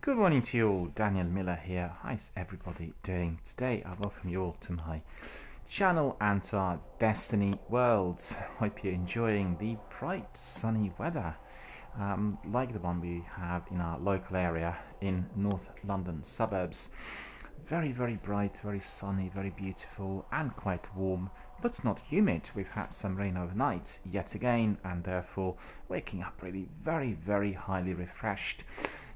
Good morning to you all, Daniel Miller here. How's everybody doing today? I welcome you all to my channel and to our Destiny world. Hope you're enjoying the bright sunny weather like the one we have in our local area in North London suburbs. Very bright, very sunny, very beautiful and quite warm, but not humid. We've had some rain overnight yet again, and therefore waking up really very highly refreshed.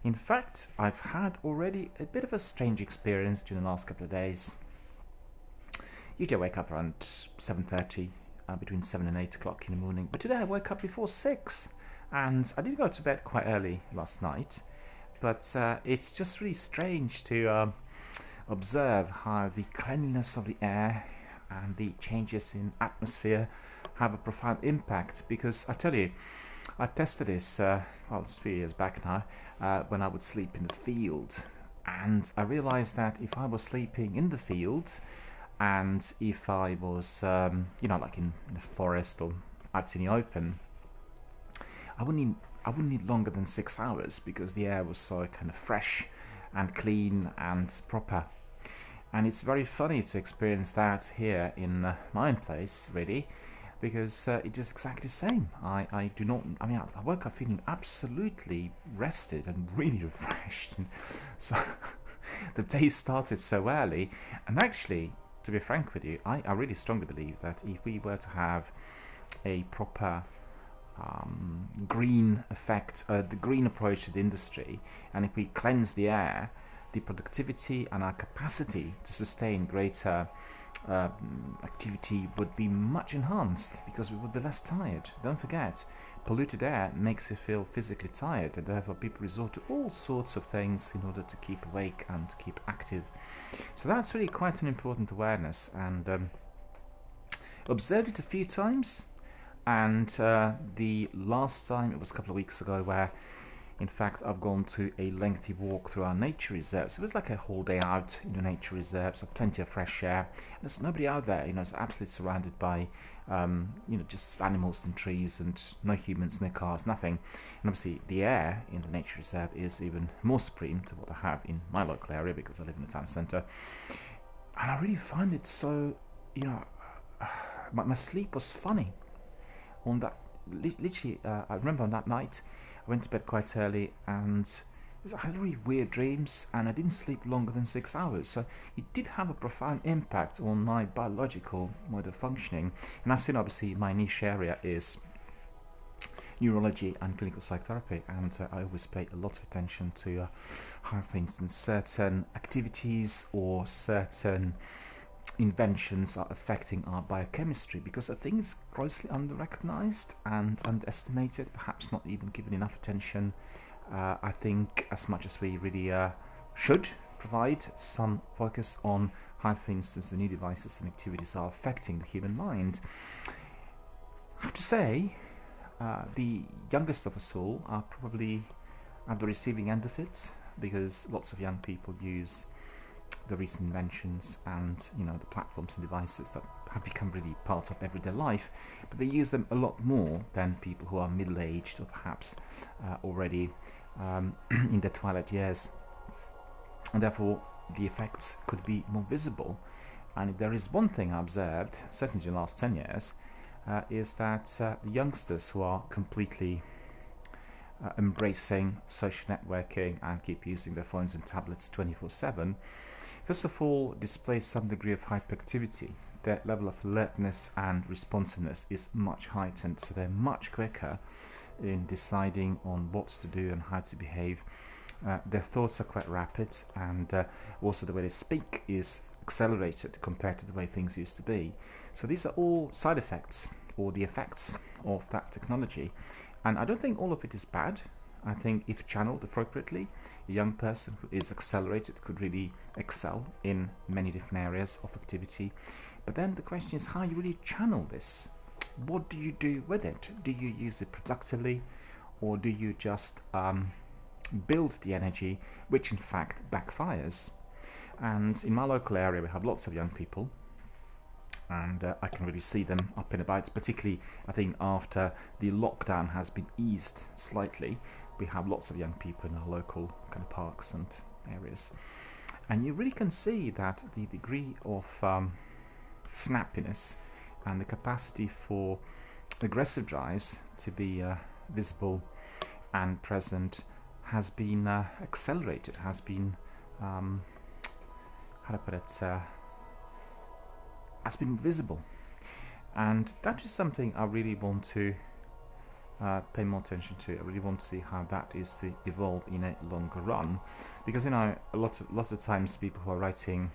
In fact, I've had already a bit of a strange experience during the last couple of days. Usually I wake up around 7:30, between 7 and 8 o'clock in the morning, but today I woke up before 6, and I did go to bed quite early last night, but it's just really strange to observe how the cleanliness of the air and the changes in atmosphere have a profound impact, because I tell you, I tested this, it's a few years back now, when I would sleep in the field, and I realized that if I was sleeping in the field and if I was, like in the forest or out in the open, I wouldn't need longer than 6 hours, because the air was so kind of fresh and clean and proper. And it's very funny to experience that here in my own place, really, because it is exactly the same. I woke up feeling absolutely rested and really refreshed. And so the day started so early, and actually, to be frank with you, I really strongly believe that if we were to have a proper green effect, the green approach to the industry, and if we cleanse the air, the productivity and our capacity to sustain greater activity would be much enhanced, because we would be less tired. Don't forget, polluted air makes you feel physically tired, and therefore people resort to all sorts of things in order to keep awake and to keep active. So that's really quite an important awareness, and observed it a few times, and the last time it was a couple of weeks ago, where in fact I've gone to a lengthy walk through our nature reserve. So it was like a whole day out in the nature reserve, so plenty of fresh air, and there's nobody out there, it's absolutely surrounded by just animals and trees, and no humans, no cars, nothing. And obviously the air in the nature reserve is even more supreme to what I have in my local area, because I live in the town centre. And I really find it so, my sleep was funny on that. Literally, I remember on that night I went to bed quite early, and I had really weird dreams, and I didn't sleep longer than 6 hours. So it did have a profound impact on my biological mode of functioning. And as you know, obviously my niche area is neurology and clinical psychotherapy, and I always pay a lot of attention to how, for instance, certain activities or certain inventions are affecting our biochemistry, because I think it's grossly under-recognized and underestimated, perhaps not even given enough attention. I think as much as we really should provide some focus on how, for instance, the new devices and activities are affecting the human mind. I have to say, the youngest of us all are probably at the receiving end of it, because lots of young people use the recent inventions and the platforms and devices that have become really part of everyday life, but they use them a lot more than people who are middle-aged or perhaps already in their twilight years, and therefore the effects could be more visible. And if there is one thing I observed, certainly in the last 10 years, is that the youngsters who are completely embracing social networking and keep using their phones and tablets 24/7, first of all, display some degree of hyperactivity. Their level of alertness and responsiveness is much heightened, so they're much quicker in deciding on what to do and how to behave. Their thoughts are quite rapid, and also the way they speak is accelerated compared to the way things used to be. So these are all side effects, or the effects of that technology. And I don't think all of it is bad. I think if channeled appropriately, a young person who is accelerated could really excel in many different areas of activity. But then the question is how you really channel this. What do you do with it? Do you use it productively, or do you just build the energy, which in fact backfires? And in my local area we have lots of young people, and I can really see them up and about, particularly I think after the lockdown has been eased slightly. we have lots of young people in our local kind of parks and areas, and you really can see that the degree of snappiness and the capacity for aggressive drives to be visible and present has been accelerated, has been how to put it, has been visible, and that is something I really want to pay more attention to. I really want to see how that is to evolve in a longer run, because lots of times people who are writing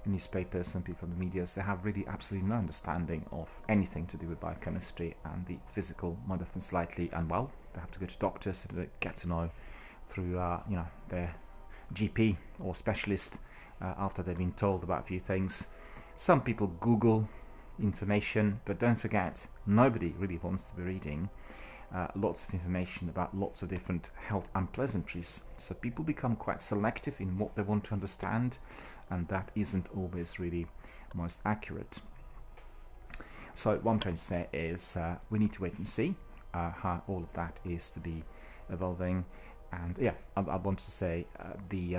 in newspapers and people in the media, they have really absolutely no understanding of anything to do with biochemistry and the physical more than slightly, and well, they have to go to doctors to get to know through their GP or specialist after they've been told about a few things. Some people Google information, but don't forget, nobody really wants to be reading lots of information about lots of different health unpleasantries. So people become quite selective in what they want to understand, and that isn't always really most accurate. So what I'm trying to say is we need to wait and see how all of that is to be evolving. And yeah, I want to say the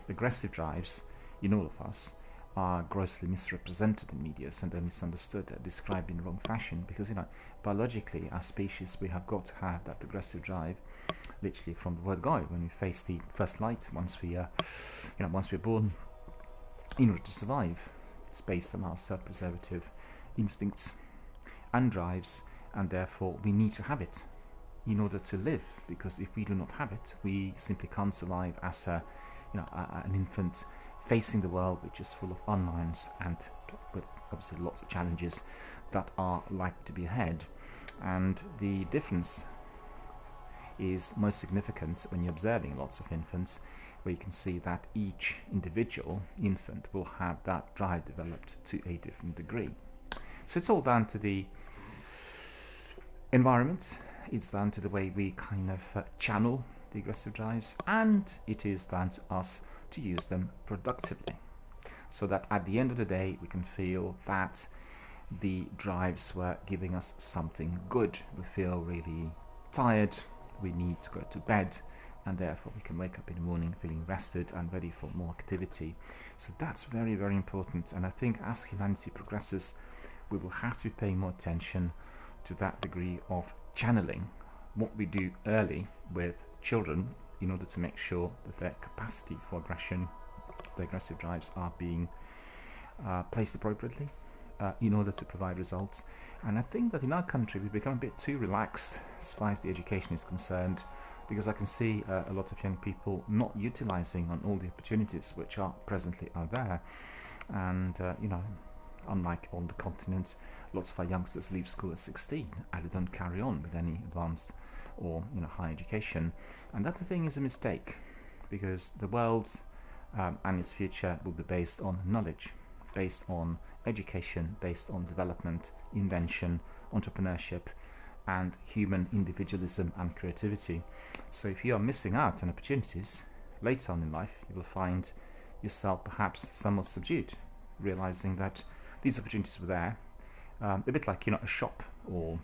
aggressive drives in all of us are grossly misrepresented in media, and they're misunderstood, they're described in the wrong fashion, because biologically as species we have got to have that aggressive drive literally from the word go, when we face the first light, once we're born, in order to survive. It's based on our self-preservative instincts and drives, and therefore we need to have it in order to live, because if we do not have it, we simply can't survive as an infant facing the world, which is full of unknowns and with obviously lots of challenges that are likely to be ahead. And the difference is most significant when you're observing lots of infants, where you can see that each individual infant will have that drive developed to a different degree. So it's all down to the environment, it's down to the way we kind of channel the aggressive drives, and it is down to us to use them productively, so that at the end of the day we can feel that the drives were giving us something good. We feel really tired, we need to go to bed, and therefore we can wake up in the morning feeling rested and ready for more activity. So that's very, very important, and I think as humanity progresses we will have to be paying more attention to that degree of channeling what we do early with children in order to make sure that their capacity for aggression, the aggressive drives, are being placed appropriately in order to provide results. And I think that in our country we've become a bit too relaxed as far as the education is concerned, because I can see a lot of young people not utilizing on all the opportunities which are presently out there. And unlike on the continent, lots of our youngsters leave school at 16 and they don't carry on with any advanced or higher education, and that I think is a mistake, because the world and its future will be based on knowledge, based on education, based on development, invention, entrepreneurship, and human individualism and creativity. So if you are missing out on opportunities later on in life, you will find yourself perhaps somewhat subdued, realizing that these opportunities were there, a bit like a shop or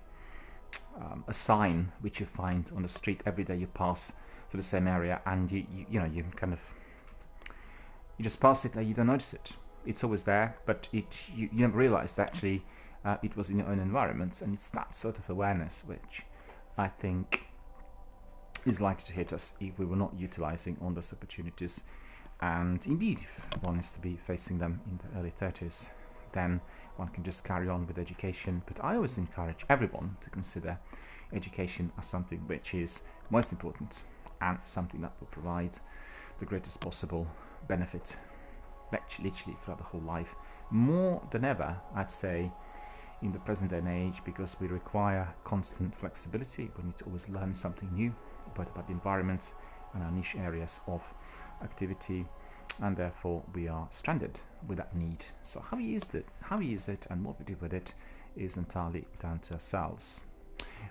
a sign which you find on the street every day you pass to the same area, and you just pass it and you don't notice it. It's always there, but you never realized actually it was in your own environment. And it's that sort of awareness which I think is likely to hit us if we were not utilizing on those opportunities. And indeed, if one is to be facing them in the early 30s, then one can just carry on with education. But I always encourage everyone to consider education as something which is most important and something that will provide the greatest possible benefit literally throughout the whole life, more than ever I'd say in the present day and age, because we require constant flexibility. We need to always learn something new both about the environment and our niche areas of activity, and therefore we are stranded with that need. So how we use it and what we do with it is entirely down to ourselves.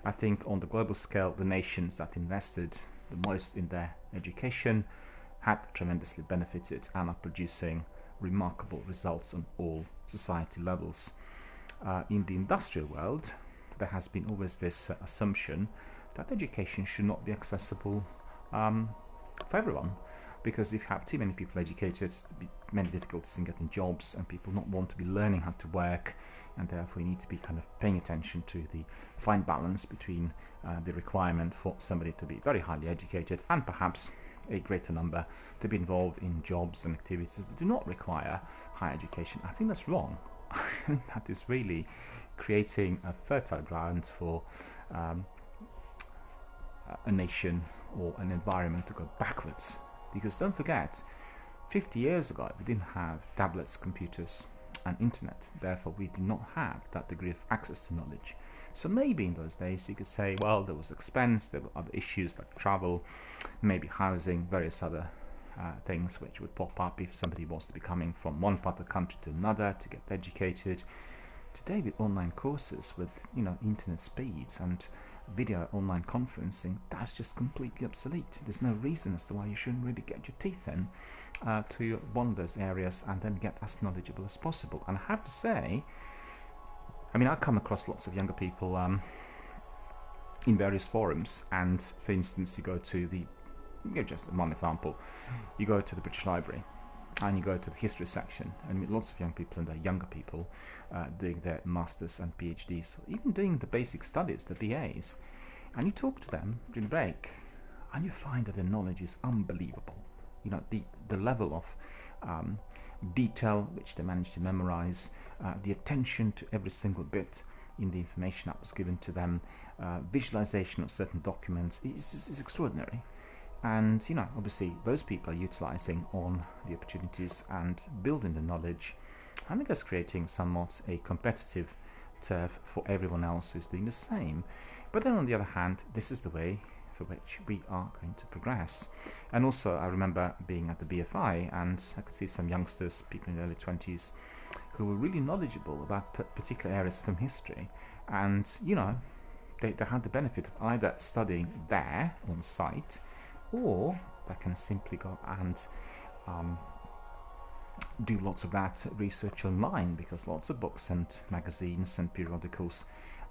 I think on the global scale, the nations that invested the most in their education had tremendously benefited and are producing remarkable results on all society levels. In the industrial world, there has been always this assumption that education should not be accessible for everyone. Because if you have too many people educated, there'll be many difficulties in getting jobs, and people not want to be learning how to work, and therefore you need to be kind of paying attention to the fine balance between the requirement for somebody to be very highly educated and perhaps a greater number to be involved in jobs and activities that do not require higher education. I think that's wrong. I think that is really creating a fertile ground for a nation or an environment to go backwards. Because don't forget, 50 years ago we didn't have tablets, computers and internet. Therefore we did not have that degree of access to knowledge. So maybe in those days you could say, well, there was expense, there were other issues like travel, maybe housing, various other things which would pop up if somebody was to be coming from one part of the country to another to get educated. Today with online courses, with internet speeds and video online conferencing, that's just completely obsolete. There's no reason as to why you shouldn't really get your teeth in to one of those areas and then get as knowledgeable as possible. And I have to say, I come across lots of younger people in various forums, and for instance you go to just one example, you go to the British Library and you go to the history section and meet lots of young people, and they're younger people doing their masters and PhDs, or even doing the basic studies, the BAs, and you talk to them during the break and you find that their knowledge is unbelievable. The level of detail which they managed to memorize, the attention to every single bit in the information that was given to them, visualization of certain documents is extraordinary. And obviously those people are utilizing on the opportunities and building the knowledge, and I guess creating somewhat a competitive turf for everyone else who's doing the same. But then on the other hand, this is the way for which we are going to progress. And also I remember being at the BFI, and I could see some youngsters, people in their early 20s, who were really knowledgeable about particular areas from history, and they had the benefit of either studying there on site, or they can simply go and do lots of that research online, because lots of books and magazines and periodicals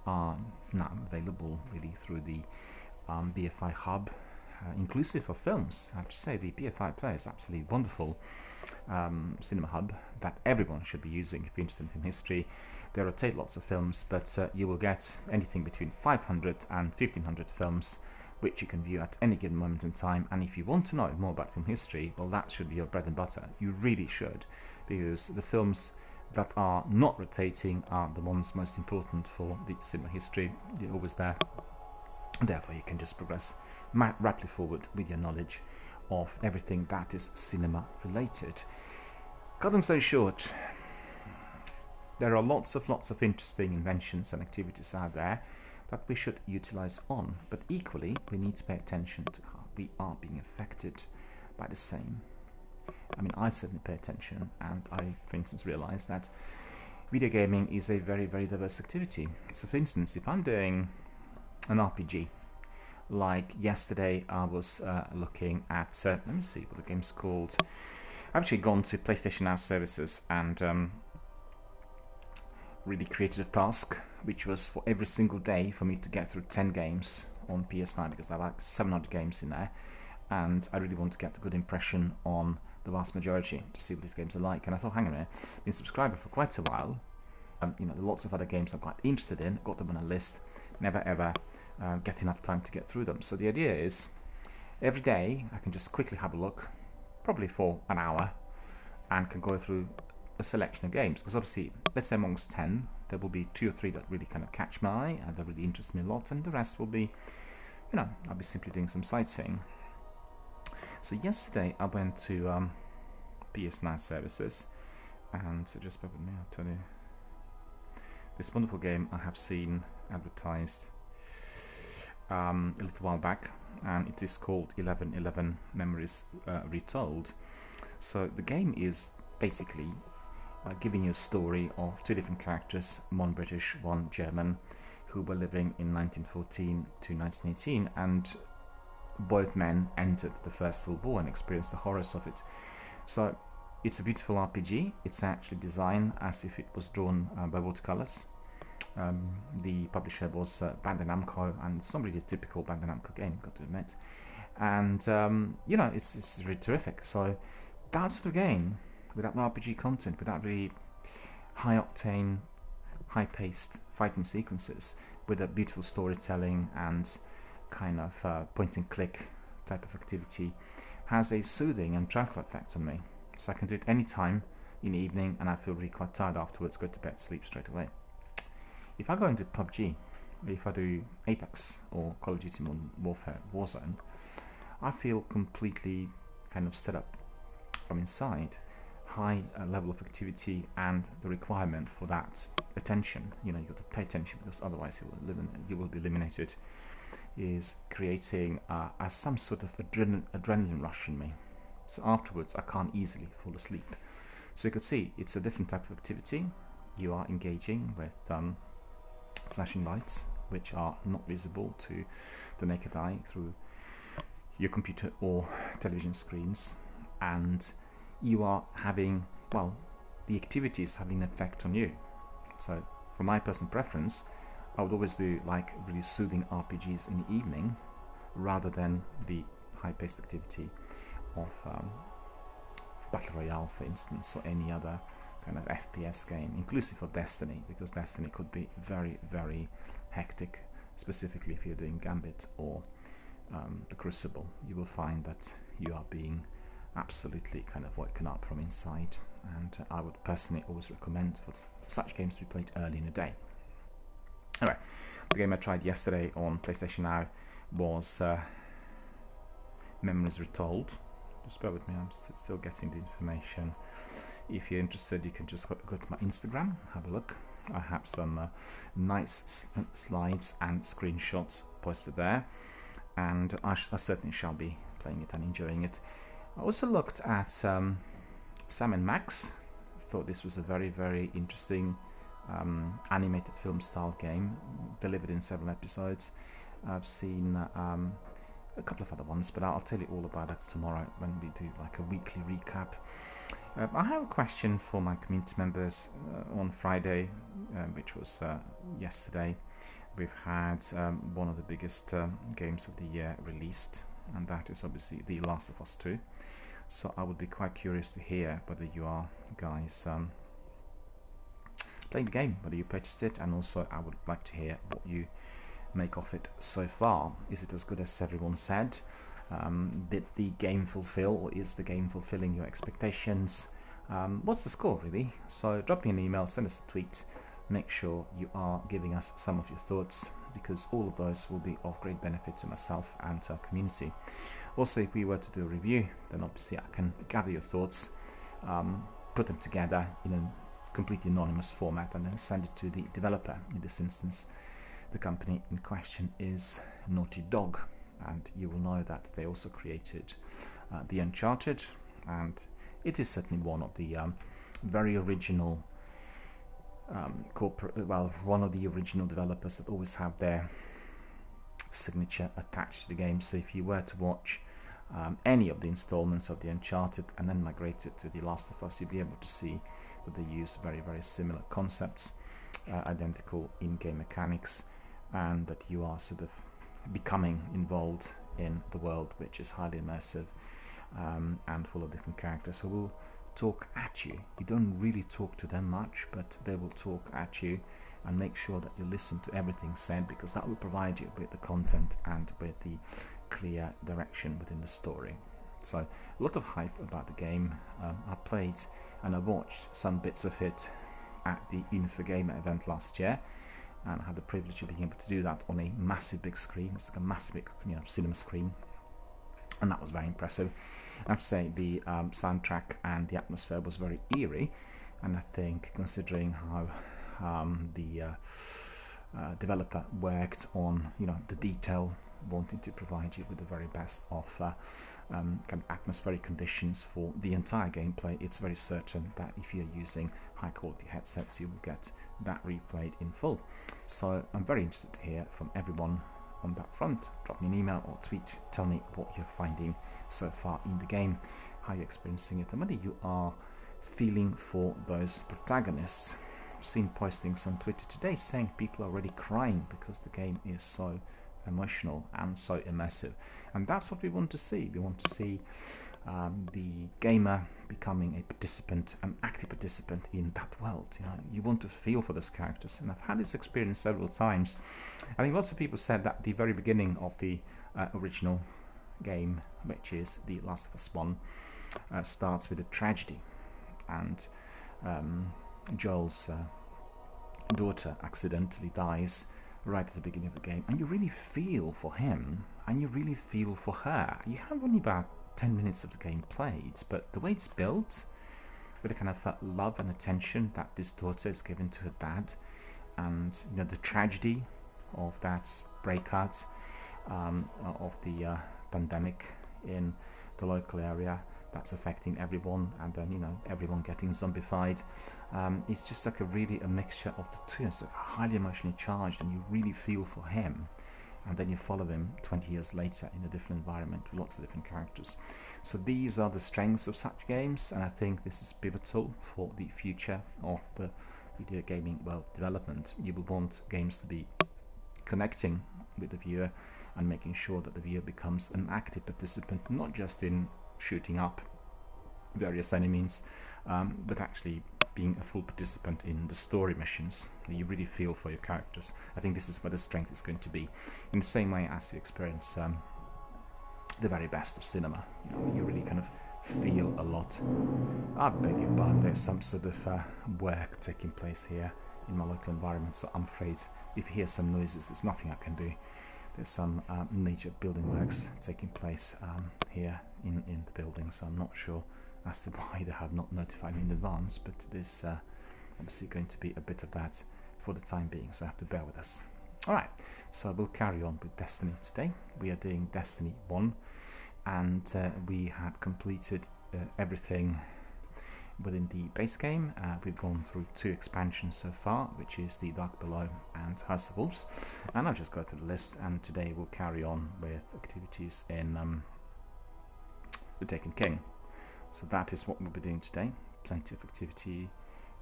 are now available really through the BFI hub, inclusive of films. I have to say the BFI Player is absolutely wonderful cinema hub that everyone should be using if you're interested in history. They rotate lots of films, but you will get anything between 500 and 1500 films which you can view at any given moment in time. And if you want to know more about film history, well, that should be your bread and butter. You really should, because the films that are not rotating are the ones most important for the cinema history. They're always there. Therefore you can just progress rapidly forward with your knowledge of everything that is cinema related. Cut them so short, there are lots of interesting inventions and activities out there that we should utilize on, but equally we need to pay attention to how we are being affected by the same. I certainly pay attention, and I, for instance, realize that video gaming is a very, very diverse activity. So for instance, if I'm doing an RPG, like yesterday I was looking at, let me see what the game's called. I've actually gone to PlayStation Now services and really created a task which was for every single day for me to get through 10 games on PS9, because I have like 700 games in there, and I really want to get a good impression on the vast majority to see what these games are like. And I thought, hang on a minute, I've been a subscriber for quite a while, there are lots of other games I'm quite interested in, got them on a list, never ever get enough time to get through them. So the idea is every day I can just quickly have a look, probably for an hour, and can go through a selection of games, because obviously, let's say amongst 10 there will be 2 or 3 that really kind of catch my eye and that really interest me a lot, and the rest will be, I'll be simply doing some sightseeing. So yesterday I went to PS Now services, and so just bear with me, I'll tell you this wonderful game I have seen advertised a little while back, and it is called 1111 Memories Retold. So the game is basically giving you a story of 2 different characters, one British, one German, who were living in 1914 to 1918, and both men entered the First World War and experienced the horrors of it. So it's a beautiful RPG. It's actually designed as if it was drawn by watercolors, The publisher was Bandai Namco, and it's not really a typical Bandai Namco game, got to admit. And you know, it's really terrific. So that sort of game, without RPG content, without really high-octane, high-paced fighting sequences, with a beautiful storytelling and kind of point-and-click type of activity, has a soothing and tranquil effect on me. So I can do it any time in the evening, and I feel really quite tired afterwards, go to bed, sleep straight away. If I go into PUBG, if I do Apex or Call of Duty Modern Warfare Warzone, I feel completely kind of set up from inside. High level of activity and the requirement for that attention, you know, you've got to pay attention because otherwise you will be eliminated, is creating some sort of adrenaline rush in me. So afterwards I can't easily fall asleep. So you could see it's a different type of activity. You are engaging with flashing lights which are not visible to the naked eye through your computer or television screens, and you are having, well, the activity is having an effect on you. So for my personal preference, I would always do like really soothing RPGs in the evening rather than the high-paced activity of Battle Royale, for instance, or any other kind of FPS game, inclusive of Destiny, because Destiny could be very, very hectic, specifically if you're doing Gambit or the Crucible. You will find that you are being absolutely kind of woken up from inside, and I would personally always recommend for such games to be played early in the day. Anyway, the game I tried yesterday on PlayStation Now was Memories Retold. Just bear with me, I'm still getting the information. If you're interested, you can just go to my Instagram, have a look. I have some nice slides and screenshots posted there, and I certainly shall be playing it and enjoying it. I also looked at Sam and Max. Thought this was a very, very interesting animated film style game, delivered in 7 episodes. I've seen a couple of other ones, but I'll tell you all about that tomorrow when we do like a weekly recap. I have a question for my community members. On Friday, which was yesterday, we've had one of the biggest games of the year released, and that is obviously The Last of Us 2. So I would be quite curious to hear whether you are guys playing the game, whether you purchased it, and also I would like to hear what you make of it so far. Is it as good as everyone said? Did the game fulfill, or is the game fulfilling your expectations? What's the score really? So drop me an email, send us a tweet, make sure you are giving us some of your thoughts, because all of those will be of great benefit to myself and to our community. Also, if we were to do a review, then obviously I can gather your thoughts, put them together in a completely anonymous format, and then send it to the developer. In this instance, the company in question is Naughty Dog, and you will know that they also created the Uncharted, and it is certainly one of the very original one of the original developers that always have their signature attached to the game. So if you were to watch any of the installments of the Uncharted and then migrate it to The Last of Us, you'll be able to see that they use very, very similar concepts, identical in-game mechanics, and that you are sort of becoming involved in the world, which is highly immersive and full of different characters who will talk at you. You don't really talk to them much, but they will talk at you, and make sure that you listen to everything said, because that will provide you with the content and with the clear direction within the story. So a lot of hype about the game. I played and I watched some bits of it at the Infogamer event last year, and I had the privilege of being able to do that on a massive big screen. It's like a massive big, cinema screen, and that was very impressive. I have to say the soundtrack and the atmosphere was very eerie, and I think considering how the developer worked on the detail, wanting to provide you with the very best of kind of atmospheric conditions for the entire gameplay, it's very certain that if you're using high quality headsets, you will get that replayed in full. So I'm very interested to hear from everyone on that front. Drop me an email or tweet, tell me what you're finding so far in the game, how you're experiencing it, and whether you are feeling for those protagonists. seen postings on Twitter today saying people are already crying because the game is so emotional and so immersive, and that's what we want to see. We want to see the gamer becoming a participant, an active participant in that world. You want to feel for those characters, and I've had this experience several times. I think lots of people said that the very beginning of the original game, which is The Last of Us 1, starts with a tragedy, and Joel's daughter accidentally dies right at the beginning of the game, and you really feel for him, and you really feel for her. You have only about 10 minutes of the game played, but the way it's built, with the kind of love and attention that this daughter is given to her dad, and the tragedy of that breakout of the pandemic in the local area that's affecting everyone, and then everyone getting zombified. It's just like a mixture of the two. It's like highly emotionally charged, and you really feel for him. And then you follow him 20 years later in a different environment with lots of different characters. So these are the strengths of such games, and I think this is pivotal for the future of the video gaming development. You will want games to be connecting with the viewer and making sure that the viewer becomes an active participant, not just in shooting up various enemies, but actually being a full participant in the story missions. You really feel for your characters. I think this is where the strength is going to be, in the same way as you experience the very best of cinema. You really kind of feel a lot. I beg your pardon, there's some sort of work taking place here in my local environment, so I'm afraid if you hear some noises, there's nothing I can do. There's some major building works taking place here in the building, so I'm not sure as to why they have not notified me in advance, but there's obviously going to be a bit of that for the time being, so I have to bear with us. Alright, so we'll carry on with Destiny today. We are doing Destiny 1, and we had completed everything within the base game. We've gone through 2 expansions so far, which is the Dark Below and House of Wolves, and I'll just go through the list, and today we'll carry on with activities in the Taken King. So that is what we'll be doing today. Plenty of activity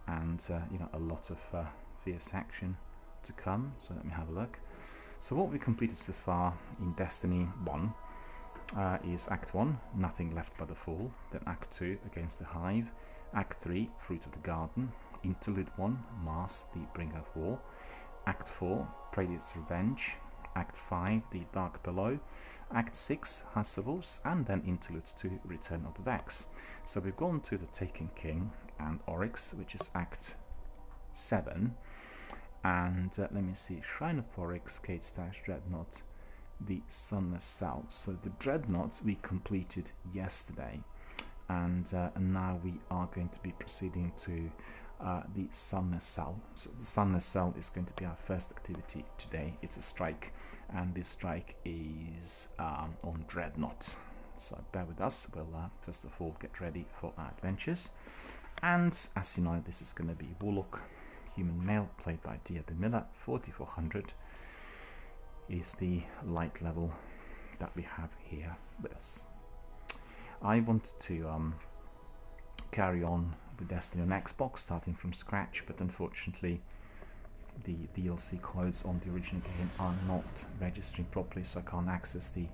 and a lot of fierce action to come. So let me have a look. So what we completed so far in Destiny 1 is Act 1, Nothing Left But a Fall. Then Act 2, Against the Hive. Act 3, Fruit of the Garden. Interlude 1, Mars, the Bringer of War. Act 4, Predator's Revenge. Act 5, The Dark Below. Act 6, House of Wolves, and then Interlude 2, Return of the Vex. So we've gone to the Taken King and Oryx, which is Act 7. And let me see, Shrine of Oryx, Kate Stash, Dreadnought, the Sunless Cell. So the Dreadnought we completed yesterday, and now we are going to be proceeding to the Sunless Cell. So the Sunless Cell is going to be our first activity today. It's a strike, and this strike is on Dreadnought. So bear with us. We'll first of all get ready for our adventures. And as you know, this is going to be Warlock, human male, played by DRBMiller. 4400 is the light level that we have here with us. I wanted to carry on with Destiny on Xbox, starting from scratch, but unfortunately the DLC codes on the original game are not registering properly, so I can't access the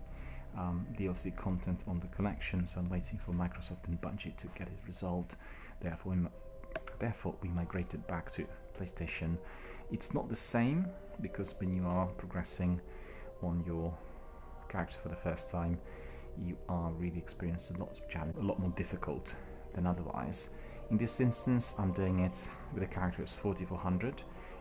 DLC content on the collection, so I'm waiting for Microsoft and Bungie to get it resolved. Therefore we migrated back to PlayStation. It's not the same, because when you are progressing on your character for the first time, you are really experiencing lots of challenge, a lot more difficult than otherwise. In this instance, I'm doing it with a character that's 4400, and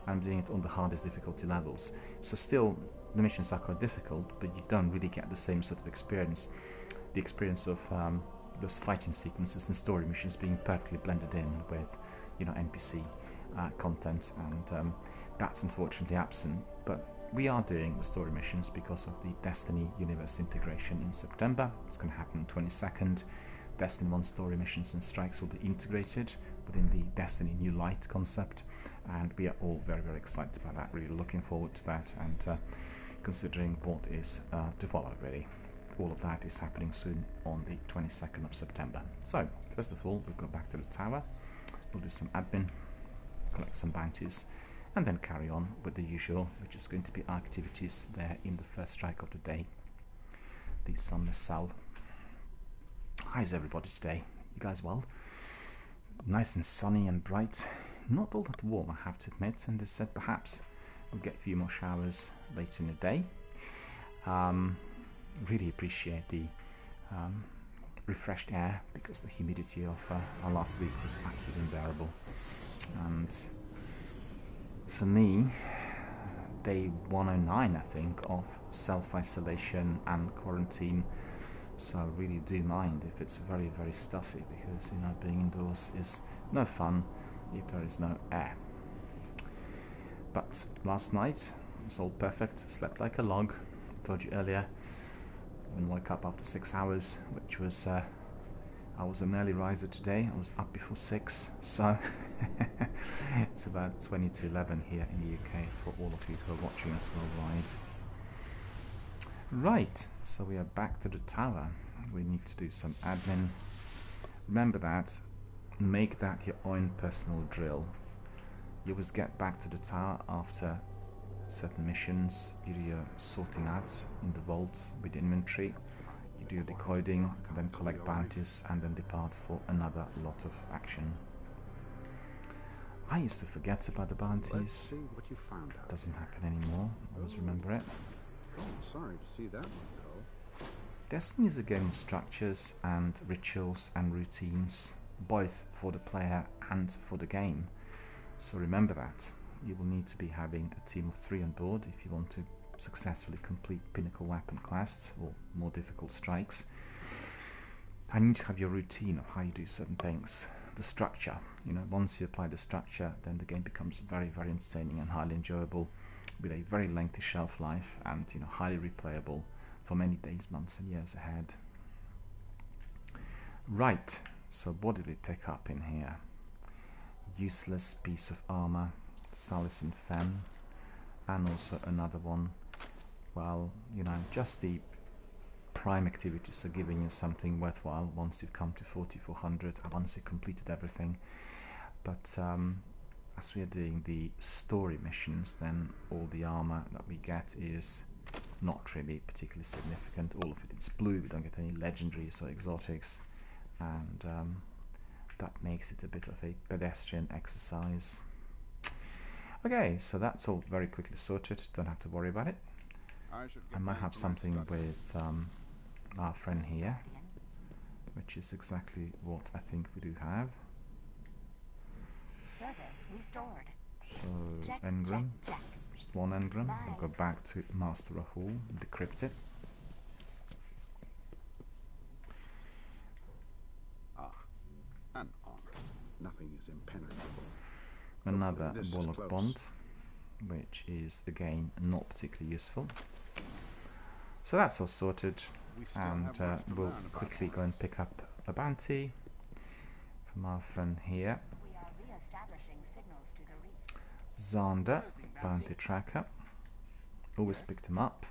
I'm doing it on the hardest difficulty levels. So still, the missions are quite difficult, but you don't really get the same sort of experience. The experience of those fighting sequences and story missions being perfectly blended in with, NPC content, and that's unfortunately absent. But we are doing the story missions because of the Destiny Universe integration in September. It's going to happen on the 22nd. Destiny 1 story missions and strikes will be integrated within the Destiny New Light concept, and we are all very, very excited about that, really looking forward to that, and considering what is to follow, really. All of that is happening soon on the 22nd of September. So, first of all, we'll go back to the tower, we'll do some admin, collect some bounties, and then carry on with the usual, which is going to be activities there in the first strike of the day, the Sunless Cell. How's everybody today? You guys well? Nice and sunny and bright. Not all that warm, I have to admit, and they said perhaps we'll get a few more showers later in the day. Really appreciate the refreshed air, because the humidity of our last week was absolutely unbearable. And for me, day 109, I think, of self-isolation and quarantine, so I really do mind if it's very, very stuffy, because, you know, being indoors is no fun if there is no air. But last night was all perfect, slept like a log. I told you earlier, and woke up after 6 hours, which was I was an early riser today. I was up before 6, so it's about 20 to 11 here in the UK for all of you who are watching us worldwide. Right, so we are back to the tower. We need to do some admin. Remember that, make that your own personal drill. You always get back to the tower after certain missions. You do your sorting out in the vault with the inventory, you do your decoding, and then collect bounties, and then depart for another lot of action. I used to forget about the bounties. Let's see what you found out. Doesn't happen anymore. Always remember it. Oh, sorry to see that one go. Destiny is a game of structures and rituals and routines, both for the player and for the game. So remember that. You will need to be having a team of 3 on board if you want to successfully complete pinnacle weapon quests or more difficult strikes. And you need to have your routine of how you do certain things. The structure, you know, once you apply the structure, then the game becomes very, very entertaining and highly enjoyable, with a very lengthy shelf life, and, you know, highly replayable for many days, months and years ahead. Right, so what did we pick up in here? Useless piece of armor, Salison Fen, and also another one. Well, you know, just the prime activities are giving you something worthwhile once you've come to 4400 and once you've completed everything. But as we are doing the story missions, then all the armor that we get is not really particularly significant. All of it is blue, we don't get any legendaries or exotics, and that makes it a bit of a pedestrian exercise. Okay, so that's all very quickly sorted, don't have to worry about it. I might have something with our friend here, which is exactly what I think we do have. Service restored. So, engram, just one engram. We'll go back to Master Rahul, decrypt it. An honor. Nothing is impenetrable. Another Warlock Bond, which is again not particularly useful. So that's all sorted, and we'll quickly go and pick up a bounty from our friend here, We are re-establishing signals to the reef. Zander, bounty tracker. Always picked him up,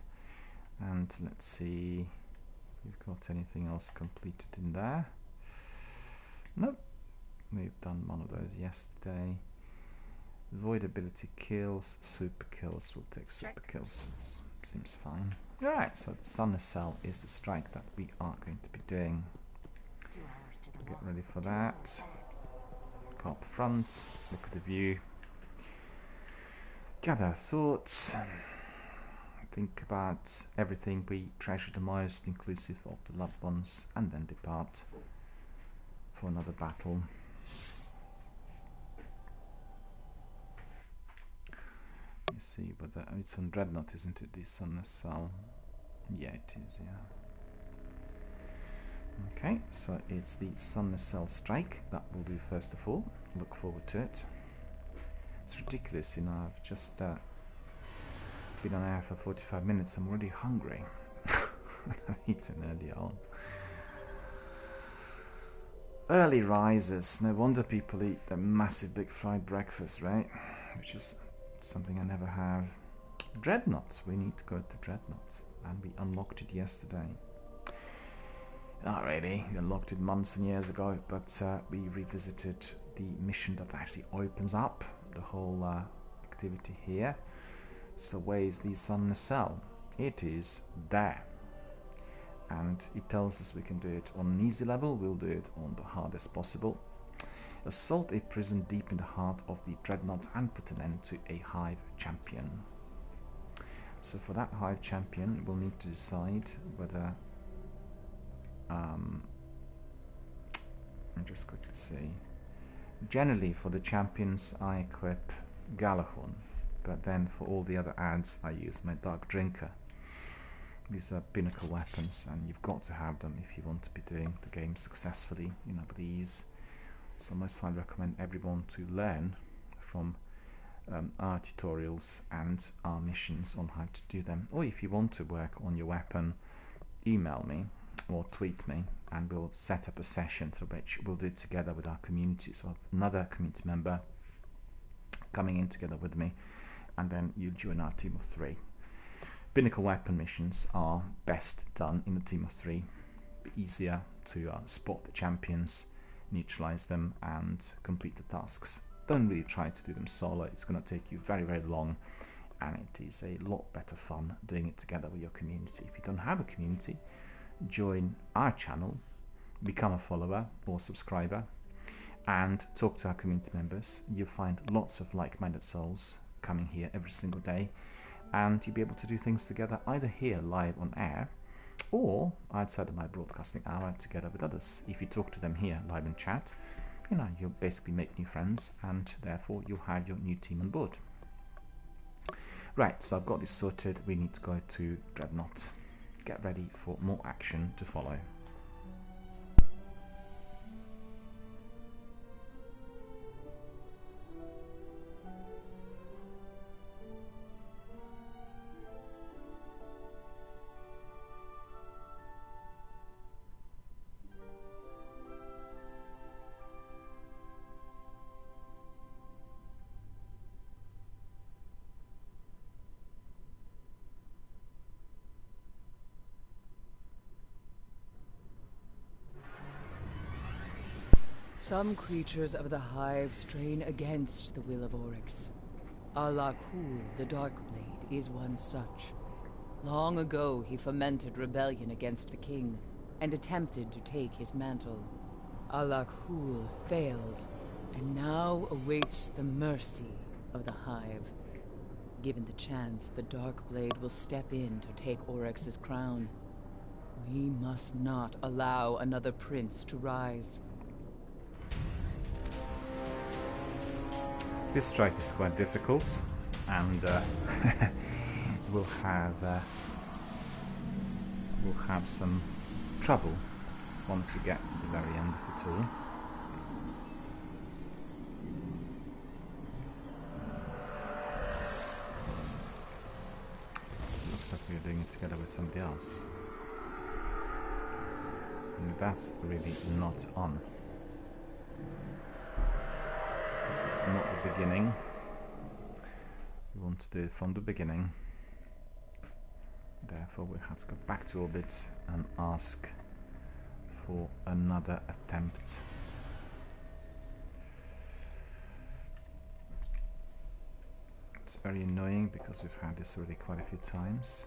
and let's see if we've got anything else completed in there. Nope, we've done one of those yesterday. Void ability kills, super kills. We'll take super kills. Seems fine. Alright, so the Sunless Cell is the strike that we are going to be doing. 2 hours to the Get wall. ready for that. Go up front, look at the view. Gather our thoughts. Think about everything we treasure the most, inclusive of the loved ones, and then depart for another battle. You see, but it's on Dreadnought, isn't it? The Sunless Cell. Yeah, it is, yeah. Okay, so it's the Sunless Cell strike that we'll do first of all. Look forward to it. It's ridiculous, you know, I've just been on air for 45 minutes, I'm already hungry. I've eaten early on. Early risers, no wonder people eat their massive big fried breakfast, right? Which is something I never have. Dreadnoughts, we need to go to Dreadnoughts, and we unlocked it yesterday. Not really, we unlocked it months and years ago, but we revisited the mission that actually opens up the whole activity here. So where is the sun in the cell? It is there. And it tells us we can do it on an easy level. We'll do it on the hardest possible. Assault a prison deep in the heart of the dreadnought and put an end to a hive champion. So for that hive champion, we'll need to decide whether I'll just quickly see. Generally for the champions I equip Galahorn, but then for all the other ads I use my Dark Drinker. These are pinnacle weapons and you've got to have them if you want to be doing the game successfully, with ease. So most I recommend everyone to learn from our tutorials and our missions on how to do them. Or if you want to work on your weapon, email me or tweet me and we'll set up a session through which we'll do it together with our community. So another community member coming in together with me, and then you join our team of 3. Pinnacle weapon missions are best done in a team of 3. Easier to spot the champions, neutralize them and complete the tasks. Don't really try to do them solo, it's going to take you very, very long, and it is a lot better fun doing it together with your community. If you don't have a community, join our channel, become a follower or subscriber and talk to our community members. You'll find lots of like-minded souls coming here every single day, and you'll be able to do things together either here live on air or outside of my broadcasting hour together with others. If you talk to them here live in chat, you'll basically make new friends and therefore you'll have your new team on board. Right, so I've got this sorted. We need to go to Dreadnought. Get ready for more action to follow. Some creatures of the Hive strain against the will of Oryx. Alakul, the Darkblade, is one such. Long ago he fomented rebellion against the king, and attempted to take his mantle. Alakul failed, and now awaits the mercy of the Hive. Given the chance, the Darkblade will step in to take Oryx's crown. We must not allow another prince to rise. This strike is quite difficult, and we'll have some trouble once you get to the very end of it all. Looks like we're doing it together with somebody else, and that's really not on. This is not the beginning. We want to do it from the beginning. Therefore we have to go back to orbit and ask for another attempt. It's very annoying because we've had this already quite a few times.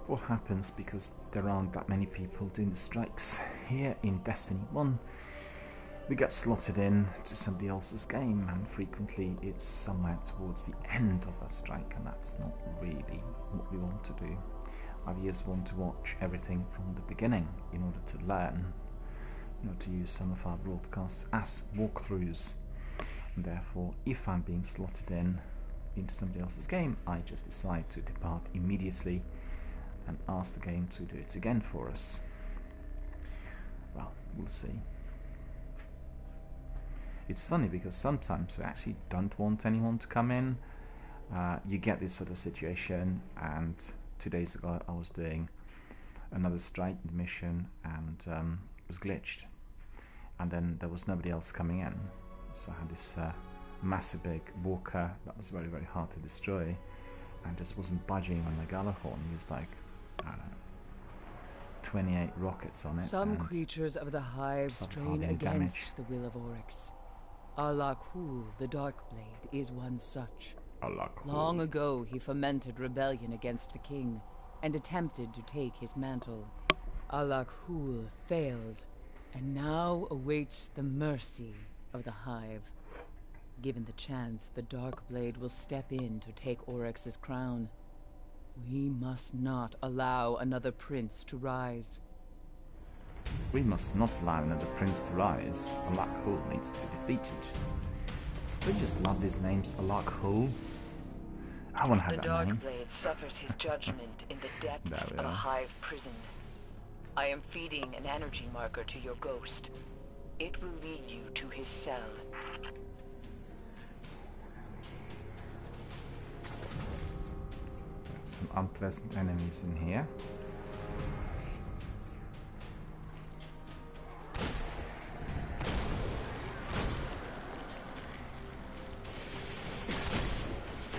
What happens because there aren't that many people doing the strikes here in Destiny 1? We get slotted in to somebody else's game, and frequently it's somewhere towards the end of a strike, and that's not really what we want to do. Our viewers want to watch everything from the beginning in order to learn, to use some of our broadcasts as walkthroughs. And therefore, if I'm being slotted in into somebody else's game, I just decide to depart immediately and ask the game to do it again for us. Well, we'll see. It's funny because sometimes we actually don't want anyone to come in. You get this sort of situation, and 2 days ago I was doing another strike mission, and it was glitched. And then there was nobody else coming in, so I had this massive big walker that was very, very hard to destroy, and just wasn't budging on the Galahorn. He used like, I don't know, 28 rockets on it. Some creatures of the Hive strain against the will of Oryx. Alakul, the Darkblade, is one such. Long ago, he fomented rebellion against the king, and attempted to take his mantle. Alakul failed, and now awaits the mercy of the Hive. Given the chance, the Darkblade will step in to take Oryx's crown. We must not allow another prince to rise. We must not allow another prince to rise. Alak-Hul needs to be defeated. We just love these names, Alak-Hul. I want to have that name. The Darkblade suffers his judgment in the depths of a Hive prison. I am feeding an energy marker to your ghost. It will lead you to his cell. Some unpleasant enemies in here.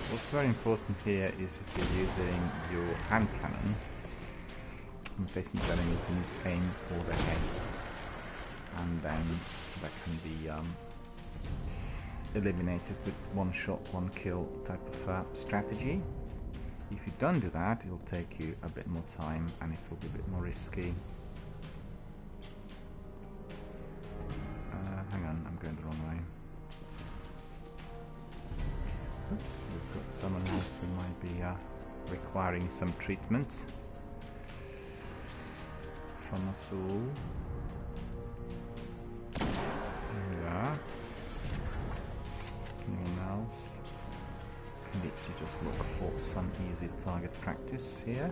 What's very important here is if you're using your hand cannon and facing the enemies, you need to aim for their heads, and then that can be eliminated with one shot, one kill type of strategy. If you don't do that, it'll take you a bit more time and it will be a bit more risky. Hang on, I'm going the wrong way. Oops, we've got someone else who might be requiring some treatment from us all. There we are. Anyone else? Can literally just look for some easy target practice here.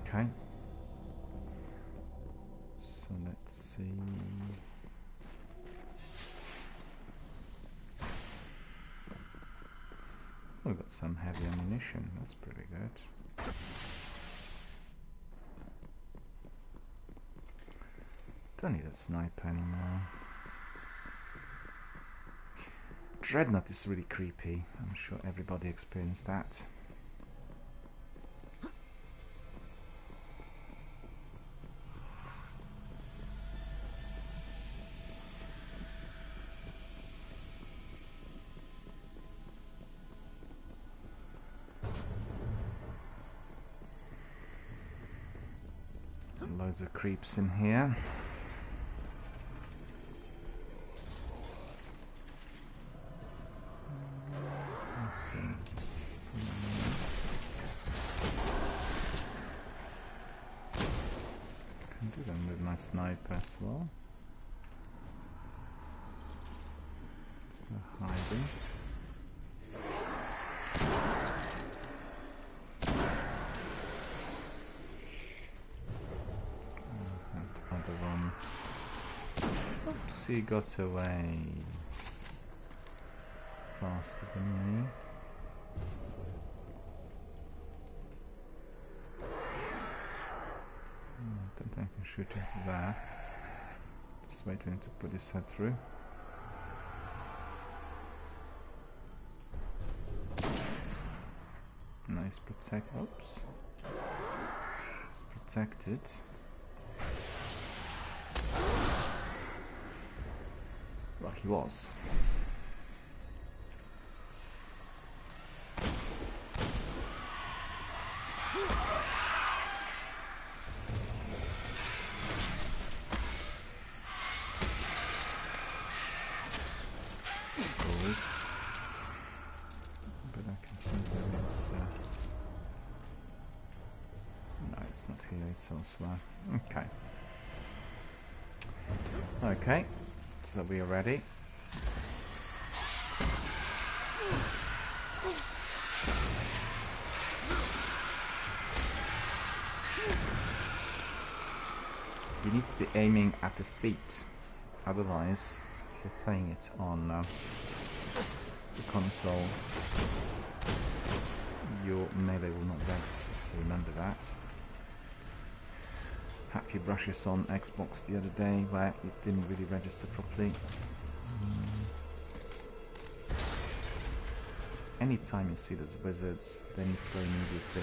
Okay. So let's see. We've got some heavy ammunition, that's pretty good. Don't need a sniper anymore. Dreadnought is really creepy. I'm sure everybody experienced that. Loads of creeps in here. Can do them with my sniper as well. Still hiding. Oops, he got away faster than me. I don't think I can shoot into that. Just wait for him to put his head through. Nice protect. Oops. It's protected. Well, he was. But I can see there is. No, it's not here. It's elsewhere. Okay. Okay. So we are ready. You need to be aiming at the feet, otherwise if you're playing it on the console your melee will not register, so remember that. Happy brushes on Xbox the other day where it didn't really register properly. Anytime you see those wizards, they need to go immediately.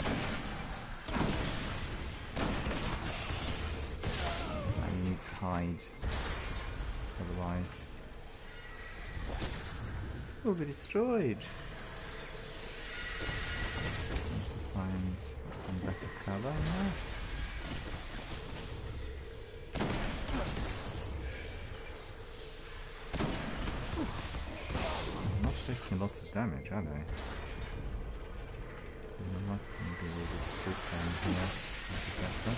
And you need to hide, so otherwise you'll be destroyed. Find some better cover now. Not taking lots of damage, are they? That's going to be a little bit too pain here. Better.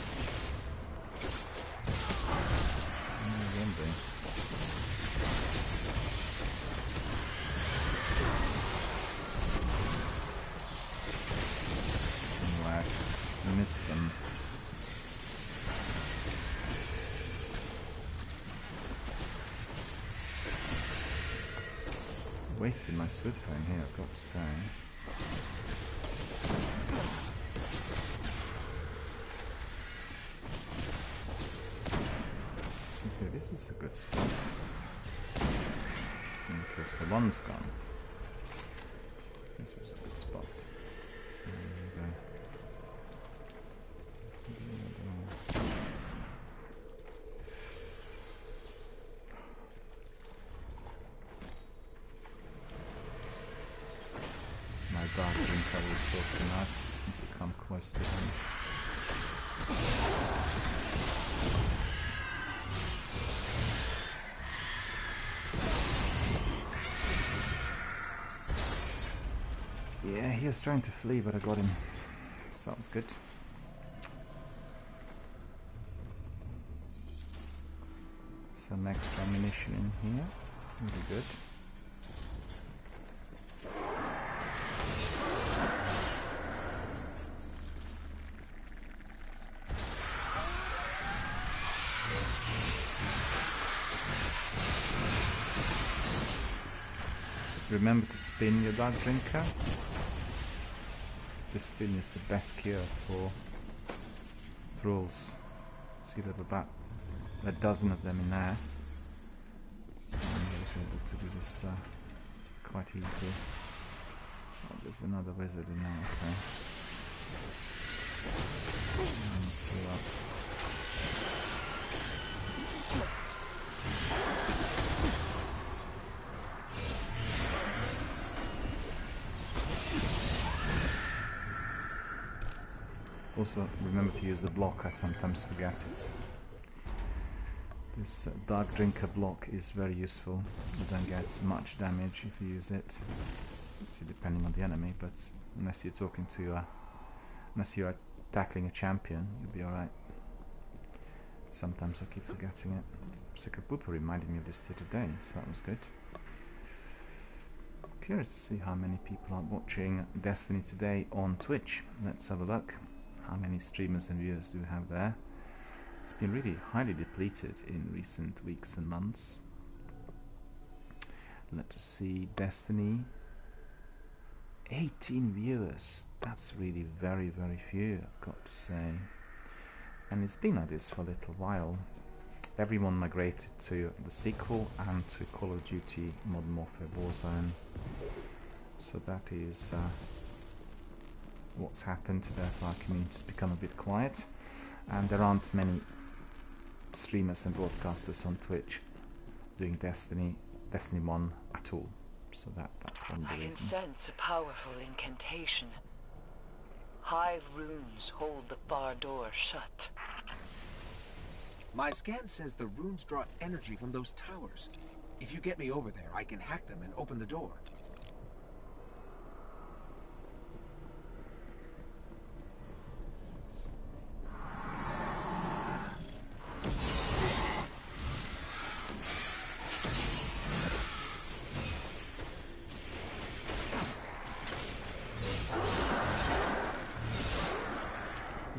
Anyway, I missed them. Wasted my sword phone here, I've got to say. Okay, this is a good spot. Okay, so one's gone. This was a good spot. There we go. My dark drinker will sort him out. Just need to come close to him. Yeah, he was trying to flee, but I got him. Sounds good. Some extra ammunition in here. Really good. Remember to spin your dark drinker. The spin is the best cure for thralls. See, there's about a dozen of them in there. And I was able to do this quite easily. Oh, there's another wizard in there, okay. Heal up. Also, remember to use the block, I sometimes forget it. This dark drinker block is very useful. You don't get much damage if you use it. Obviously depending on the enemy, but unless you're talking to unless you are tackling a champion, you'll be alright. Sometimes I keep forgetting it. Sikapupa reminded me of this the other day, so that was good. Curious to see how many people are watching Destiny today on Twitch. Let's have a look. How many streamers and viewers do we have there? It's been really highly depleted in recent weeks and months. Let us see. Destiny. 18 viewers. That's really very, very few, I've got to say. And it's been like this for a little while. Everyone migrated to the sequel and to Call of Duty Modern Warfare Warzone. So that is what's happened. Therefore our community's become a bit quiet, and there aren't many streamers and broadcasters on Twitch doing Destiny 1 at all. So that's one of the reasons. I can sense a powerful incantation. Hive runes hold the far door shut. My scan says the runes draw energy from those towers. If you get me over there, I can hack them and open the door.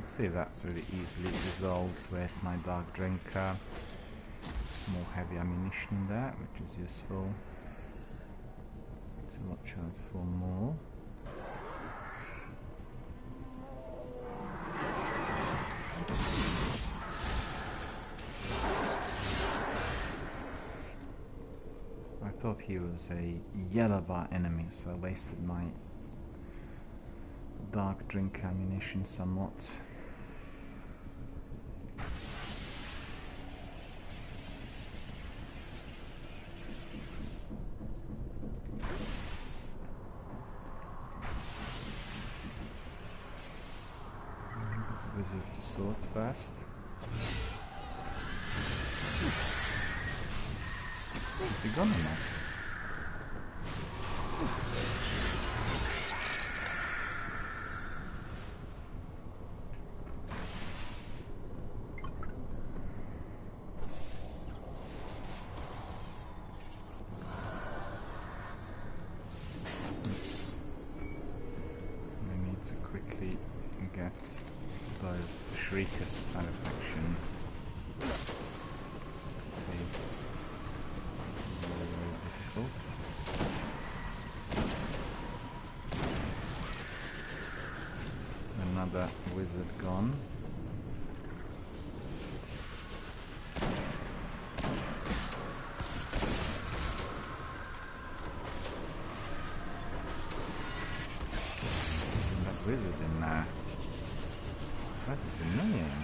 See, that's really easily resolved with my dark drinker. More heavy ammunition in there, which is useful. To watch out for more. thought he was a yellow bar enemy, so I wasted my dark drink ammunition somewhat. This wizard of the swords first. Has he gone or not? We need to quickly get those shriekers out of action. So let's see. Very, very difficult. Another wizard gone. That wizard in there. That is annoying.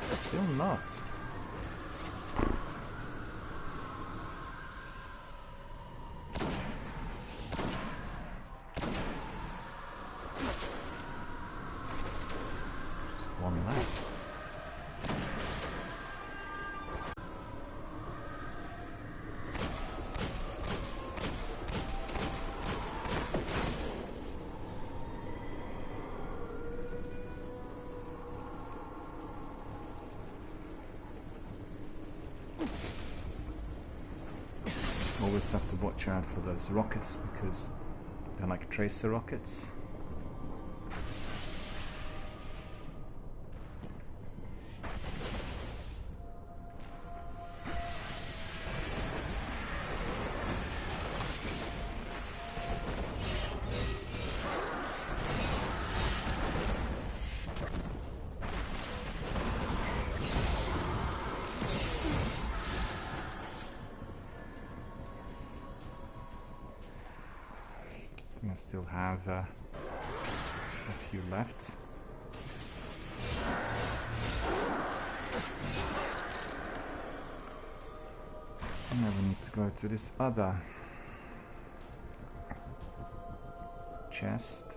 Still not. Just one left. Always have to watch out for those rockets because they're like tracer rockets. I still have a few left. Now we need to go to this other chest.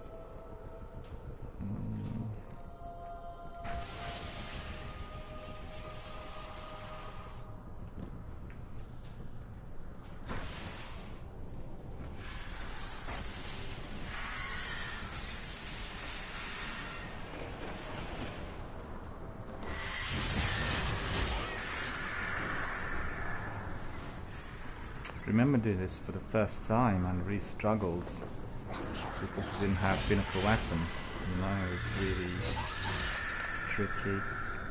Remember did this for the first time and really struggled because I didn't have pinnacle weapons. You know, it was really tricky.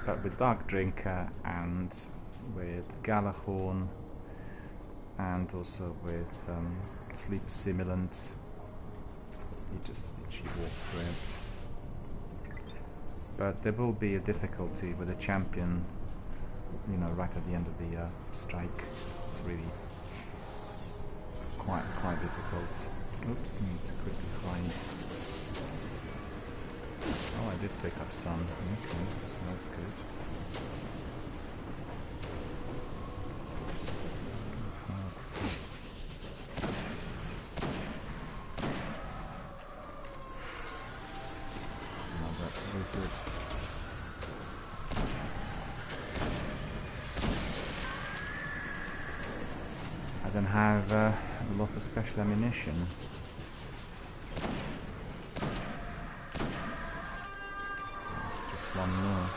But with Dark Drinker and with Galahorn and also with Sleep Simulant, you just literally walk through it. But there will be a difficulty with a champion, you know, right at the end of the strike. It's really quite difficult. Oops, I need to quickly find. Oh, I did pick up some. Okay, that's good. Another wizard. I don't have a lot of special ammunition. Just one more.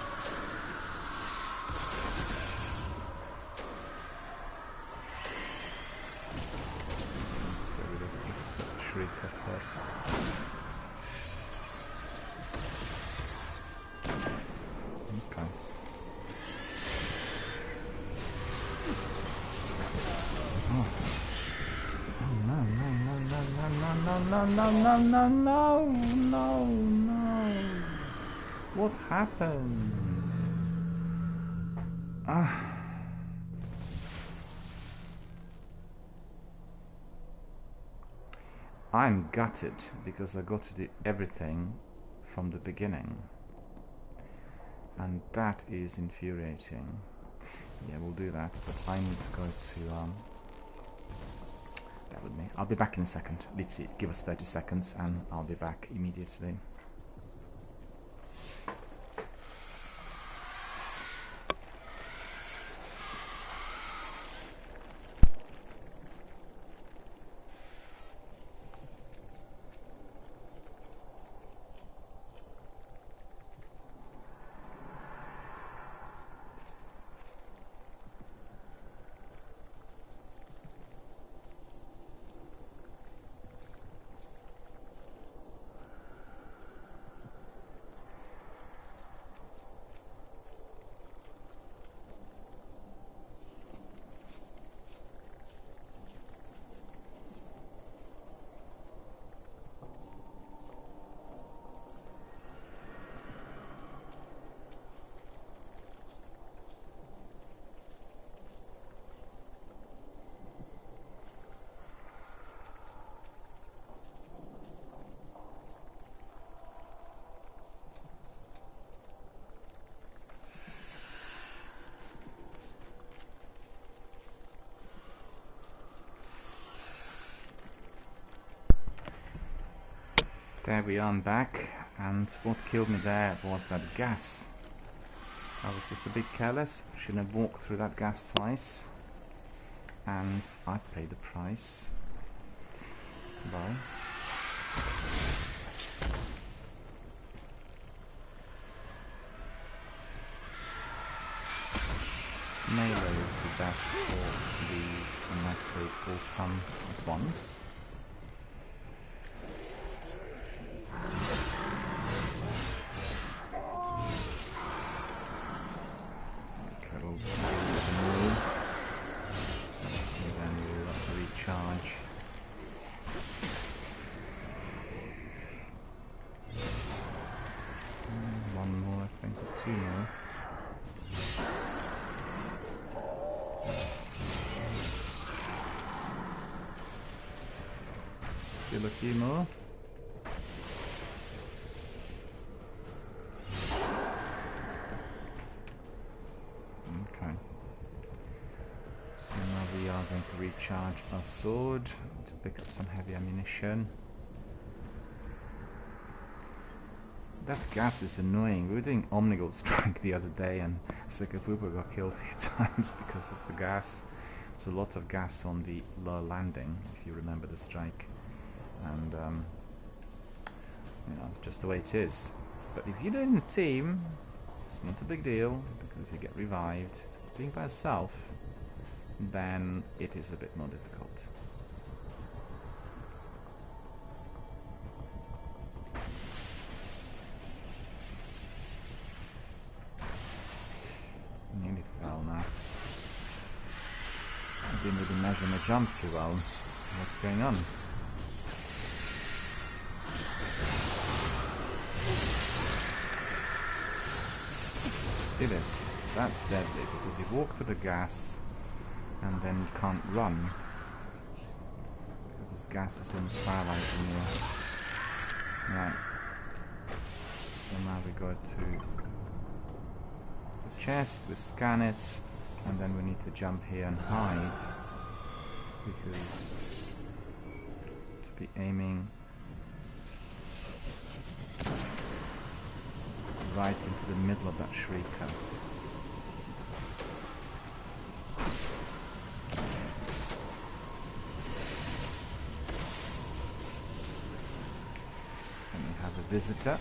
Let's get rid of this shrieker first. Okay. Oh. No, no, no, no, no, no, no. no, no, no, no, no, no, no, no. What happened? Ah. I'm gutted because I got to do everything from the beginning. And that is infuriating. Yeah, we'll do that, but I need to go to... bear with me. I'll be back in a second. Literally, give us 30 seconds and I'll be back immediately. There we are, I'm back, and what killed me there was that gas. I was just a bit careless, shouldn't have walked through that gas twice, and I paid the price. Bye. Melee is the best for these unless they all come at once. Still a few more. Okay. So now we are going to recharge our sword to pick up some heavy ammunition. That gas is annoying. We were doing Omnigul strike the other day and Sakapupa got killed a few times because of the gas. There's a lot of gas on the lower landing, if you remember the strike. And you know, just the way it is. But if you're doing a team, it's not a big deal because you get revived. Doing by yourself, then it is a bit more difficult. Nearly fell now. I didn't really measure my jump too well. What's going on? See this? That's deadly because you walk through the gas and then you can't run because this gas is almost paralyzing you. Right. So now we go to the chest, we scan it, and then we need to jump here and hide because to be aiming right into the middle of that shrieker. And we have a visitor.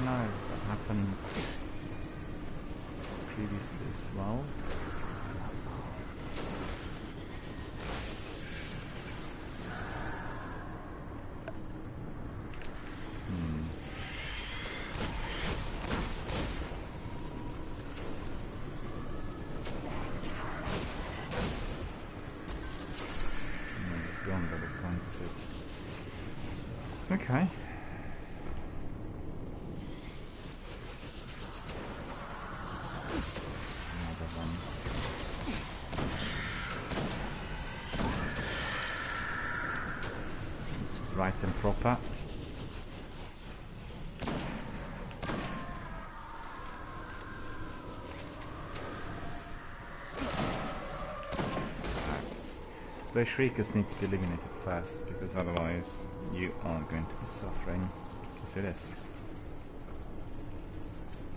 No, what happened? previously as well. Just gone by the signs of it. Okay. Right and proper. Those shriekers need to be eliminated first, because otherwise you are going to be suffering. See this?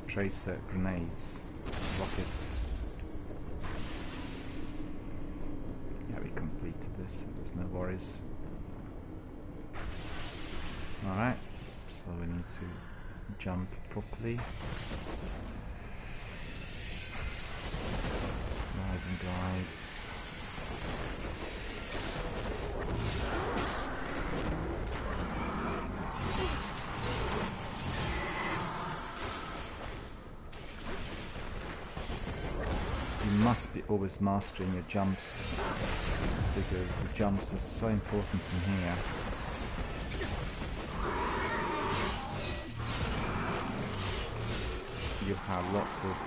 Tracer grenades, rockets. Yeah, we completed this, so there's no worries. Alright, so we need to jump properly. Slide and glide. You must be always mastering your jumps, because the jumps are so important in here. You have lots of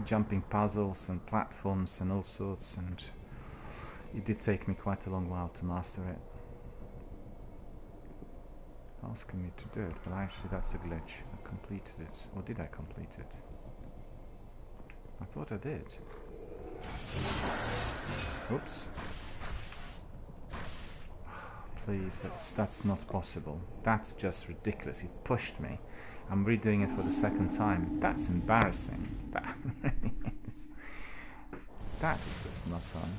jumping puzzles and platforms and all sorts, and it did take me quite a long while to master it. Asking me to do it, but actually that's a glitch. I completed it. Or did I complete it? I thought I did. Oops. Please, that's not possible. That's just ridiculous. He pushed me. I'm redoing it for the second time. That's embarrassing. That really is. That is just not on.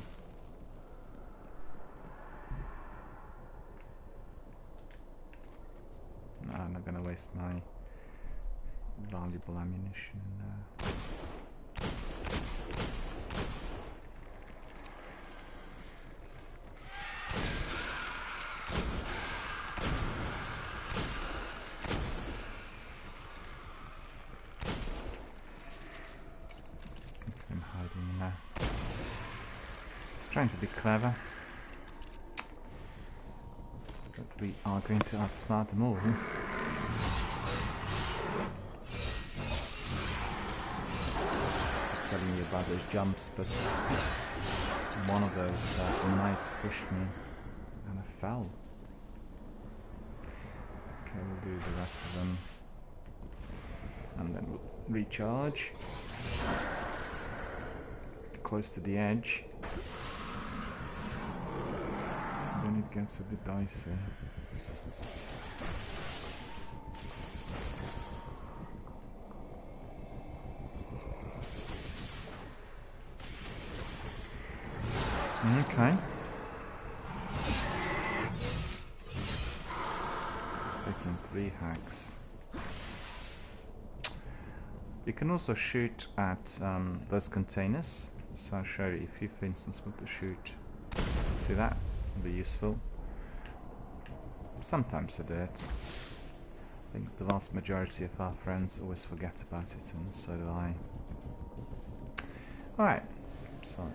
No, I'm not going to waste my valuable ammunition in there. I'm hiding in there. Just trying to be clever. But we are going to outsmart them all. Just telling you about those jumps, but one of those knights pushed me and I fell. Okay, we'll do the rest of them. And then we'll recharge. Close to the edge. Then it gets a bit dicey. Okay. It's taking 3 hacks. You can also shoot at those containers. So I'll show you if you, for instance, want to shoot. See that? Would be useful. Sometimes I do it. I think the vast majority of our friends always forget about it, and so do I. Alright, so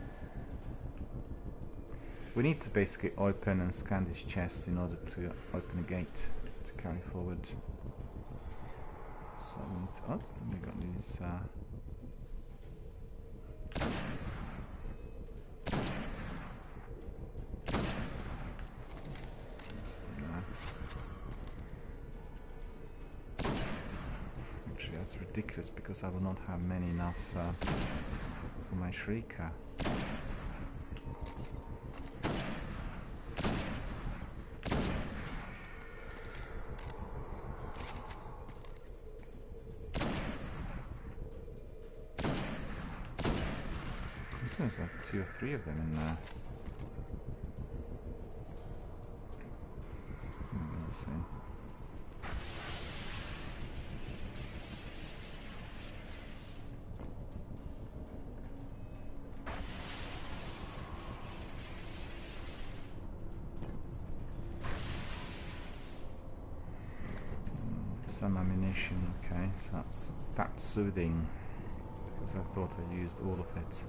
we need to basically open and scan these chests in order to open a gate to carry forward. So we need to, oh, we got these actually that's ridiculous because I will not have many enough for my shrieker. There's like 2 or 3 of them in there. Let's see. Some ammunition, okay, that's soothing, because I thought I used all of it.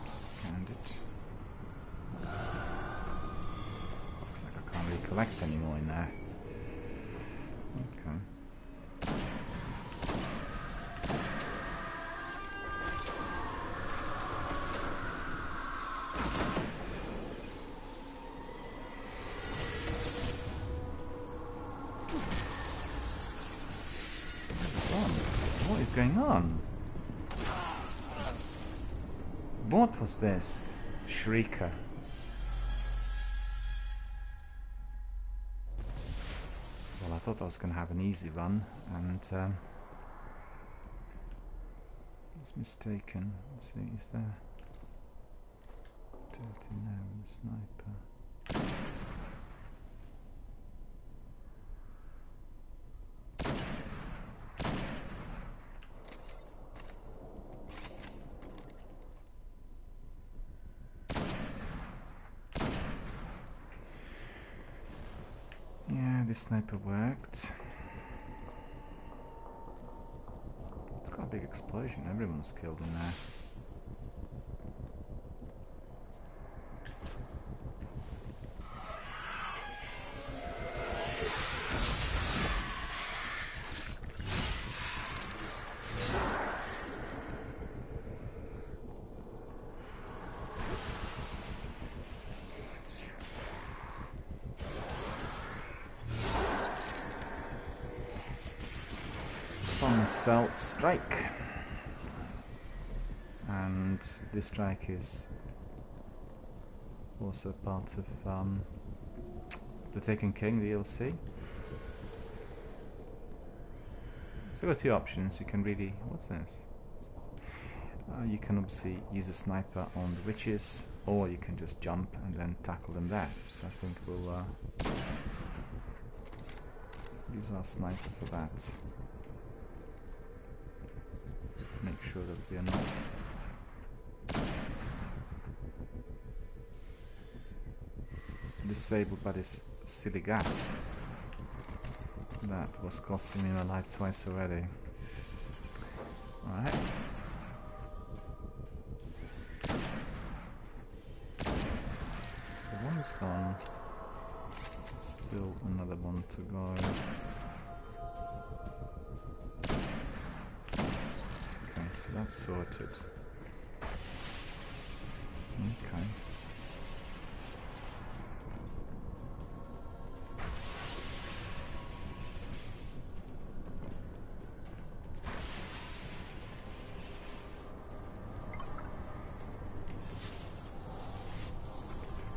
Scanned it. Looks like I can't really collect anymore in there. Okay. What is going on? What was this? Shrieker. Well, I thought I was going to have an easy run, and I was mistaken. Let's see, is there dirty now with a sniper? This sniper worked. It's got a big explosion. Everyone's killed in there. Assault strike, and this strike is also part of the Taken King DLC. So there are two options. You can really, what's this? You can obviously use a sniper on the witches, or you can just jump and then tackle them there. So I think we'll use our sniper for that. Make sure that we are not disabled by this silly gas that was costing me my life twice already. Alright. So one is gone. Still another one to go. That's sorted. Okay.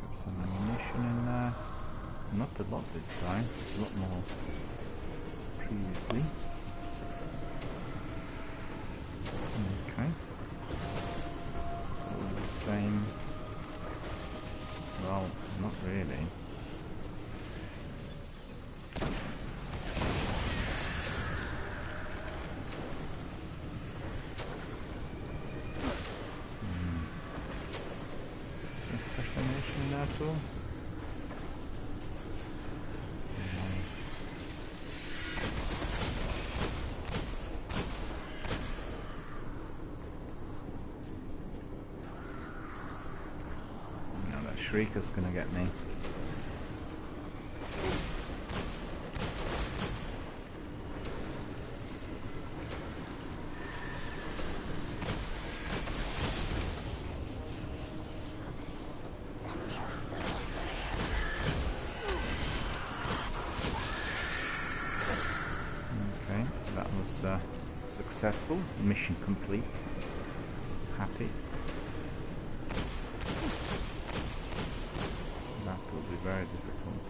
Got some ammunition in there. Not a lot this time. A lot more previously. Okay. So the same. Well, not really. Is there special ammunition in there at all? Shrieker's gonna get me. Okay, that was successful. Mission complete. Happy. Very difficult.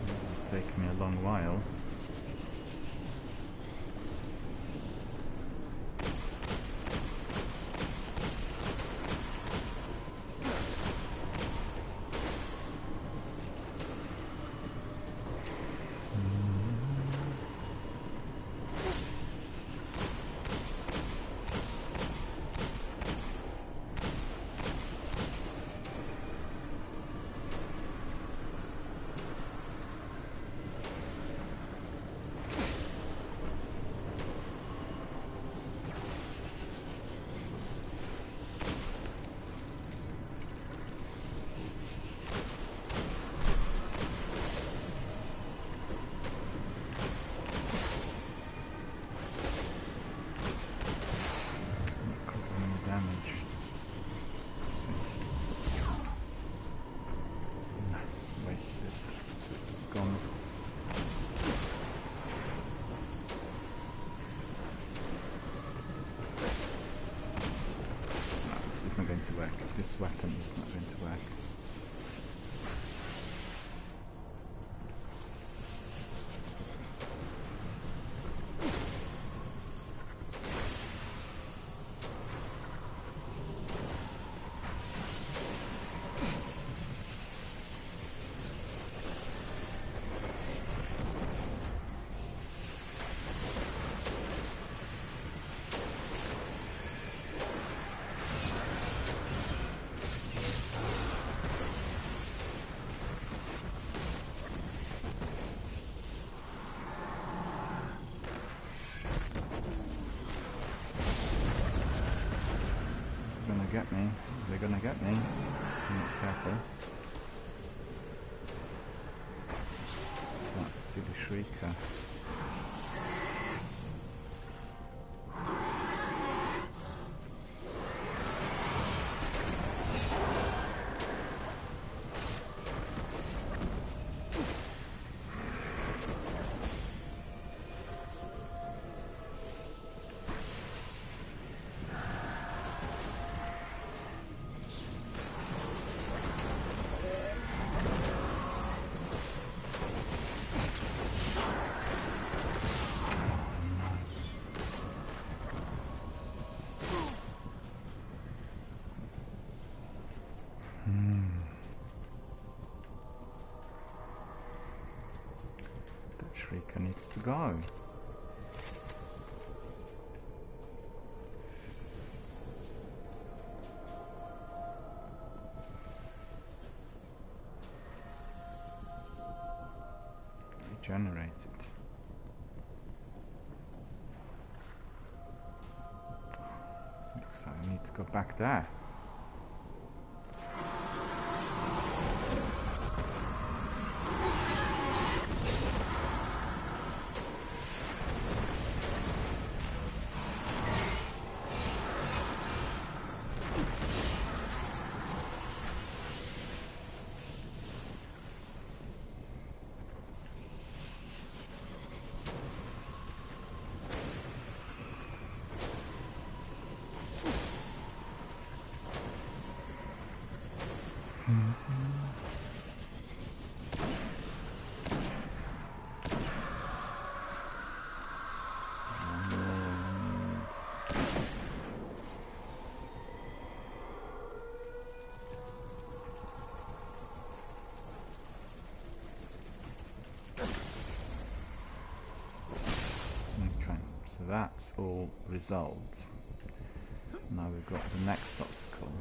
It'll take me a long while. to work. This weapon is not going to work. Get me. They're gonna get me. I'm not careful. Can't see the shrieker. Shrieker needs to go. Regenerated. Looks like I need to go back there. So that's all resolved. Now we've got the next obstacle.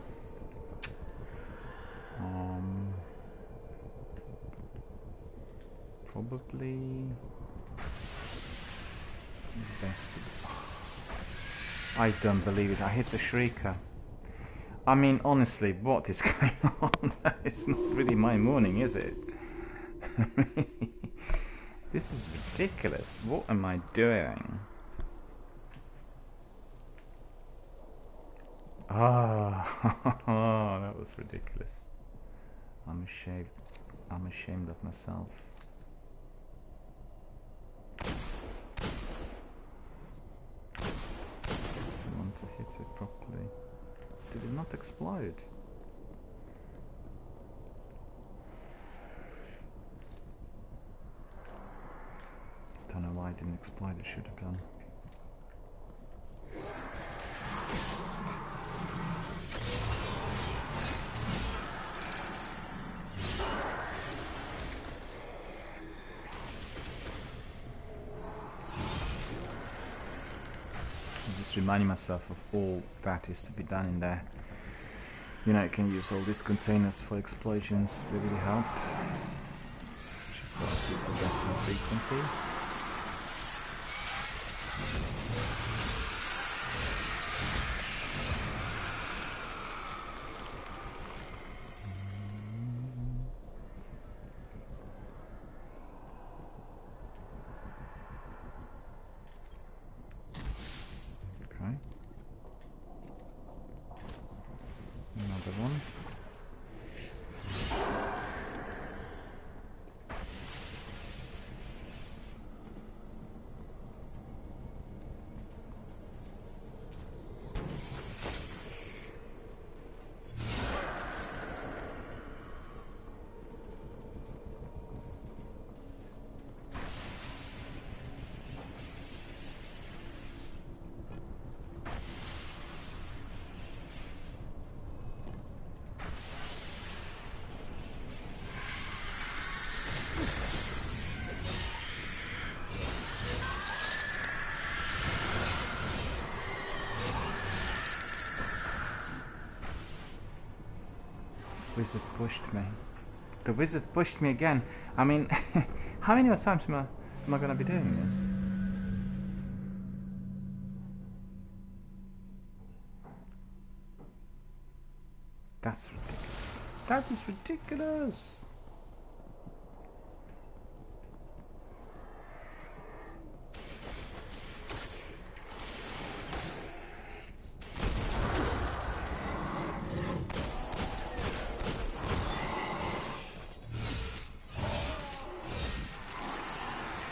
Probably best. I don't believe it. I hit the shrieker. I mean, honestly, what is going on? It's not really my morning, is it? This is ridiculous. What am I doing? Oh, that was ridiculous. I'm ashamed of myself. I want to hit it properly. Did it not explode? Don't know why it didn't explode. It should have done. Reminding myself of all that is to be done in there. You know, you can use all these containers for explosions. They really help. Just got to keep forgetting frequently. Another one. Wizard pushed me. The wizard pushed me again. I mean, how many more times am I going to be doing this? That's ridiculous. That is ridiculous.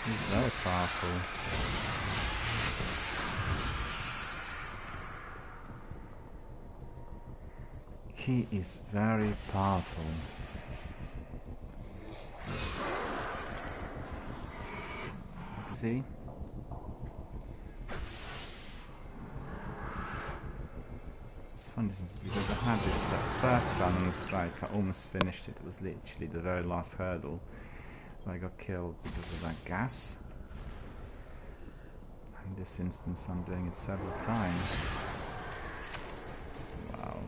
He's very powerful. He is very powerful. See? It's funny because I had this first run on the strike, I almost finished it. It was literally the very last hurdle. I got killed because of that gas. In this instance, I'm doing it several times. Wow.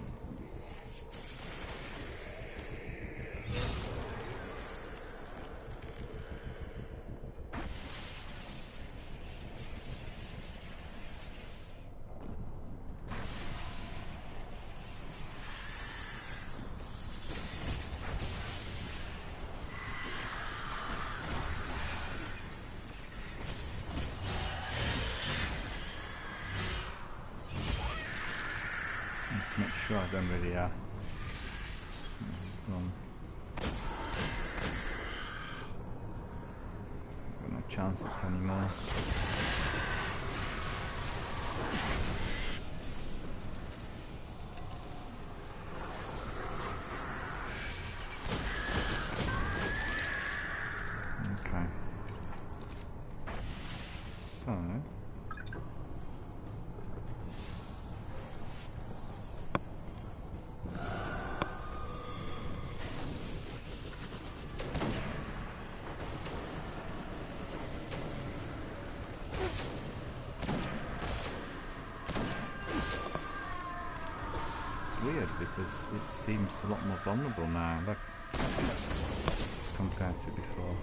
Let's make sure I don't really got no chance it anymore. Okay. So weird because it seems a lot more vulnerable now, like compared to before.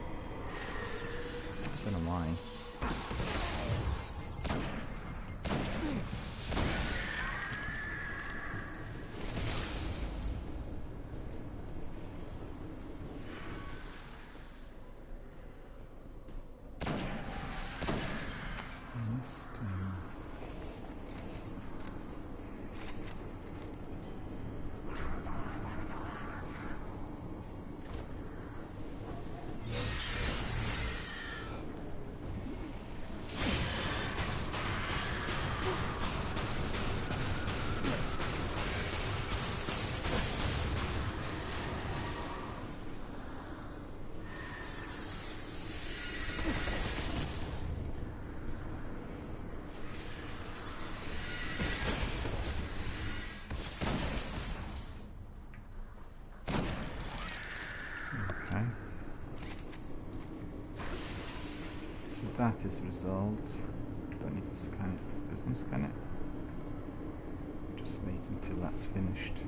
I don't know why. That is resolved. Don't need to scan it. There's no scan it. Just wait until that's finished.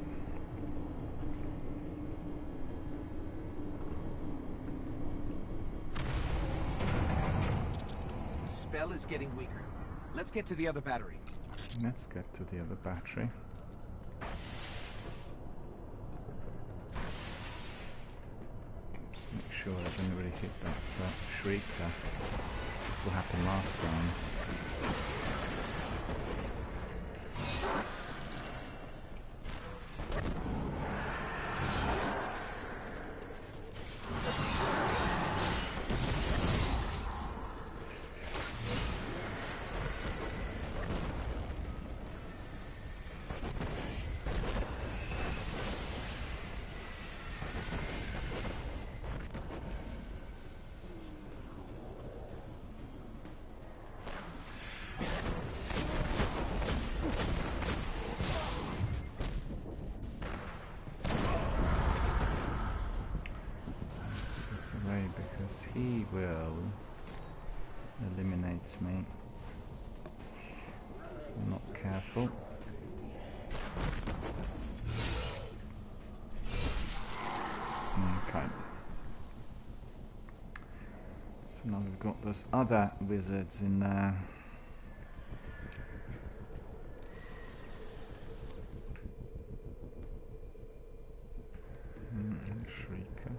The spell is getting weaker. Let's get to the other battery. Let's get to the other battery. Just make sure I don't really hit that shrieker. That's what happened last time. Because he will eliminate me. I'm not careful. Okay. So now we've got those other wizards in there. Shrieker.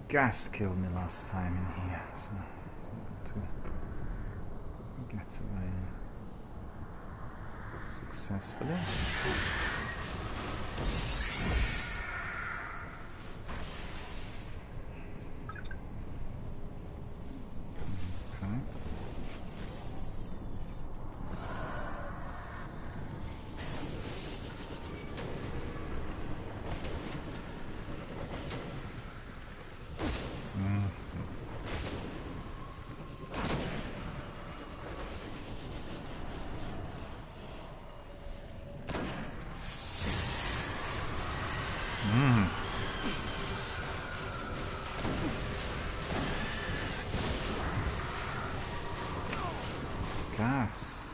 Gas killed me last time in here, so to get away successfully. Okay. Gas.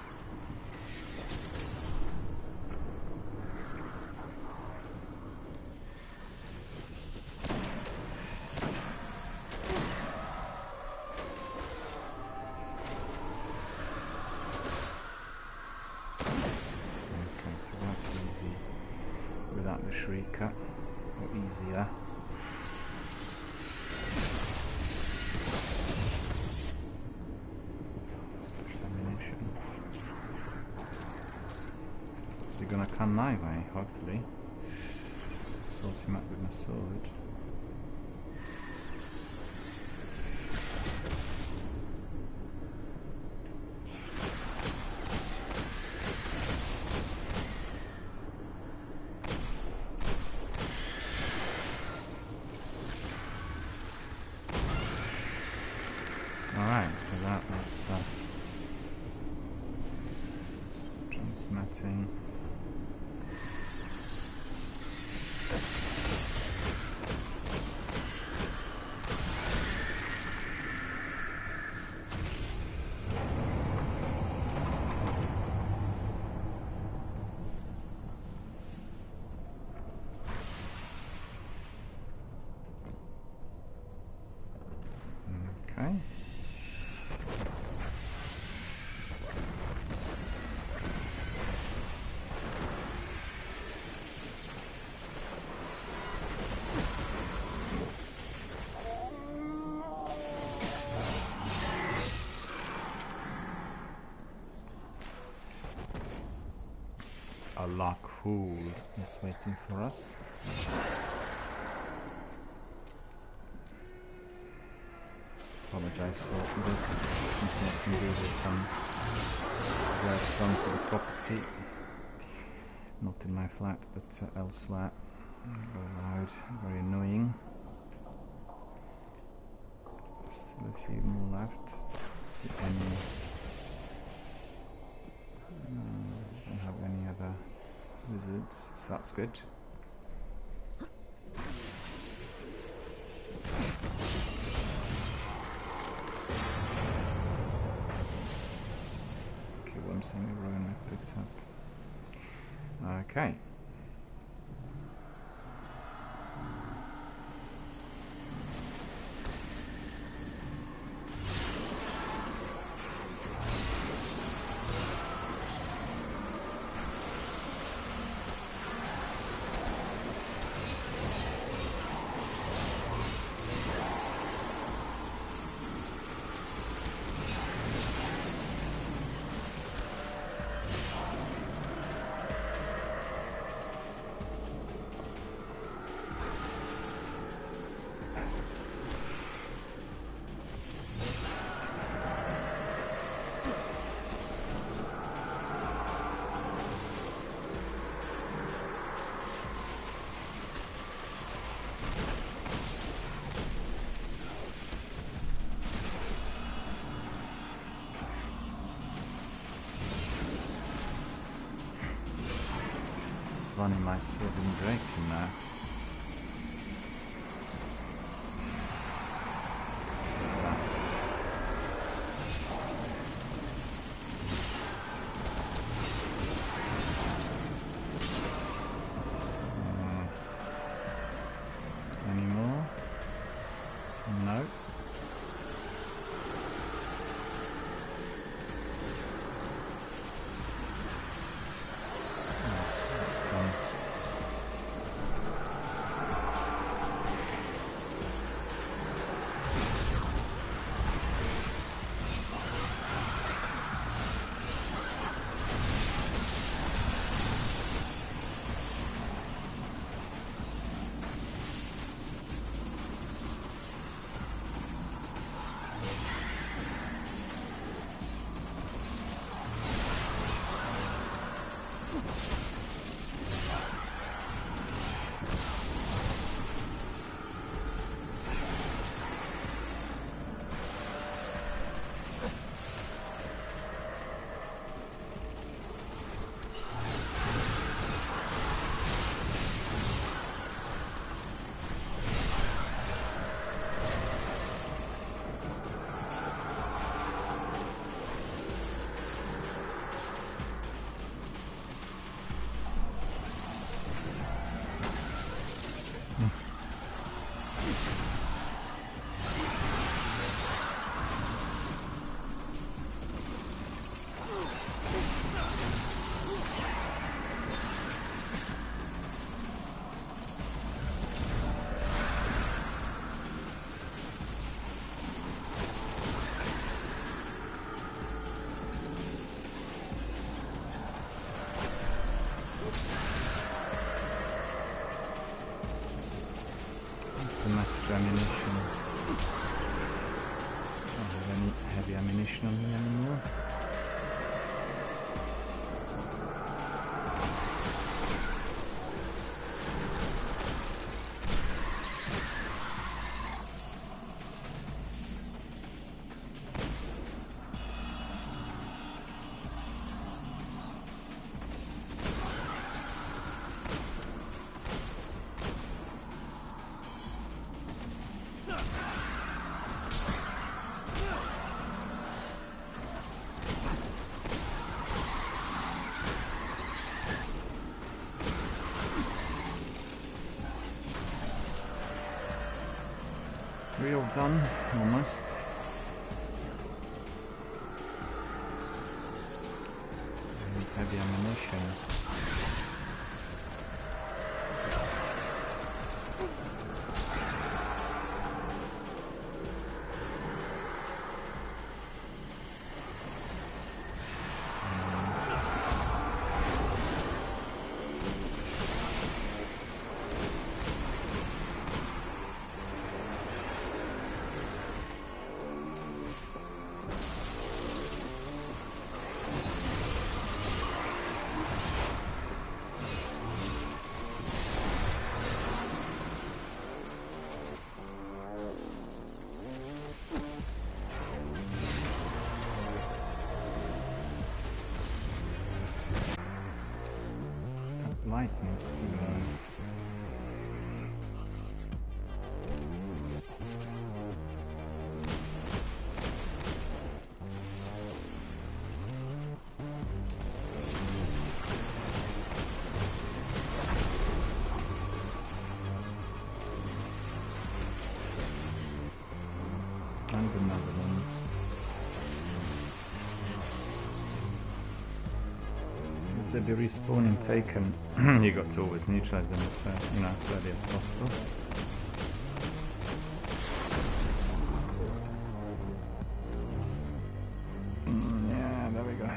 Okay, so that's easy without the shrieker, or easier. Is he gonna come my way, hopefully? Sort him up with my sword. Alright, so that was transmitting. Okay. Allah cool is waiting for us. Apologize for this. I can do with some work done to the property. Not in my flat, but elsewhere. Very loud, very annoying. Still a few more left. See any. Don't have any other wizards, so that's good. Okay, one single rune I picked up. Okay. funny, my sword didn't break in there. Any more? No. Some extra ammunition. Don't have any heavy ammunition on me anymore. We all done, almost. Heavy ammunition. Lightning still and another one. As they be respawning taken, you got to always neutralize them as early as possible. Yeah, there we go.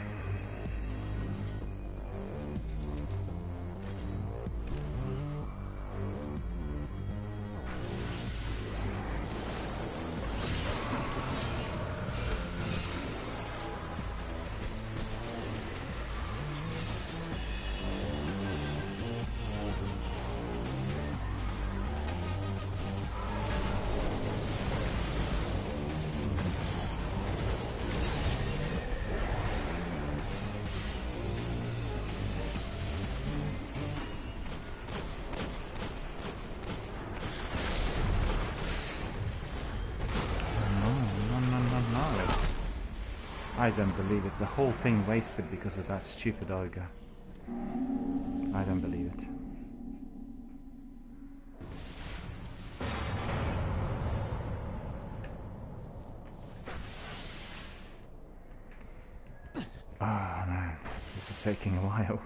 I don't believe it. The whole thing wasted because of that stupid ogre. I don't believe it. Oh no, this is taking a while.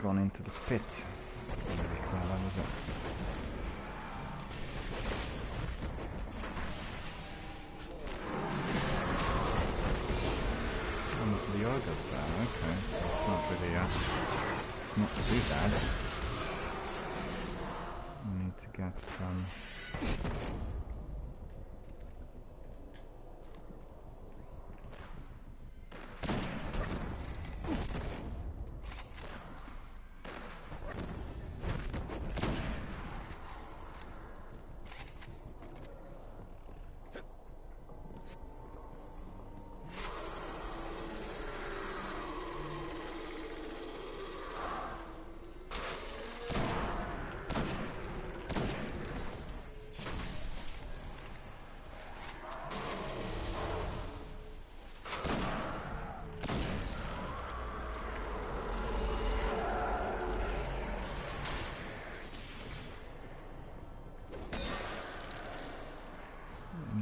Gone into the pit. Wasn't very clever, was it? The ogre's there, okay, so it's not really it's not too bad. We need to get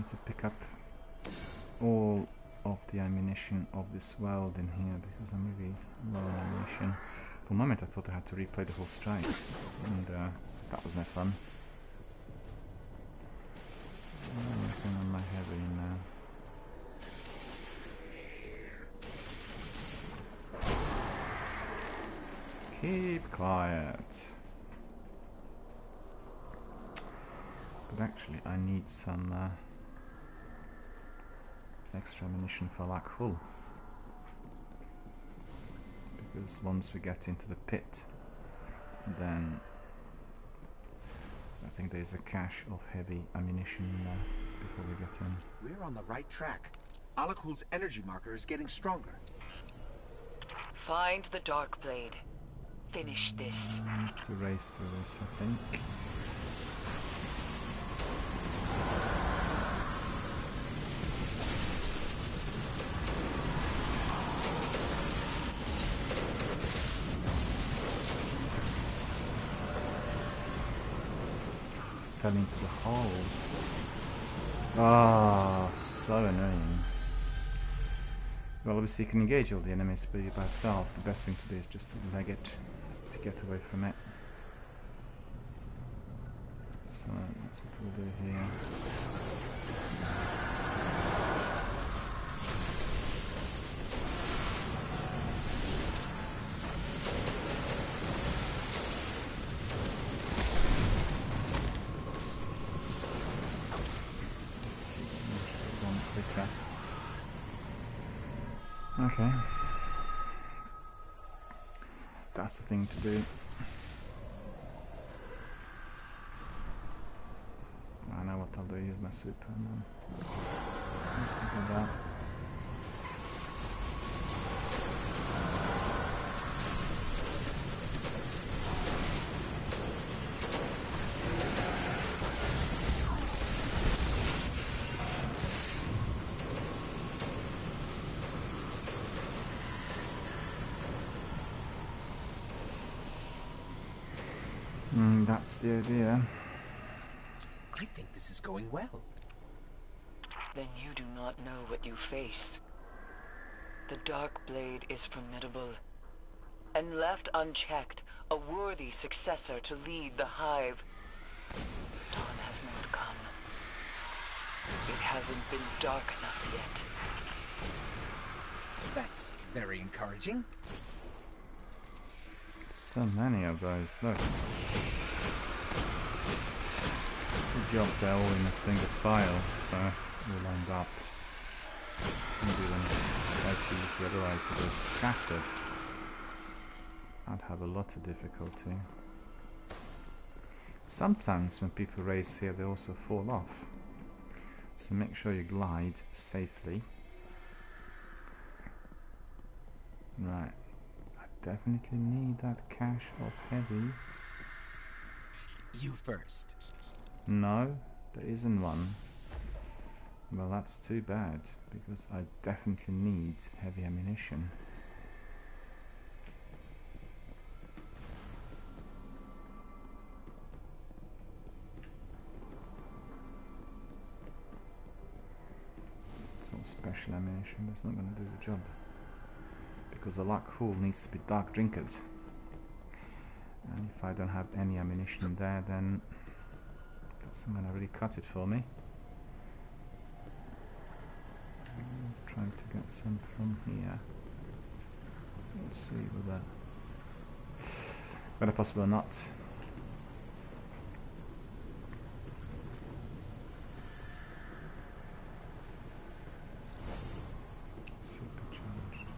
to pick up all of the ammunition of this world in here because I'm really low on ammunition. For a moment I thought I had to replay the whole strike, and that was no fun. Anything on my heavy now. Keep quiet. But actually I need some extra ammunition for Lac Hull, because once we get into the pit, then I think there's a cache of heavy ammunition before we get in. We're on the right track. Alakul's energy marker is getting stronger. Find the Dark Blade. Finish this. To race through this, I think. Fell into the hole. Ah, so annoying. Well, obviously you can engage all the enemies by yourself. The best thing to do is just to leg it to get away from it. So that's what we'll do here. Okay, that's the thing to do. I know what I'll do, use my super and then something like that. That's the idea. I think this is going well. Then you do not know what you face. The Dark Blade is formidable, and left unchecked, a worthy successor to lead the Hive. Dawn has not come. It hasn't been dark enough yet. That's very encouraging. So many of those, look. job, they're all in a single file, so we'll end up doing them quite easy. Otherwise, if they're scattered, I'd have a lot of difficulty. Sometimes when people race here, they also fall off. So make sure you glide safely. Right. I definitely need that cache of heavy. You first. No, there isn't one. Well, that's too bad, because I definitely need heavy ammunition. It's all special ammunition, that's not going to do the job. Because the Lock Hole needs to be dark drinkered. And if I don't have any ammunition in there, then that's not going to really cut it for me. I'm trying to get some from here. We'll see whether possible or not. Supercharged.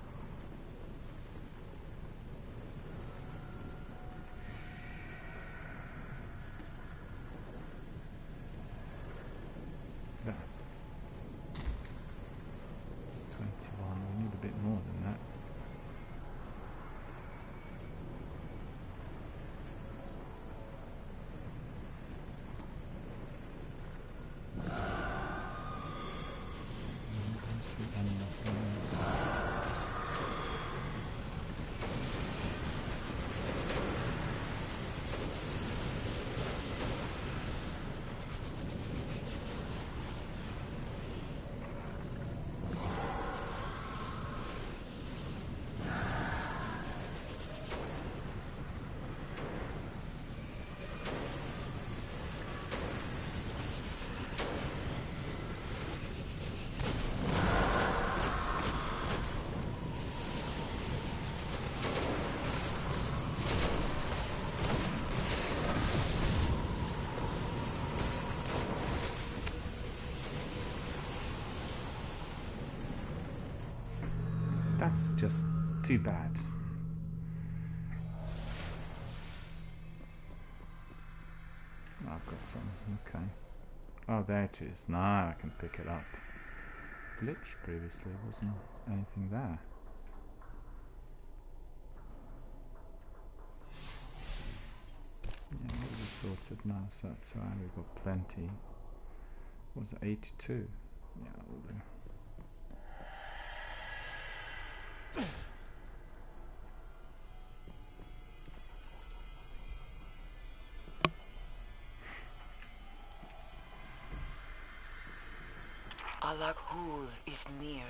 There. It's 21. We need a bit more than that. That's just too bad. I've got some, okay. Oh, there it is. Now I can pick it up. It's glitched previously, there wasn't anything there. Yeah, it was sorted now, so that's alright, we've got plenty. What was it, 82? Yeah, we'll do. Alakhul is near.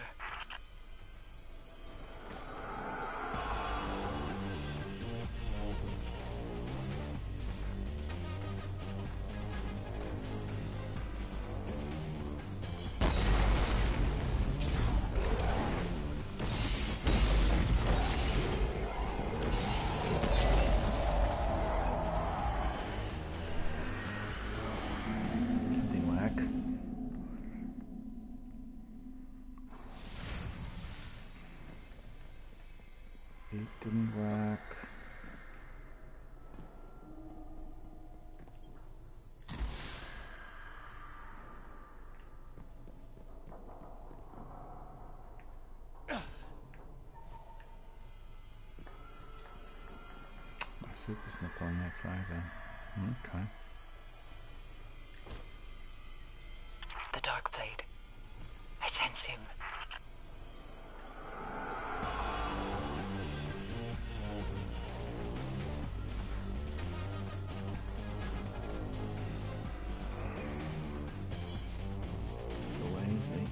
Didn't work. It didn't work. My super's not on yet either. Okay. The Dark Blade. I sense him. So easy.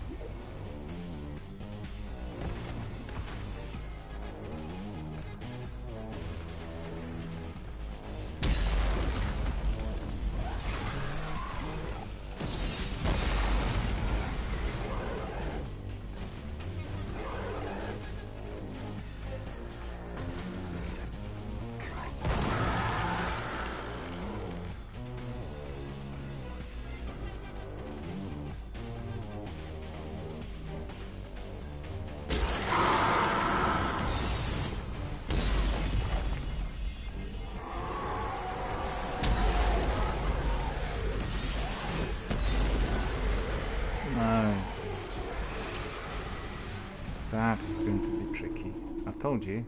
told you,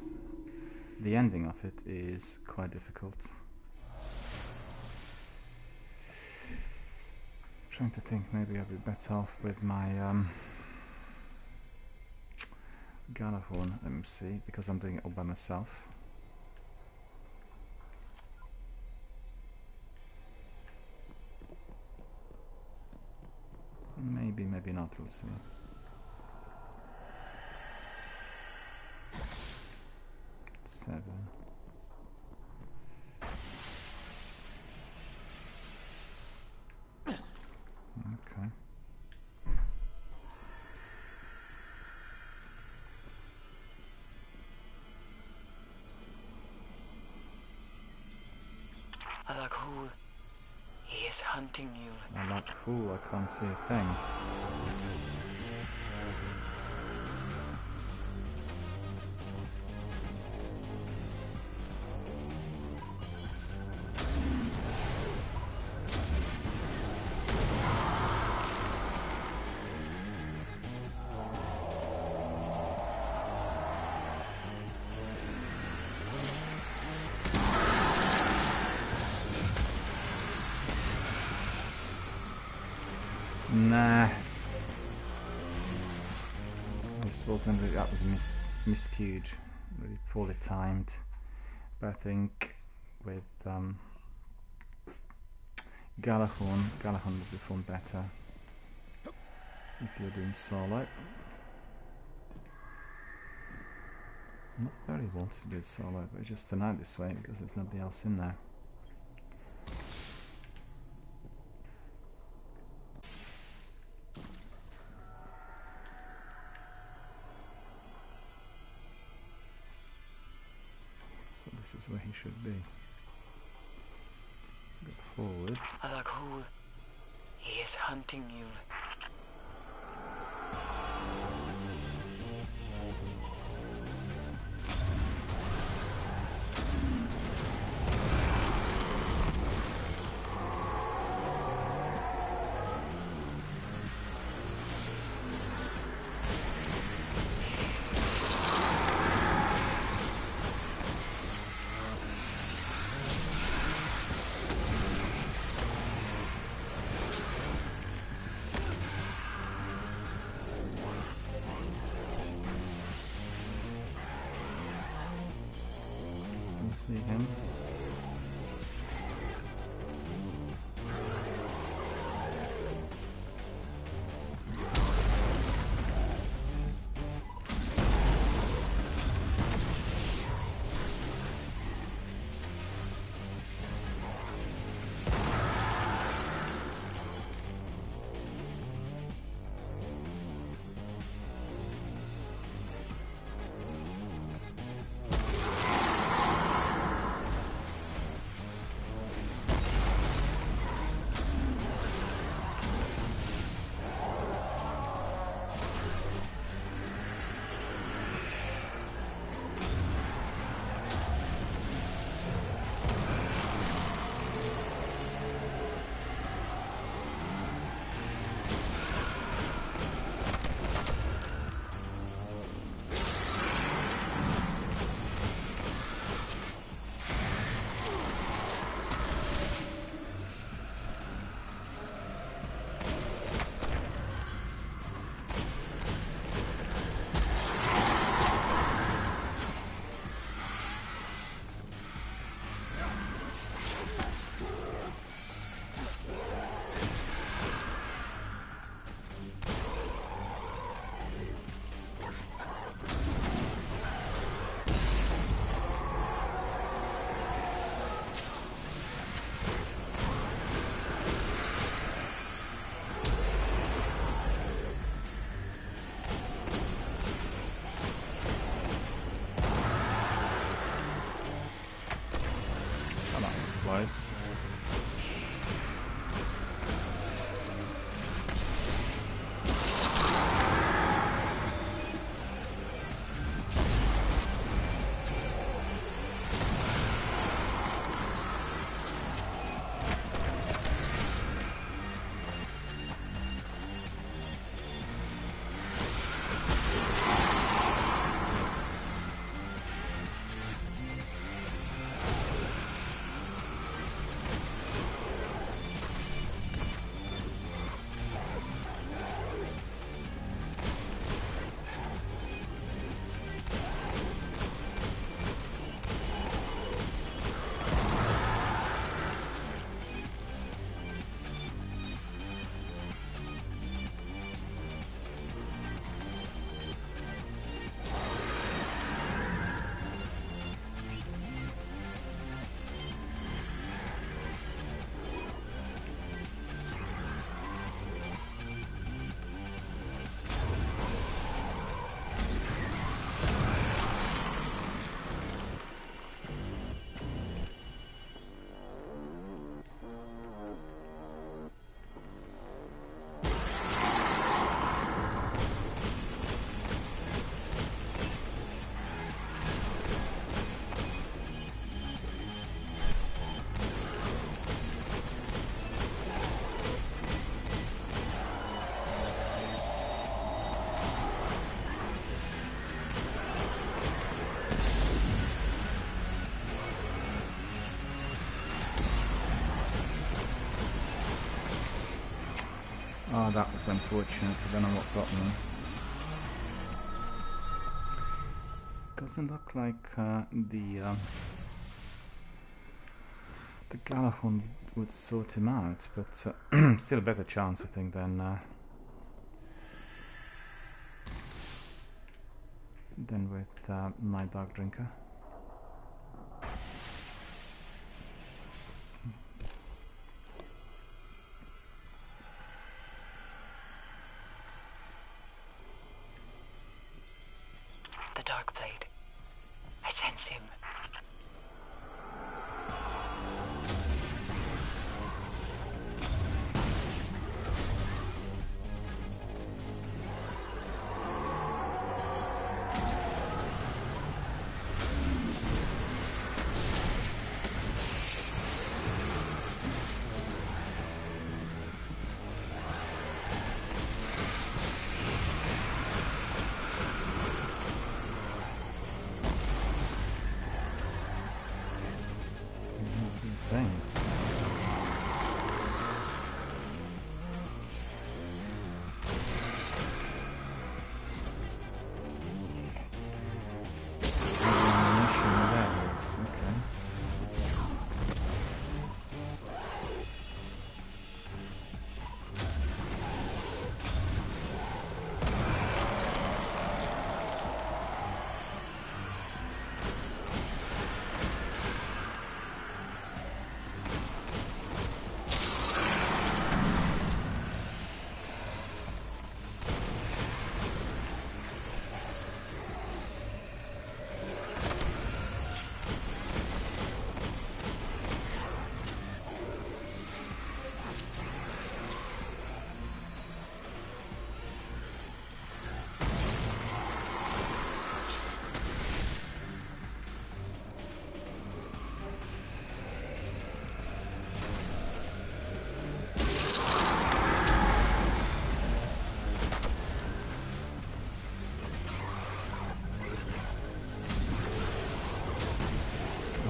the ending of it is quite difficult. Trying to think, maybe I'd be better off with my Galahorn MC, because I'm doing it all by myself. Maybe, maybe not, we'll see. Seven. Okay. Alakul, he is hunting you. I'm like, cool, I can't see a thing. Nah. This wasn't really, that was miscued, really poorly timed. But I think with Galahorn would perform better if you're doing solo. Not very wanted to do solo, but just tonight this way because there's nobody else in there. So this is where he should be. Go forward. Alakul, he is hunting you. See him. Close. Oh, that was unfortunate. I don't know what got me. Doesn't look like the Galahorn would sort him out, but still a better chance, I think, than with my Dark Drinker. The Darkblade. I sense him. Thing.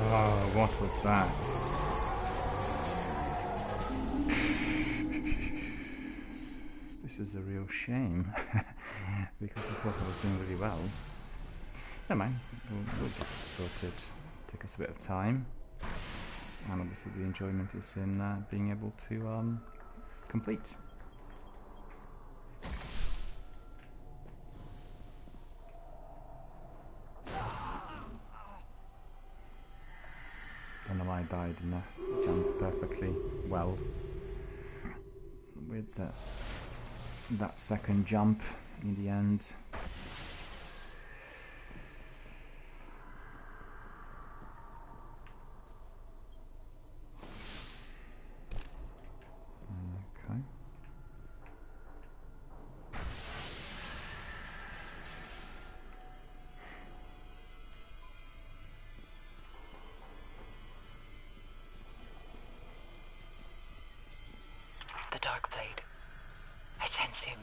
Oh, what was that? This is a real shame, because I thought I was doing really well. Never mind, we'll get it sorted. Take us a bit of time, and obviously the enjoyment is in being able to complete. Don't know why I died in that jump perfectly well with that second jump in the end. Okay. The Darkblade. I sense him.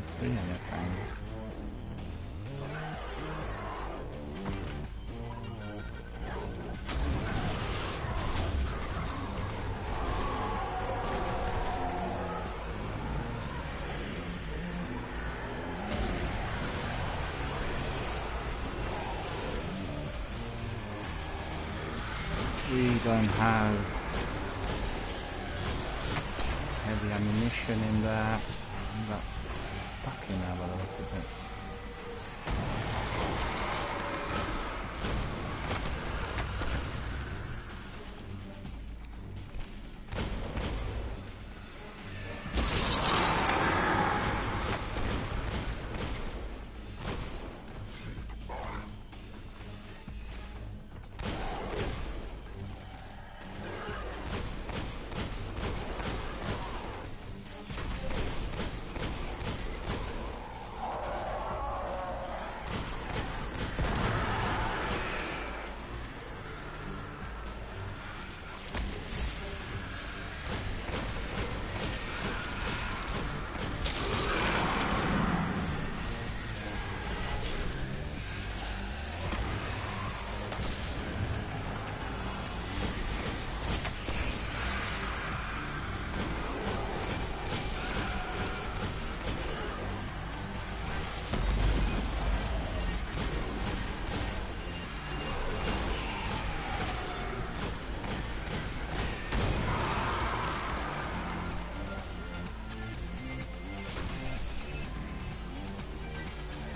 See anything. We don't have heavy ammunition in there. We got stuck in there by the looks of it.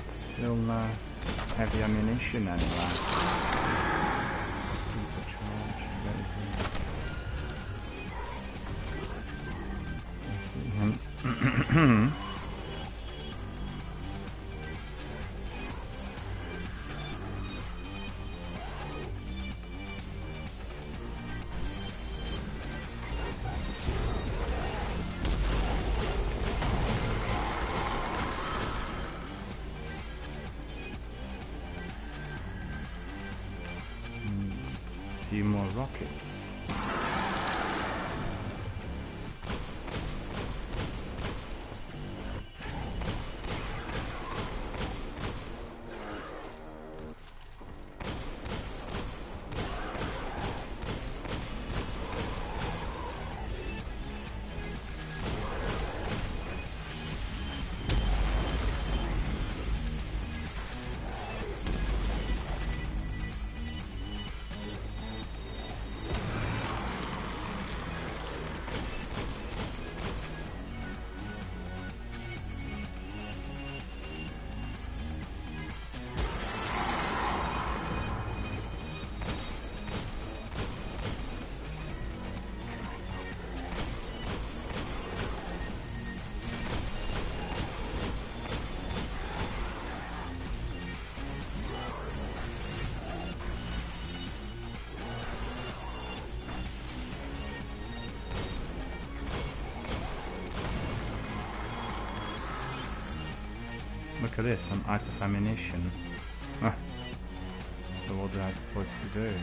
Still no heavy ammunition anywhere. Supercharged, let's see him. Few more rockets. Look at this, I'm out of ammunition. Ah. So what am I supposed to do?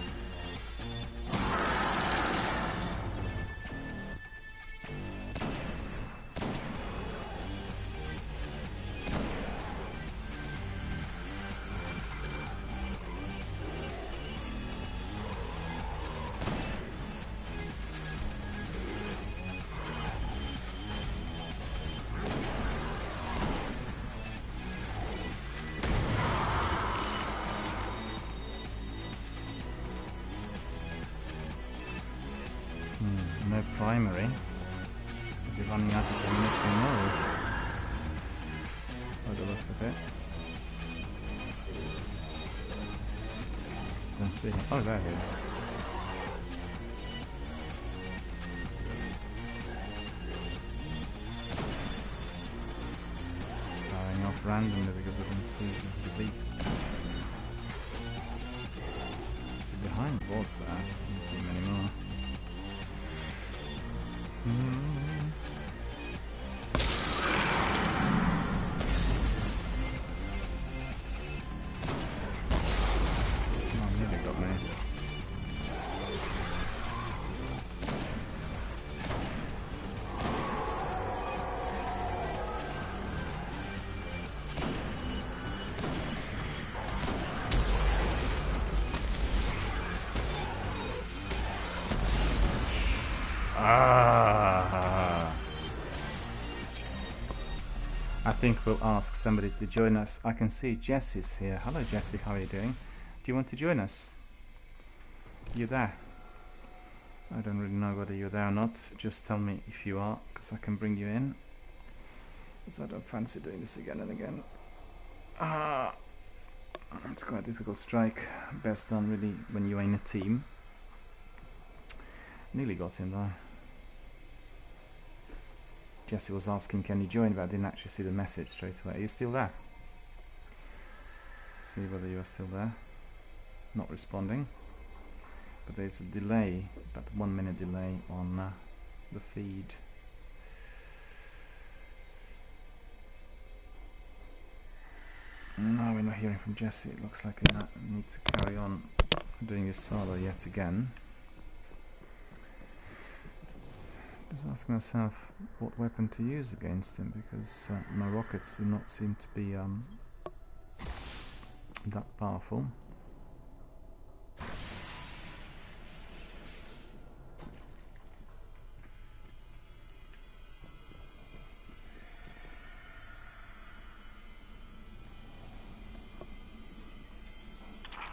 No primary. I'll be running out of ammunition now. By the looks of it. Don't see him. Oh, there he is. Firing off randomly because I didn't see the beast. See behind the walls there. I didn't see him anymore. Oh, nearly got me. I think we'll ask somebody to join us. I can see Jessie's here. Hello Jessie, how are you doing? Do you want to join us? You there? I don't really know whether you're there or not. Just tell me if you are, because I can bring you in. Because I don't fancy doing this again and again. It's quite a difficult strike. Best done really when you're in a team. Nearly got him though. Jesse was asking can you join, but I didn't actually see the message straight away. Are you still there? See whether you are still there. Not responding. But there's a delay, about 1 minute delay on the feed. No, we're not hearing from Jesse. It looks like I need to carry on doing this solo yet again. Just asking myself what weapon to use against him, because my rockets do not seem to be that powerful.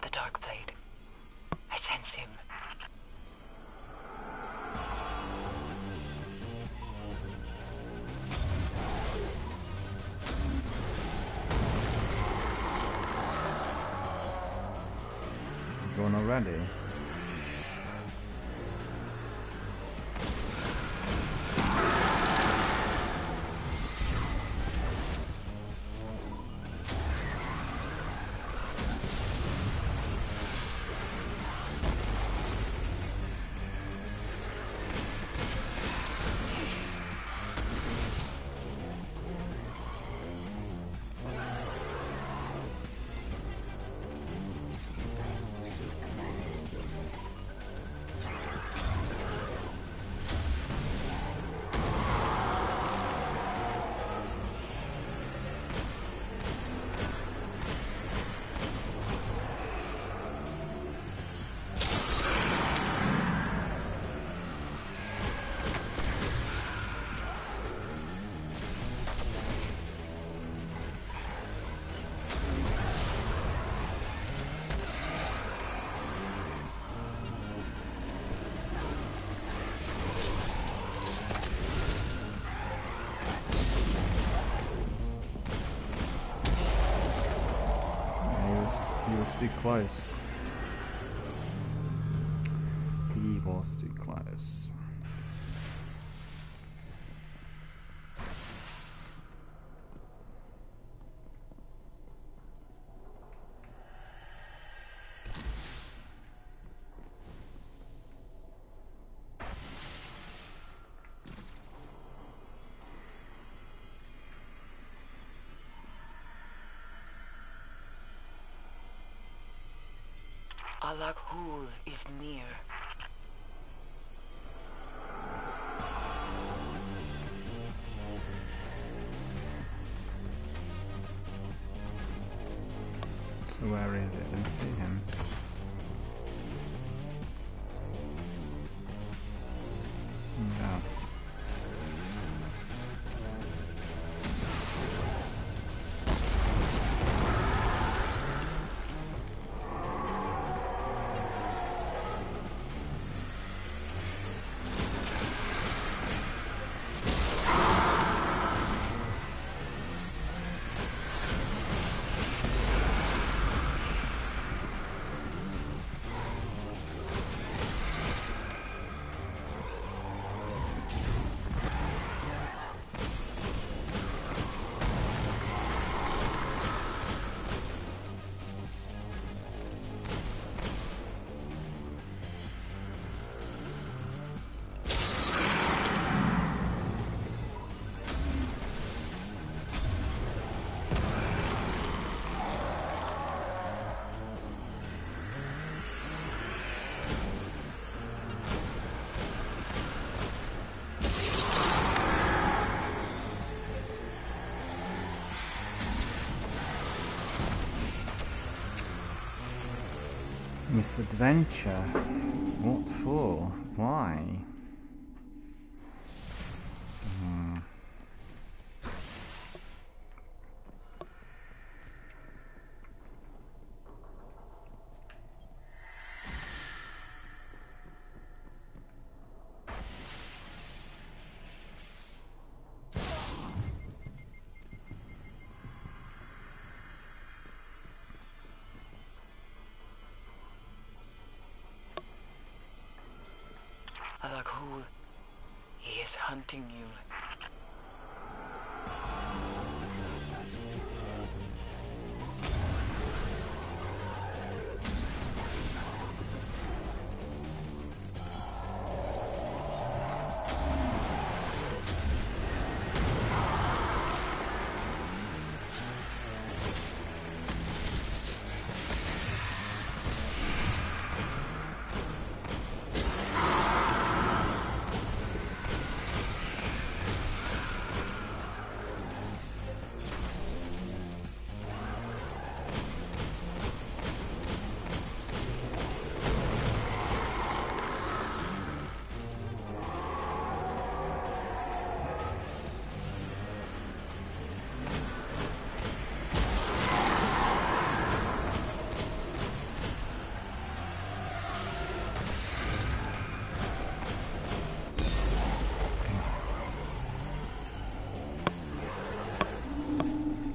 The Darkblade. I sense him. Is he gone already? He was too close. He was too close. Alakhul is near. So where is it? Let's see him. No. Misadventure? What for? Why? hunting you.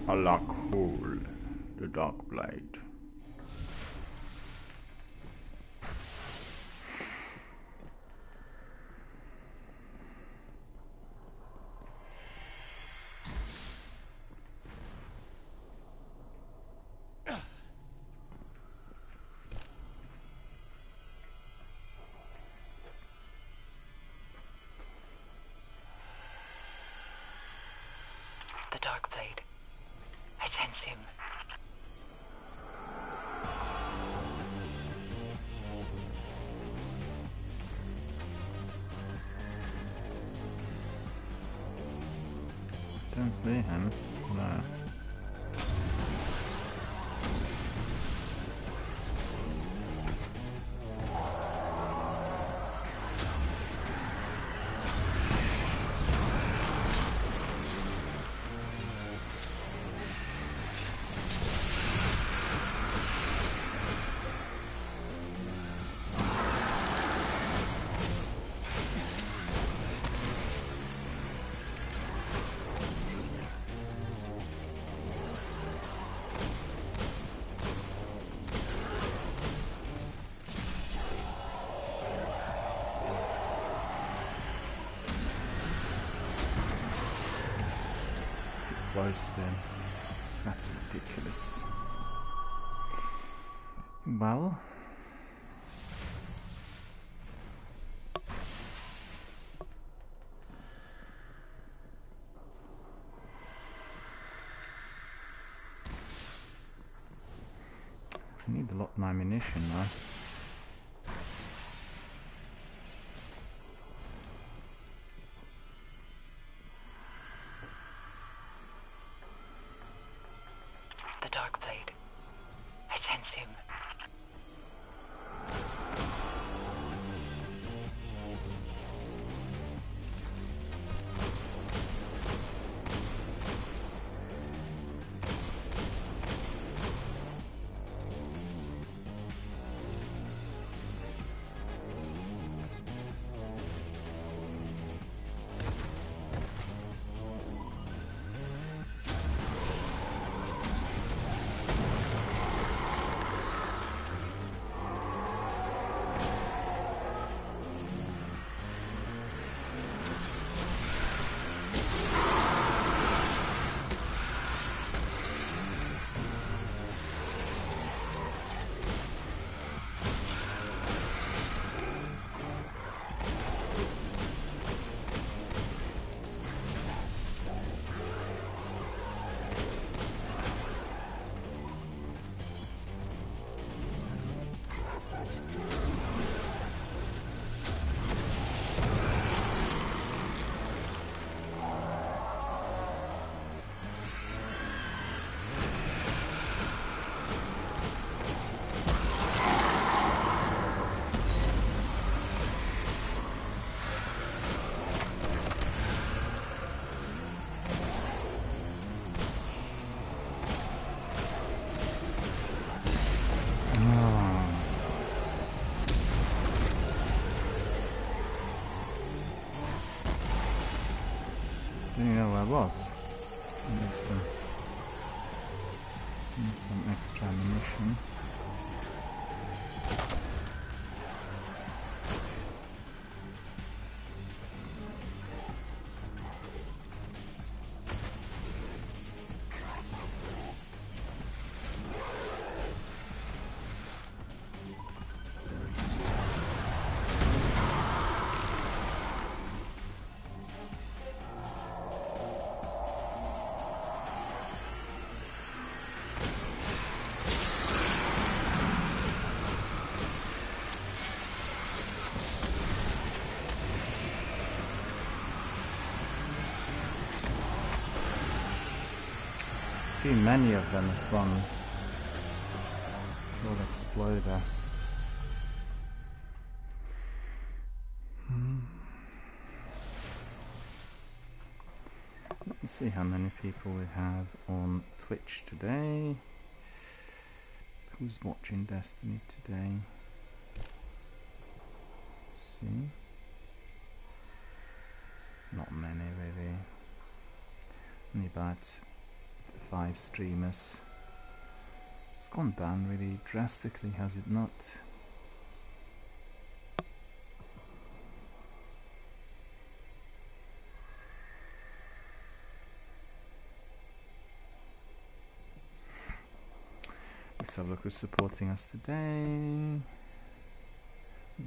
Allah cool, the dark blade. The dark blade. I sense him. Don't see him. No. Close then. That's ridiculous. Well, I need a lot of ammunition now. The dark blade. I sense him. Didn't know where I was. Need some extra ammunition. too many of them at once. Will explode there. Let me see how many people we have on Twitch today. Who's watching Destiny today? Let's see. Not many really. Only about 5 streamers. It's gone down really drastically, has it not? Let's have a look who's supporting us today.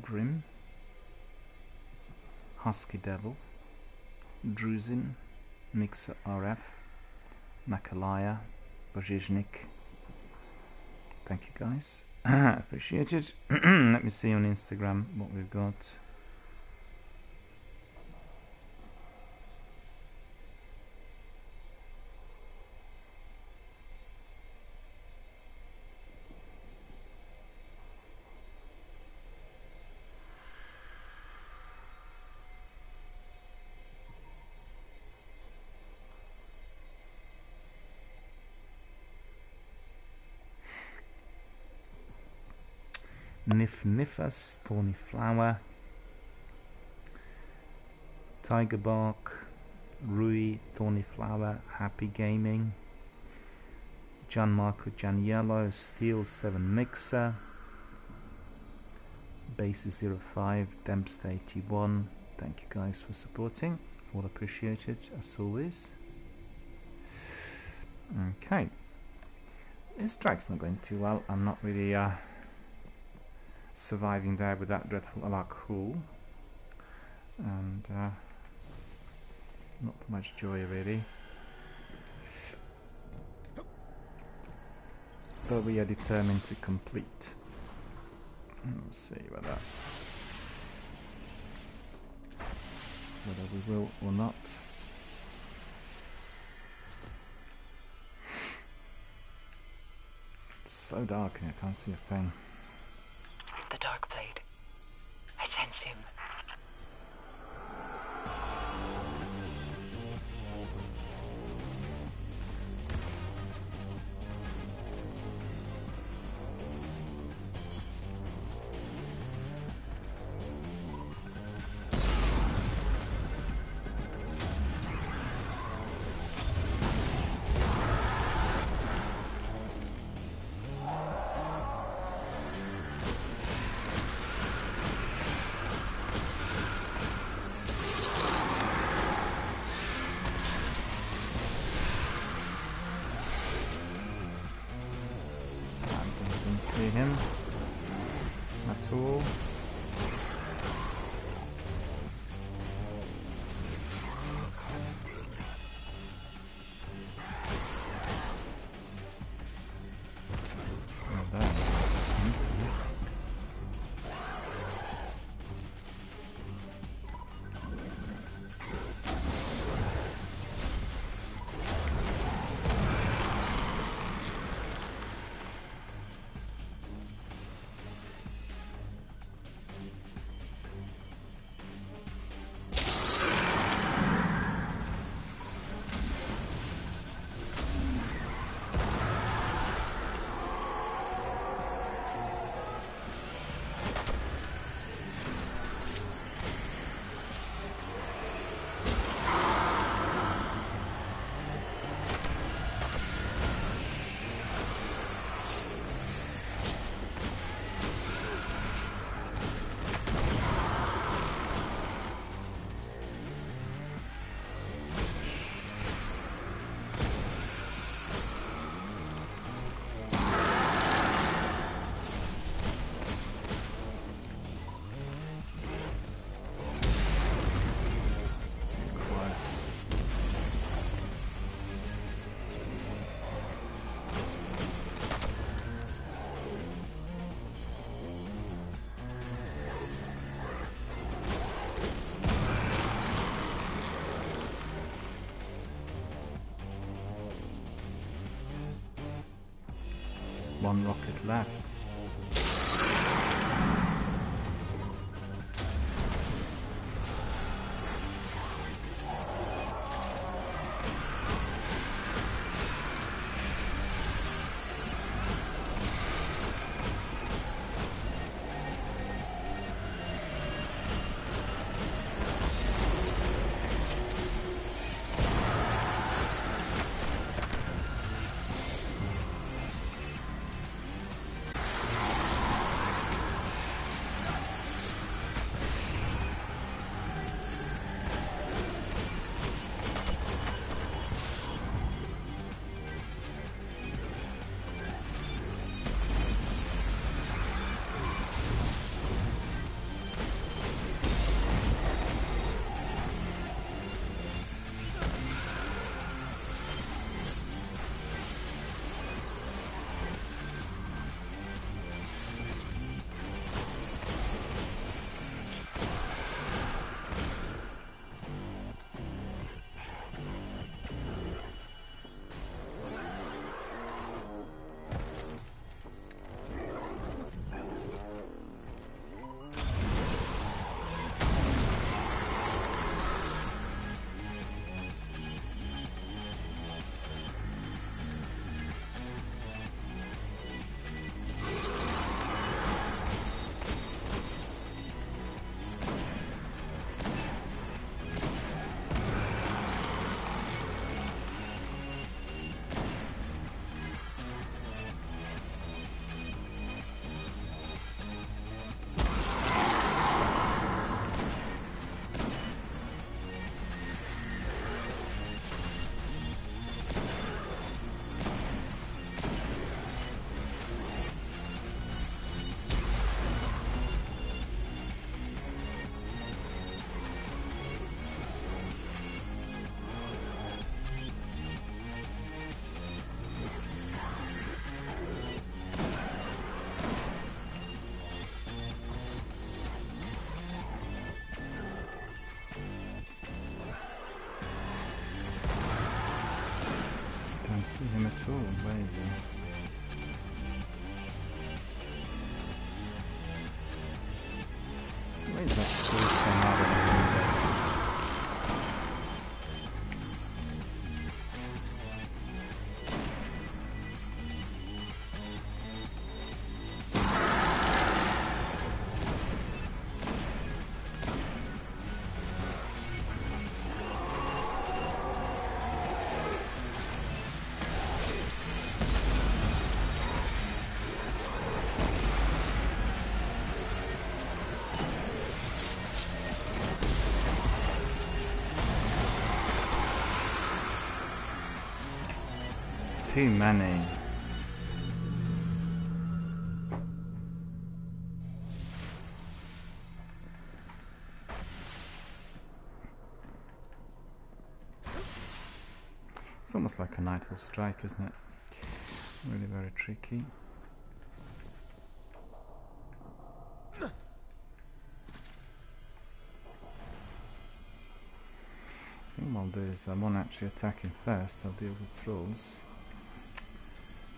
Grim, Husky Devil, Druzin, Mixer RF, Makalaya, Vojiznik. Thank you guys. Appreciate it. Let me see on Instagram what we've got. Nifnifus, Thorny Flower, Tiger Bark, Rui, Thorny Flower, Happy Gaming, Gianmarco Gianiello, Steel 7 Mixer, Basis 05, Dempster 81. Thank you guys for supporting. All appreciated as always. Okay. This track's not going too well. I'm not really surviving there with that dreadful Alakul, and not much joy really, but we are determined to complete. Let's see whether we will or not. It's so dark and I can't see a thing. The Darkblade. I sense him. See him at all. Not there. one rocket left. Don't see him at all. Where is he? Where is that sword came out of the windows? Too many. It's almost like a Nightfall Strike, isn't it? Really very tricky. I think what I'll do is I won't actually attack him first, I'll deal with trolls.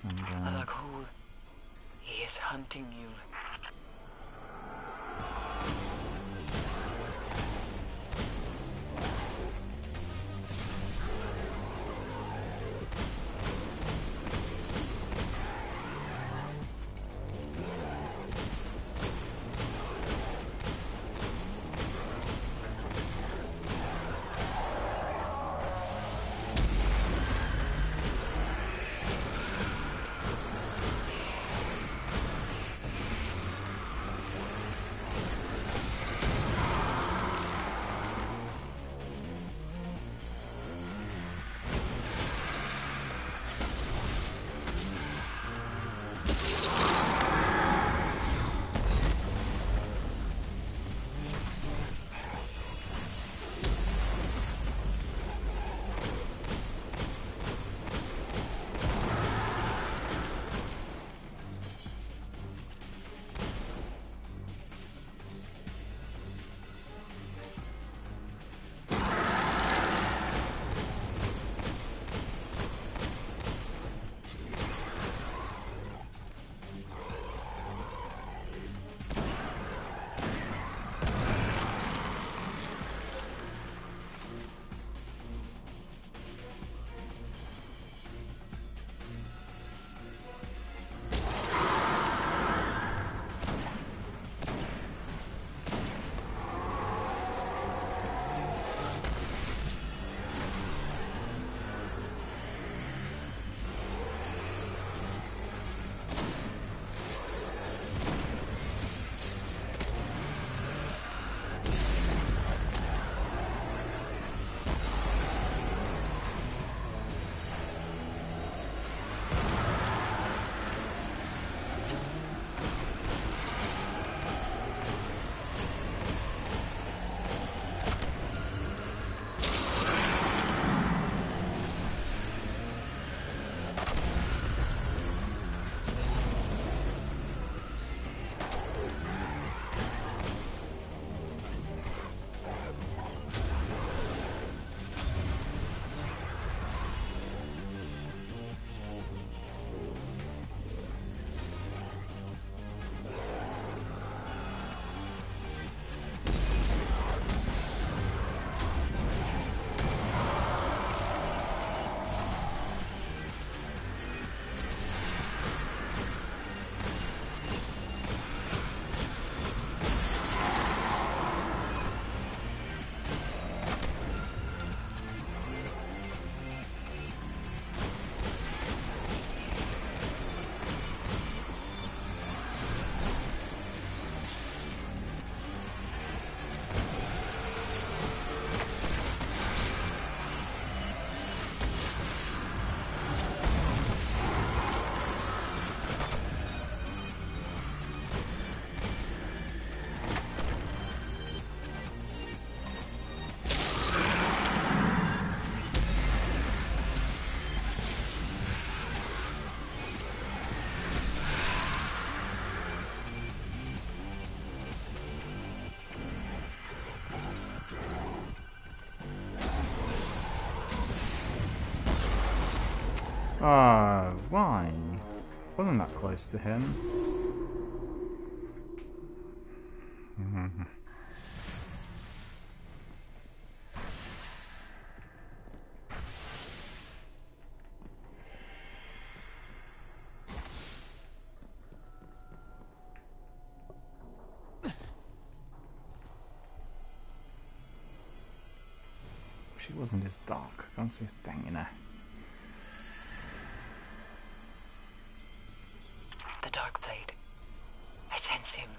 And Alakul, he is hunting you. Oh, why? Wasn't that close to him? She wasn't as dark. Can't see a thing in her. The Darkblade. I sense him.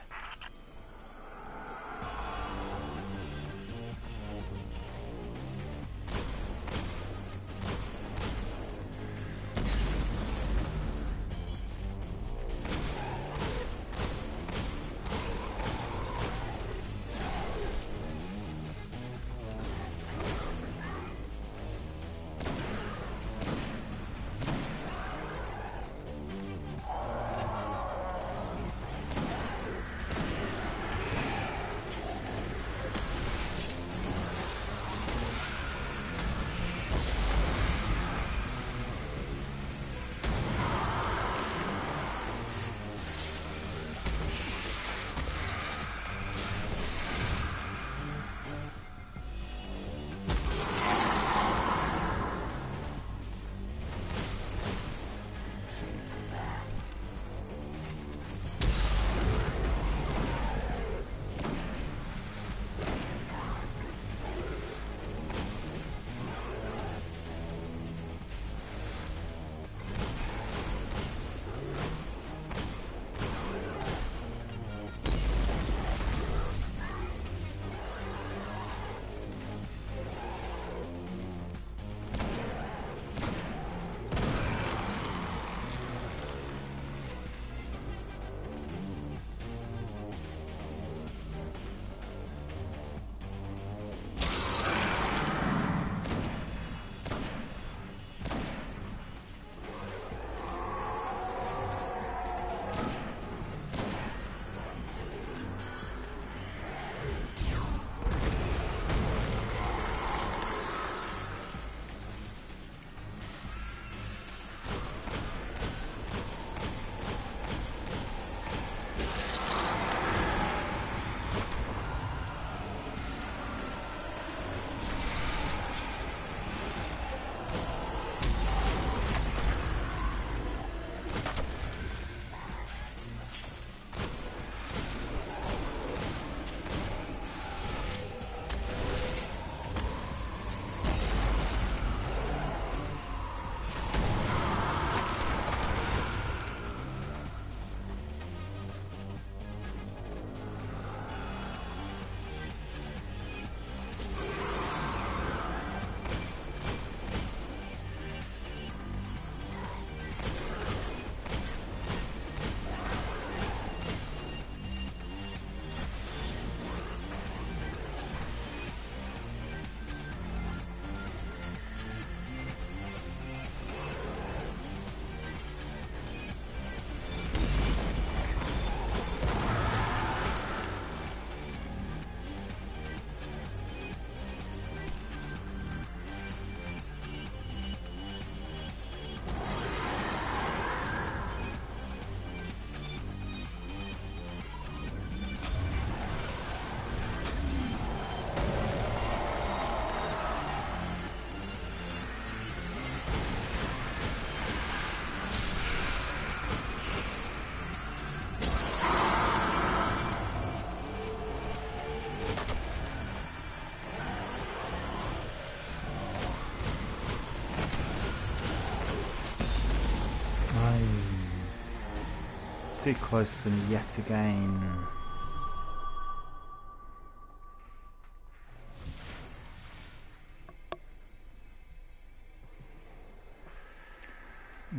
Too close to me yet again.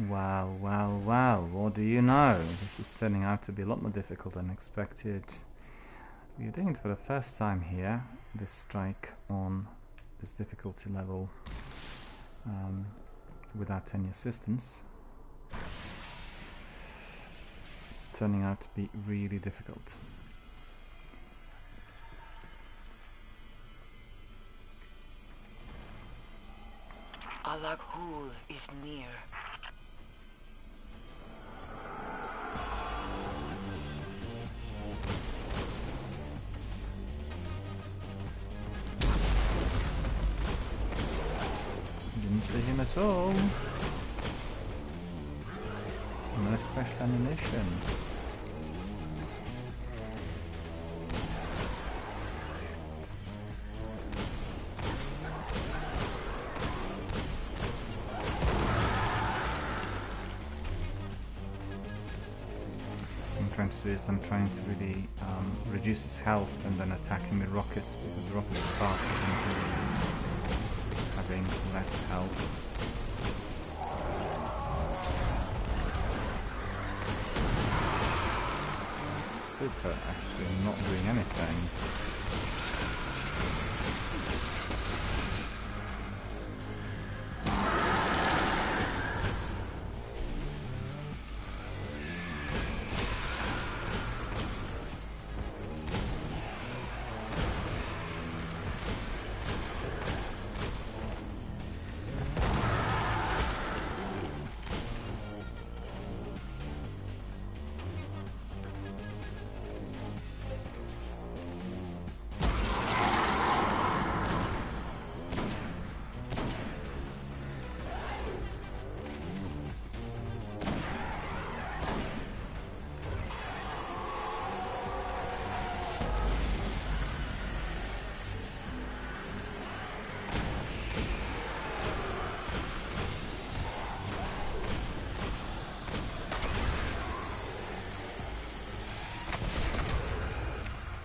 Wow, wow, wow. What do you know? This is turning out to be a lot more difficult than expected. We are doing it for the first time here, this strike on this difficulty level, without any assistance. Turning out to be really difficult. Alaghul is near. at all. No special ammunition. Trying to do is I'm trying to really reduce his health and then attack him with rockets, because rockets are faster than he is having less health. Super, actually not doing anything.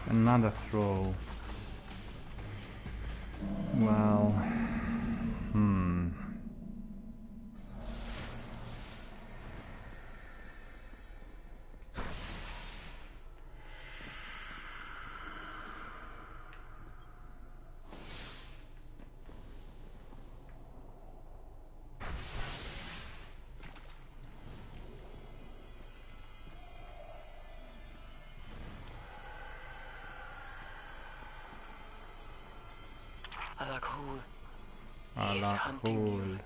Another throw. Well, He's hunting you.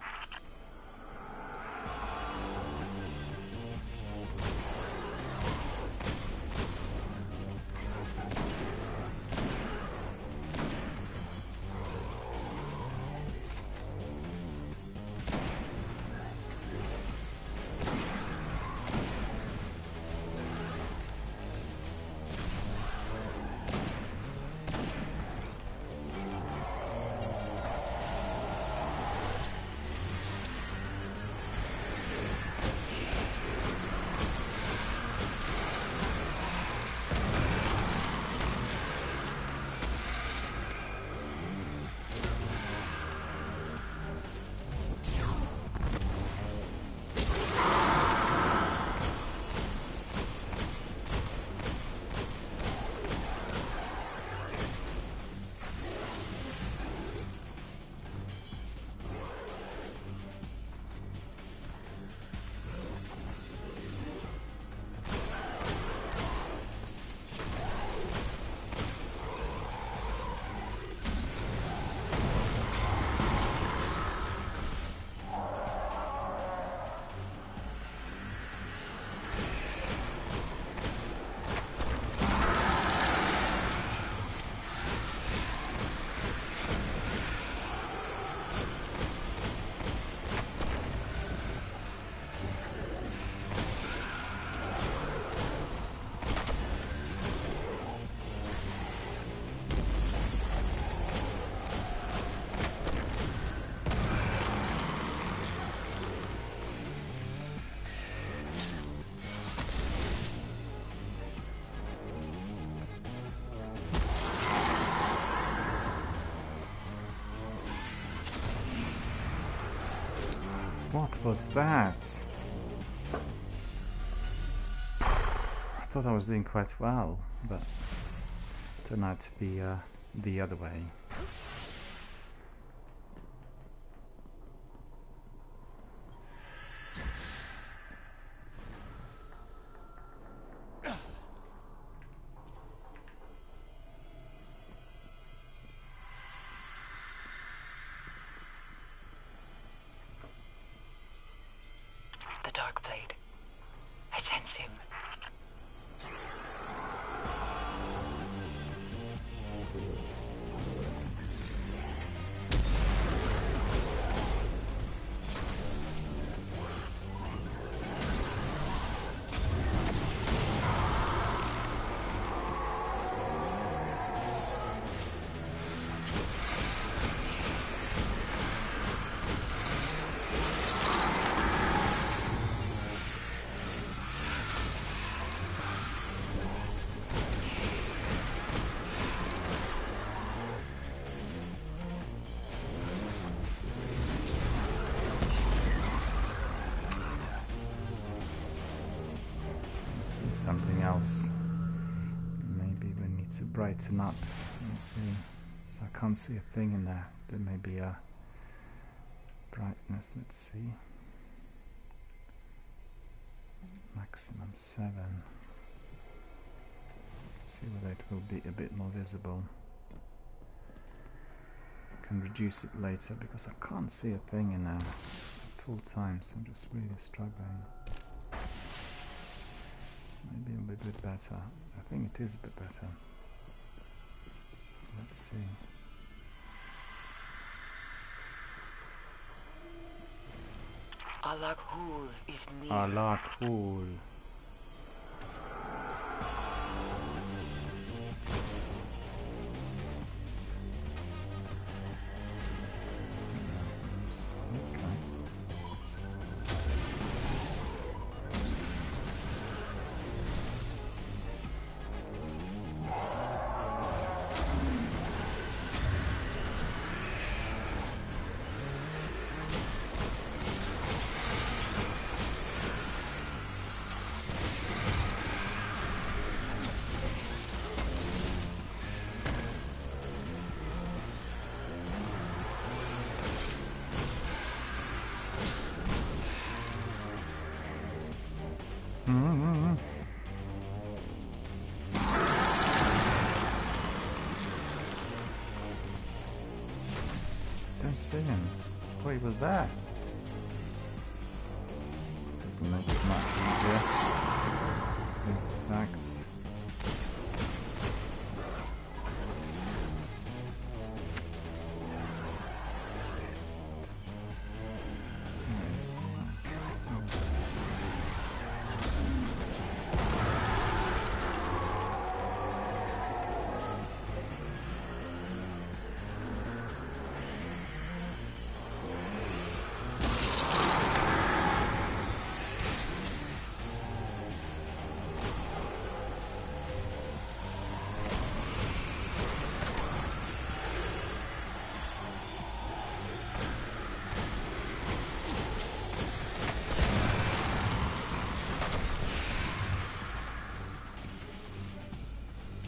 What was that? I thought I was doing quite well, but it turned out to be the other way. The Dark Blade. I sense him. something else. Maybe we need to brighten up. Let's see. So I can't see a thing in there. There may be a brightness. Let's see. Maximum 7. See whether it will be a bit more visible. I can reduce it later because I can't see a thing in there at all times. I'm just really struggling. Maybe it'll be a bit better. I think it is a bit better. Let's see. Alakhul is near. Allah cool. Don't see him. Oh, he was there. Doesn't make it much easier. Explains the facts.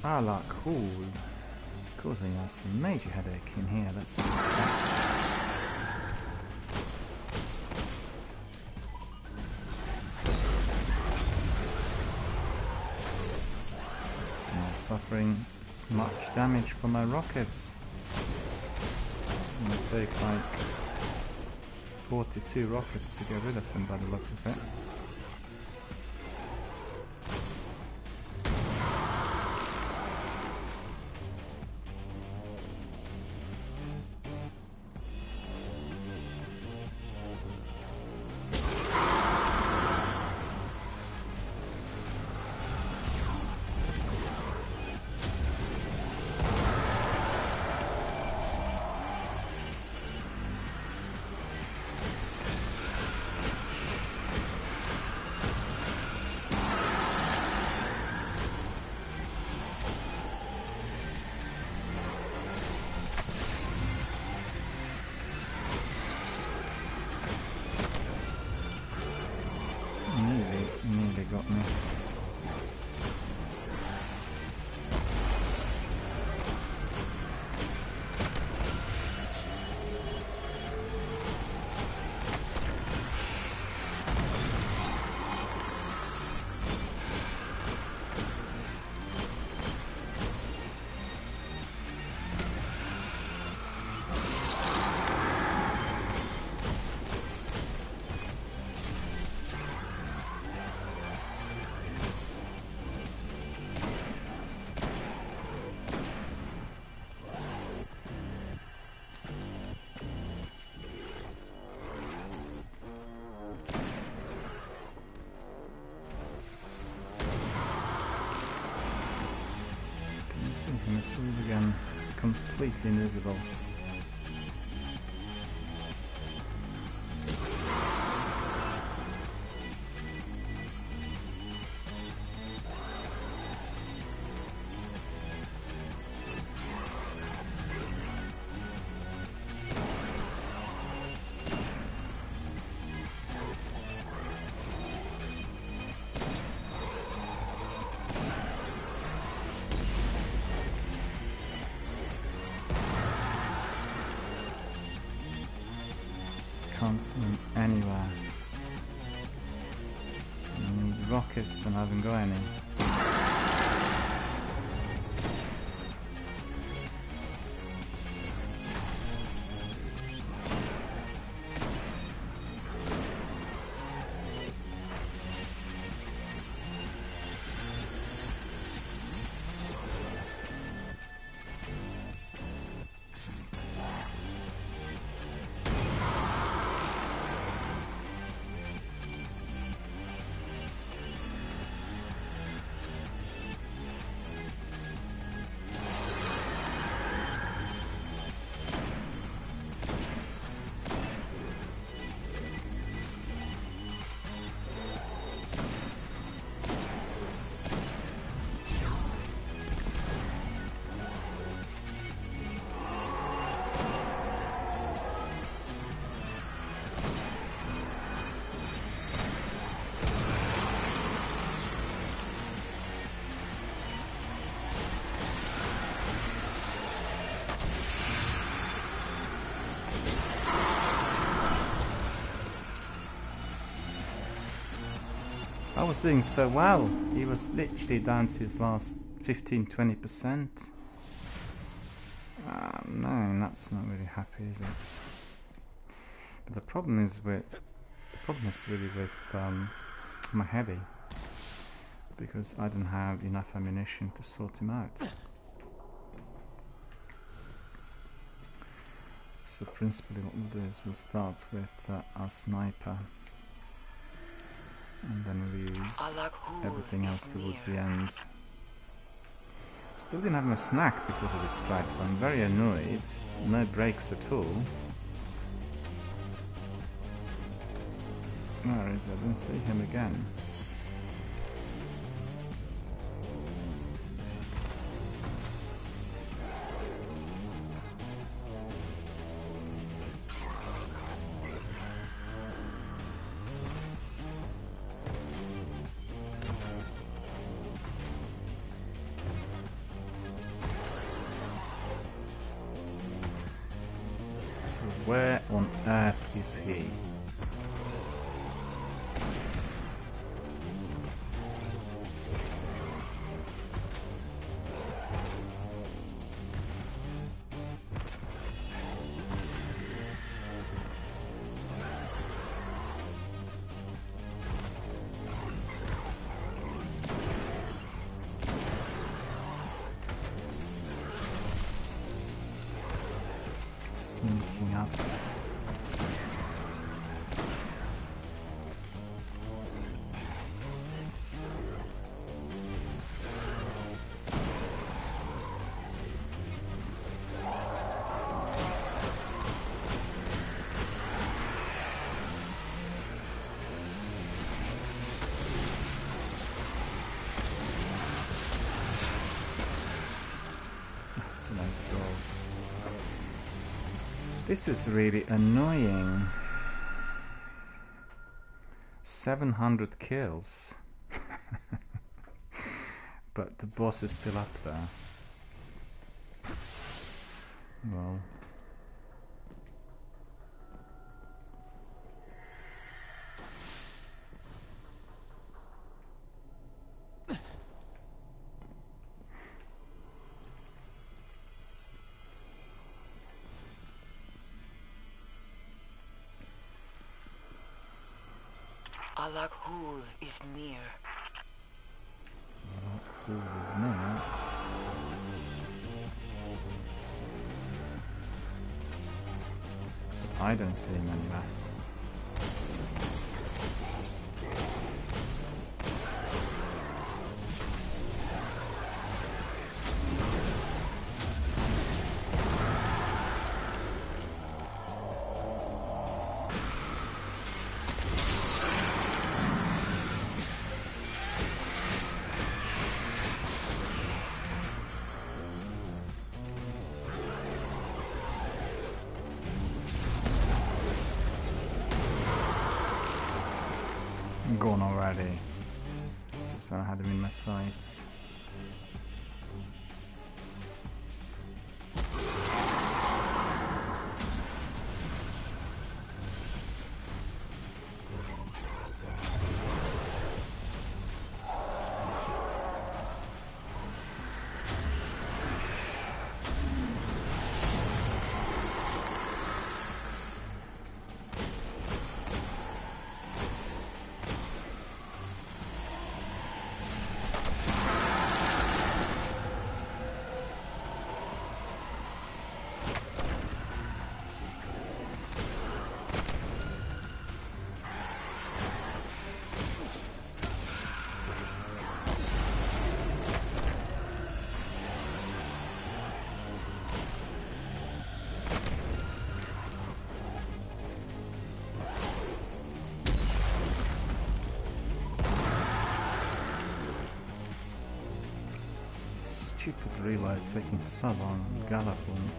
Allah, cool. It's causing us a major headache in here. Let's do that. So I'm not suffering much damage from my rockets. I'm gonna take like 42 rockets to get rid of them by the looks of it. Nearly got me. And it's all again completely invisible. can't see him anywhere. I need rockets and I haven't got any. I was doing so well. He was literally down to his last 15-20%. No, that's not really happy, is it? But the problem is really with my heavy, because I don't have enough ammunition to sort him out. So principally what we'll do is we'll start with our sniper, and then we'll use everything else towards the end. Still didn't have my snack because of this strike, so I'm very annoyed. No breaks at all. Where is he? I don't see him again. Where on earth is he? Sneaking up. That's too many kills. This is really annoying. 700 kills. But the boss is still up there. Well. Alakhul is near. Who is near? I don't see him anywhere. Gone already. Just when I had him in my sights. stupid relay taking so long on Gallopon.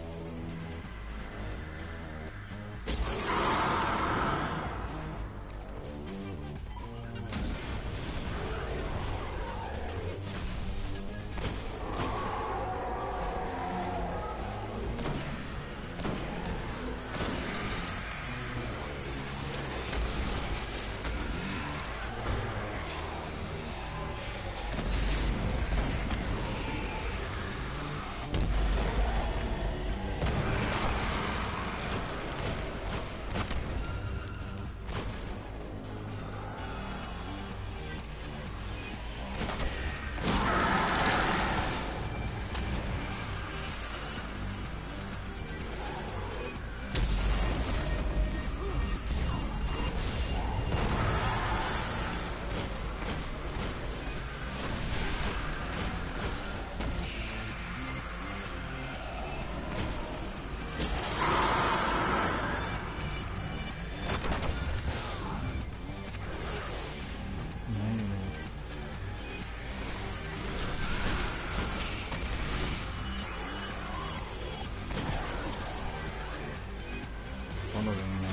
Following me.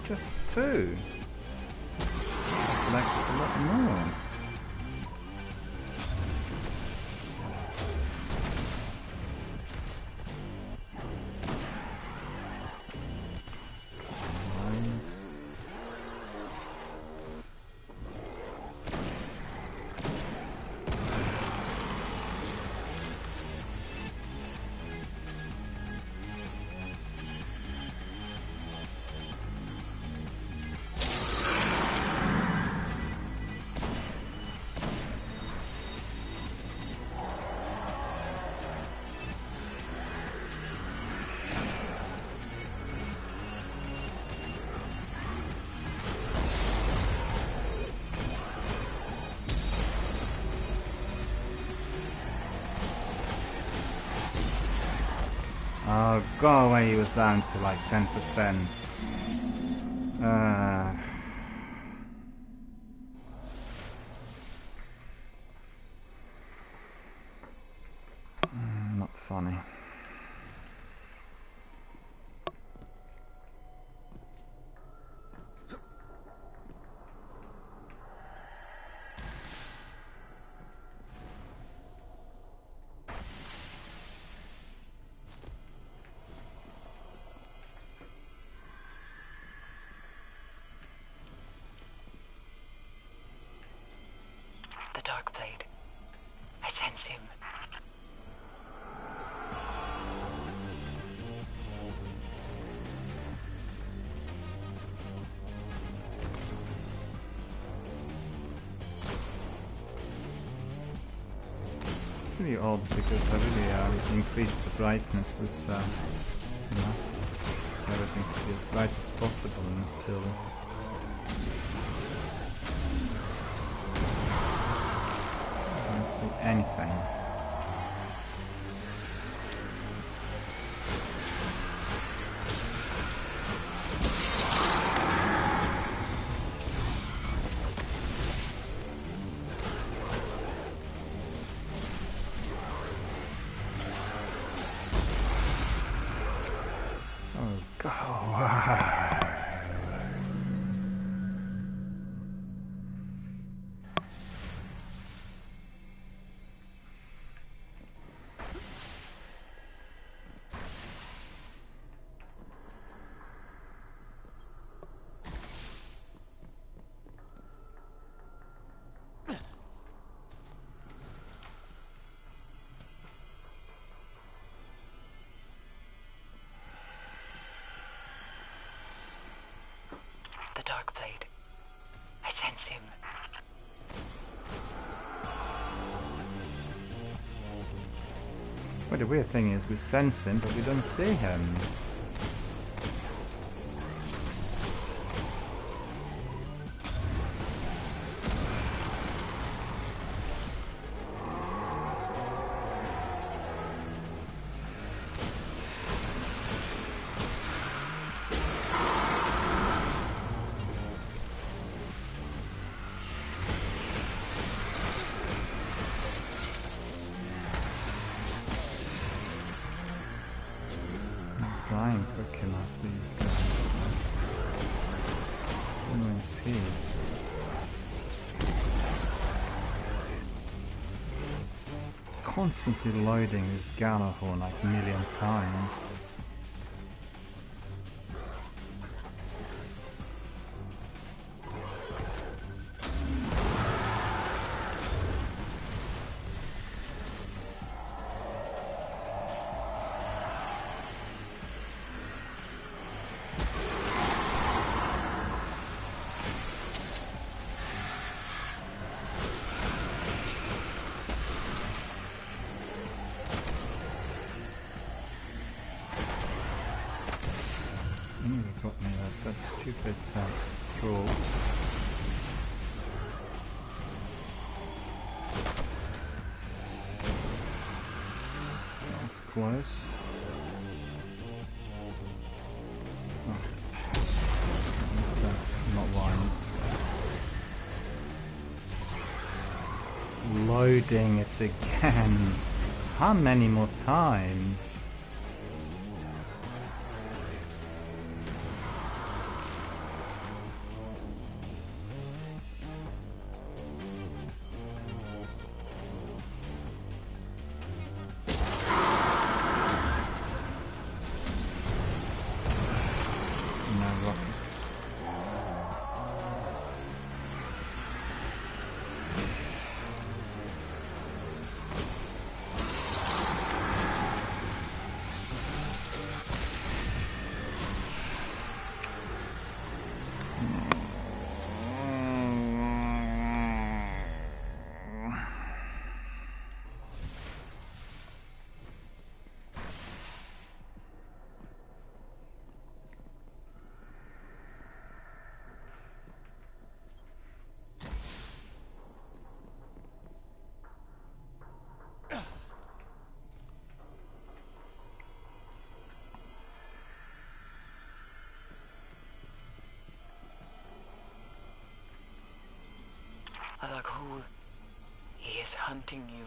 Just two. Like a lot more. Oh, go away, he was down to like 10%. Not funny. The Darkblade. I sense him. It's really odd because I really increased the brightness as you know, everything to be as bright as possible and still I don't see anything. Oh God. The Darkblade. I sense him. Well, the weird thing is we sense him, but we don't see him. I ain't quick enough, these guys. Where's he? Constantly loading this Galahorn like a million times. Got me that stupid throw. That was close. Oh. That's, not wise. Loading it again. How many more times? Alakul, he is hunting you.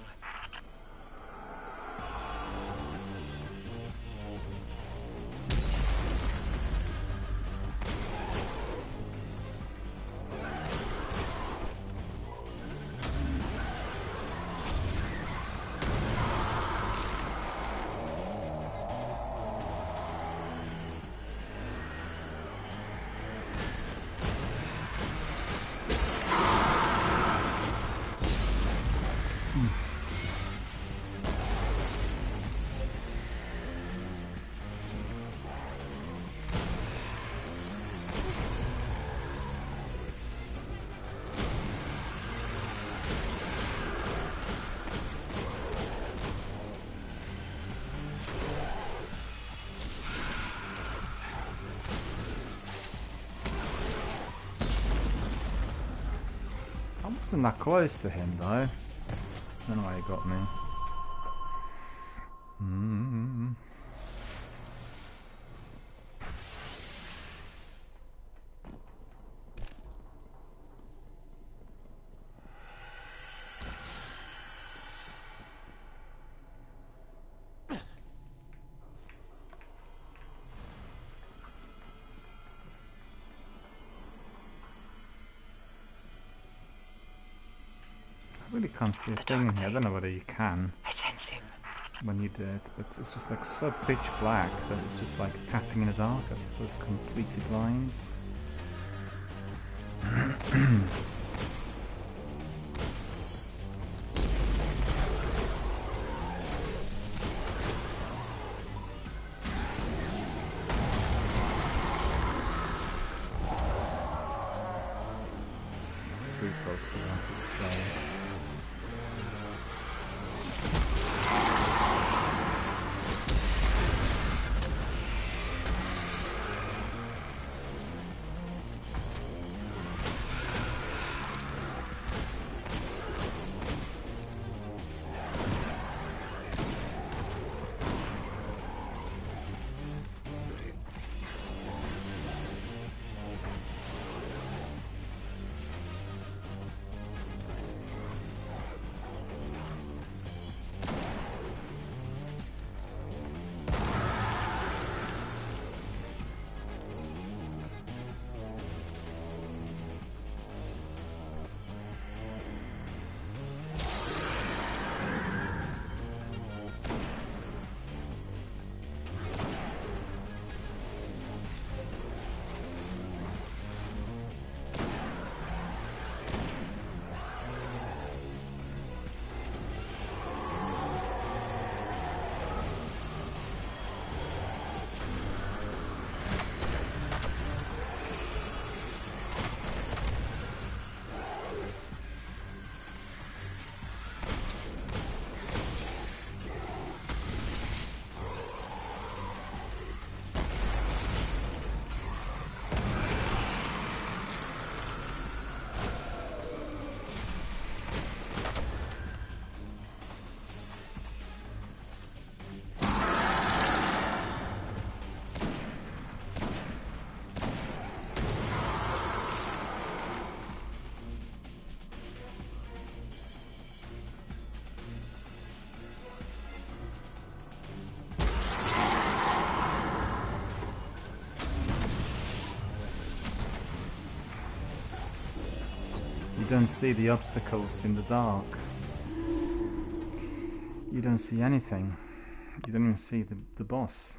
I wasn't that close to him though. I don't know why he got me. I really can't see a thing in here. I don't know whether you can I sense him. when you do it, but it's just like so pitch black that it's just like tapping in the dark, I suppose, completely blind. Super to spray. don't see the obstacles in the dark. You don't see anything. You don't even see the boss.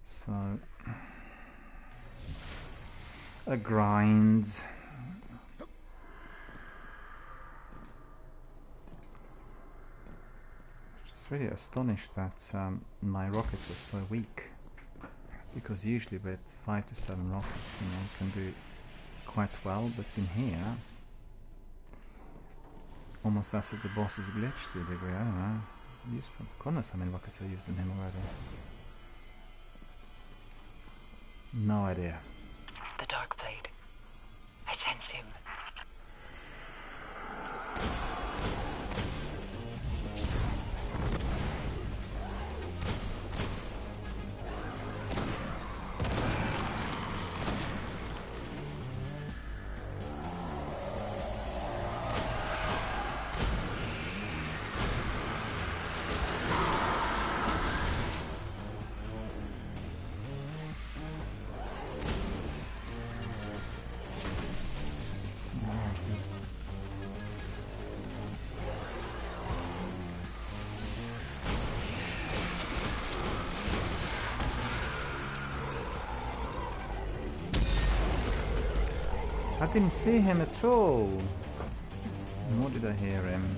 So a grind. Just really astonished that my rockets are so weak. Because usually with 5 to 7 rockets, you know, you can do quite well, but in here, almost as if the boss is glitched to a degree. I don't know. Goodness, how many rockets I used in him already. No idea. The Darkblade. I sense him. I didn't see him at all. Nor did I hear him.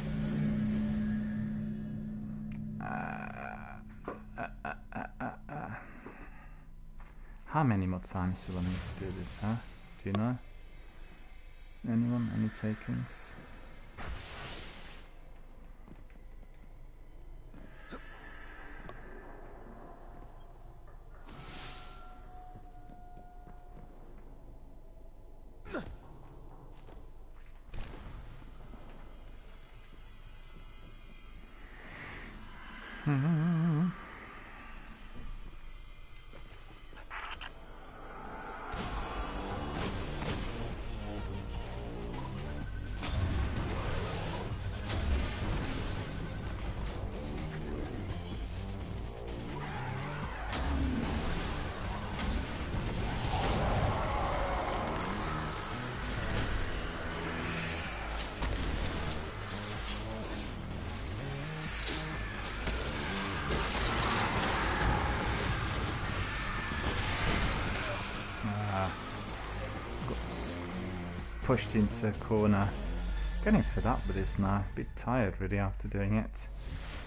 How many more times will I need to do this, huh? Do you know? Anyone? Any takings? Pushed into a corner. Getting fed up with this now. A bit tired really after doing it,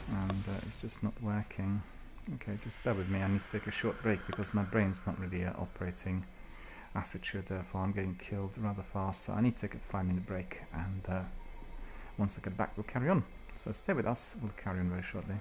and it's just not working. Okay, just bear with me. I need to take a short break because my brain's not really operating as it should. Therefore, I'm getting killed rather fast. So I need to take a 5-minute break, and once I get back, we'll carry on. So stay with us. We'll carry on very shortly.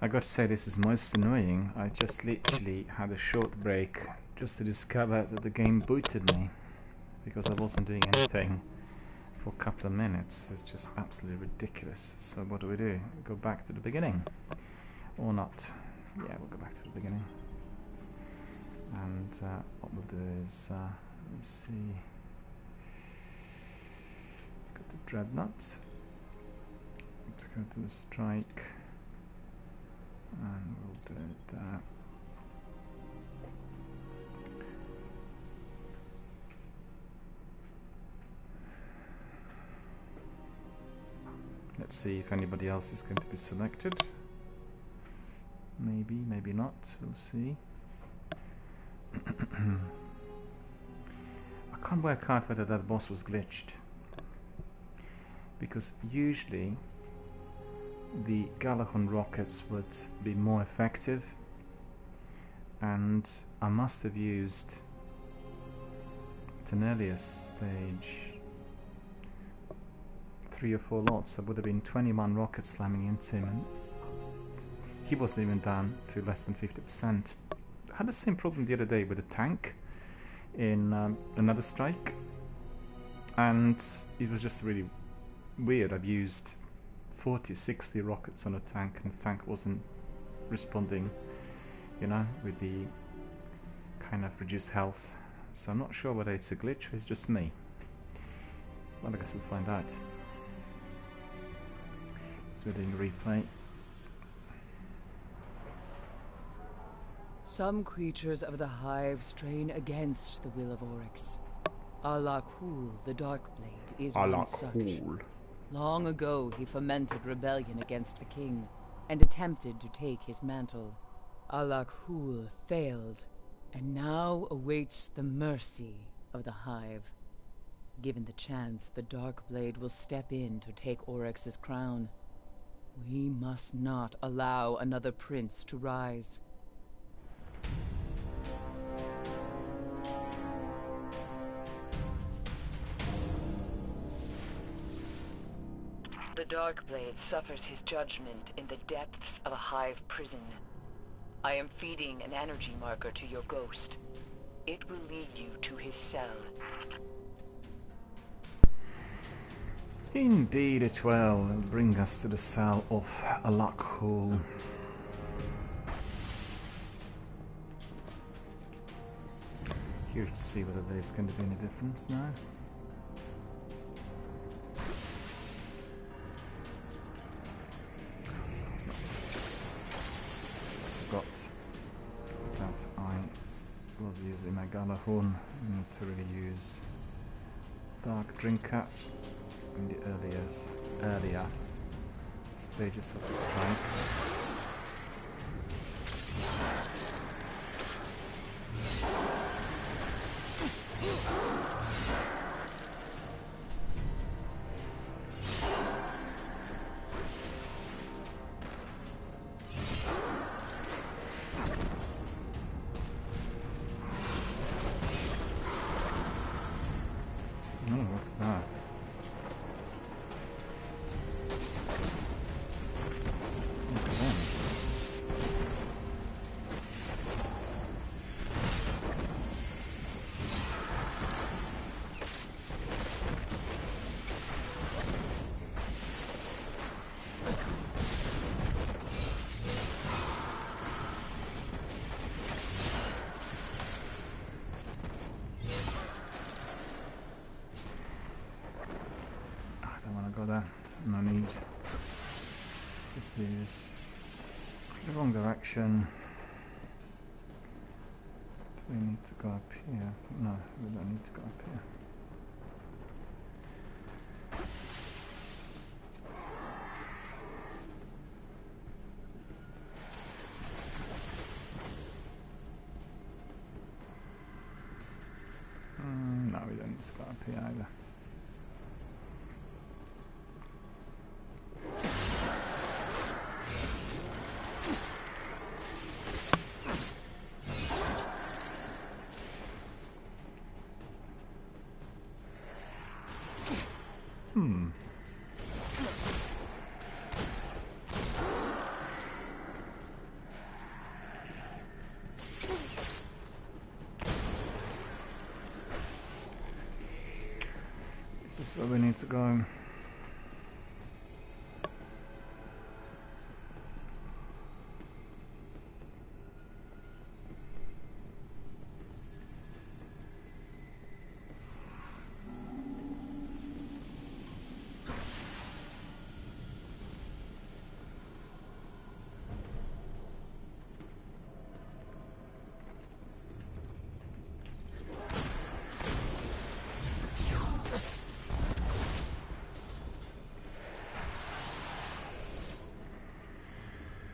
I got to say, this is most annoying. I just literally had a short break just to discover that the game booted me because I wasn't doing anything for a couple of minutes. It's just absolutely ridiculous. So what do? Go back to the beginning or not? Yeah, we'll go back to the beginning. And what we'll do is let me see. Let's go to Dreadnought. Let's go to the strike. And we'll do that. Let's see if anybody else is going to be selected. Maybe, maybe not. We'll see. I can't work out whether that boss was glitched, because usually the Galahorn rockets would be more effective, and I must have used at an earlier stage 3 or 4 lots. So it would have been 21 rockets slamming into him, and he wasn't even down to less than 50%. I had the same problem the other day with a tank in another strike, and it was just really weird. I've used 40, 60 rockets on a tank, and the tank wasn't responding, you know, with the kind of reduced health. So I'm not sure whether it's a glitch or it's just me. Well, I guess we'll find out. So we're doing a replay. Some creatures of the Hive strain against the will of Oryx. Alakul, the Darkblade, is one such. Long ago, he fomented rebellion against the king, and attempted to take his mantle. Alakul failed, and now awaits the mercy of the Hive. Given the chance, the Darkblade will step in to take Oryx's crown. We must not allow another prince to rise. The Darkblade suffers his judgment in the depths of a Hive prison. I am feeding an energy marker to your ghost. It will lead you to his cell. Indeed it will. It'll bring us to the cell of Alakul. Curious to see whether there's going to be any difference now. Forgot that I was using my Galahorn. I need to really use Dark Drinker in the earlier stages of the strike. Oh, what's that? Look at them. No need. This is the wrong direction. Do we need to go up here? No, we don't need to go up here. No, we don't need to go up here either. This is where we need to go.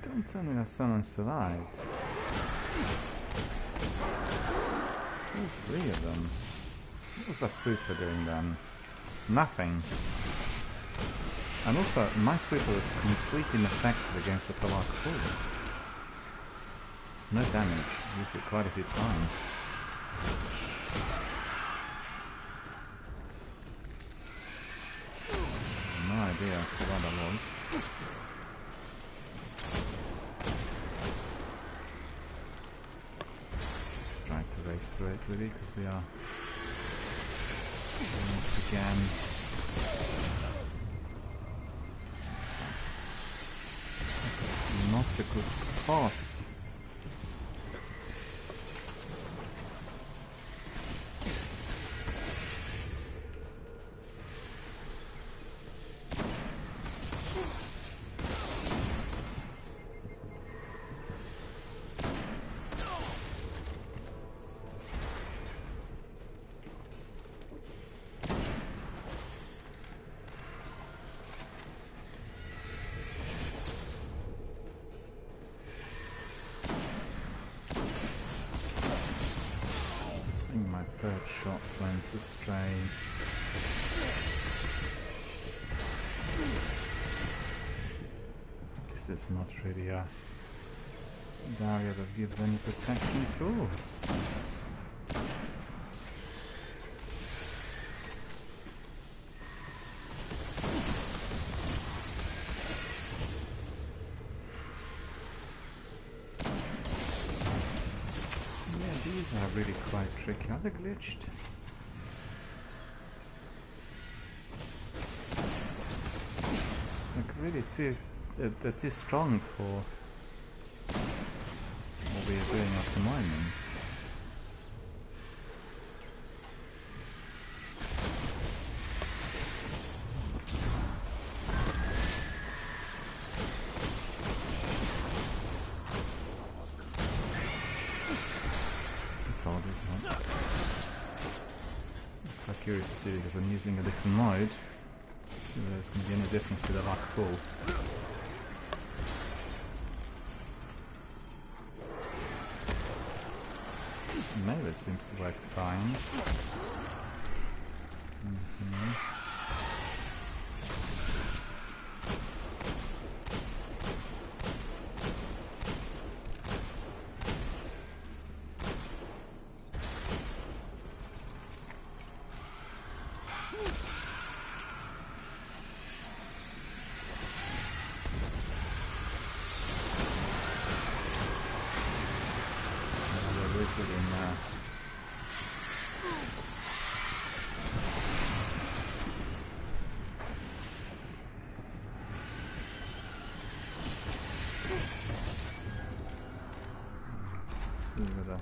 Don't tell me that someone survived. All three of them. What was that super doing then? Nothing. And also, my super was completely ineffective against the Black Hole. It's no damage. I used it quite a few times. No idea as to what that was. Race through it really, because we are once again not a good spot. Third shot went astray. This is not really a barrier that gives any protection at all. These are really quite tricky. Are they glitched? It's like really they're too strong for what we are doing at the moment. Curious to see because I'm using a different mode. See whether there's going to be any difference with the Black Hole. Melee seems to work fine. In there. See whether it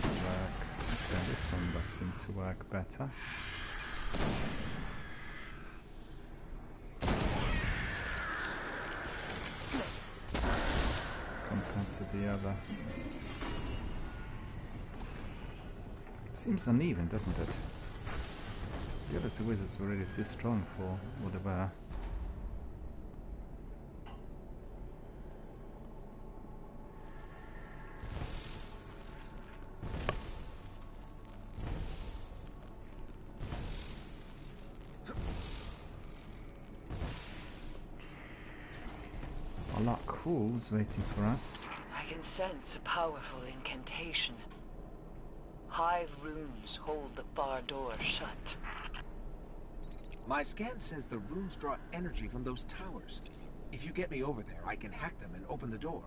work. Okay, this one does seem to work better. Compared to the other. Seems uneven, doesn't it? The other two wizards were really too strong for what they were. A lot cool's waiting for us. I can sense a powerful incantation. Hive runes hold the far door shut. My scan says the runes draw energy from those towers. If you get me over there, I can hack them and open the door.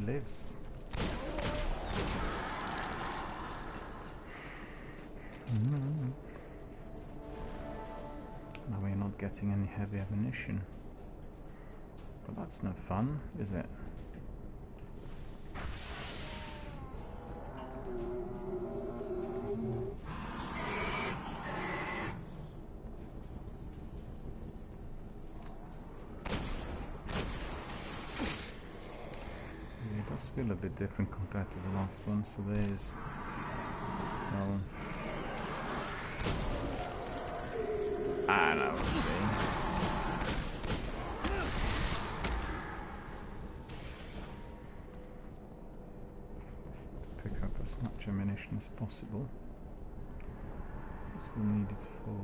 lives. Now we're not getting any heavy ammunition. But that's no fun, is it? It does feel a bit different compared to the last one, so there's... well... now let's see. Pick up as much ammunition as possible, because we'll need it for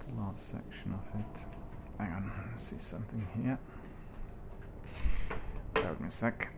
the last section of it. Hang on, I see something here. Bear with me a sec.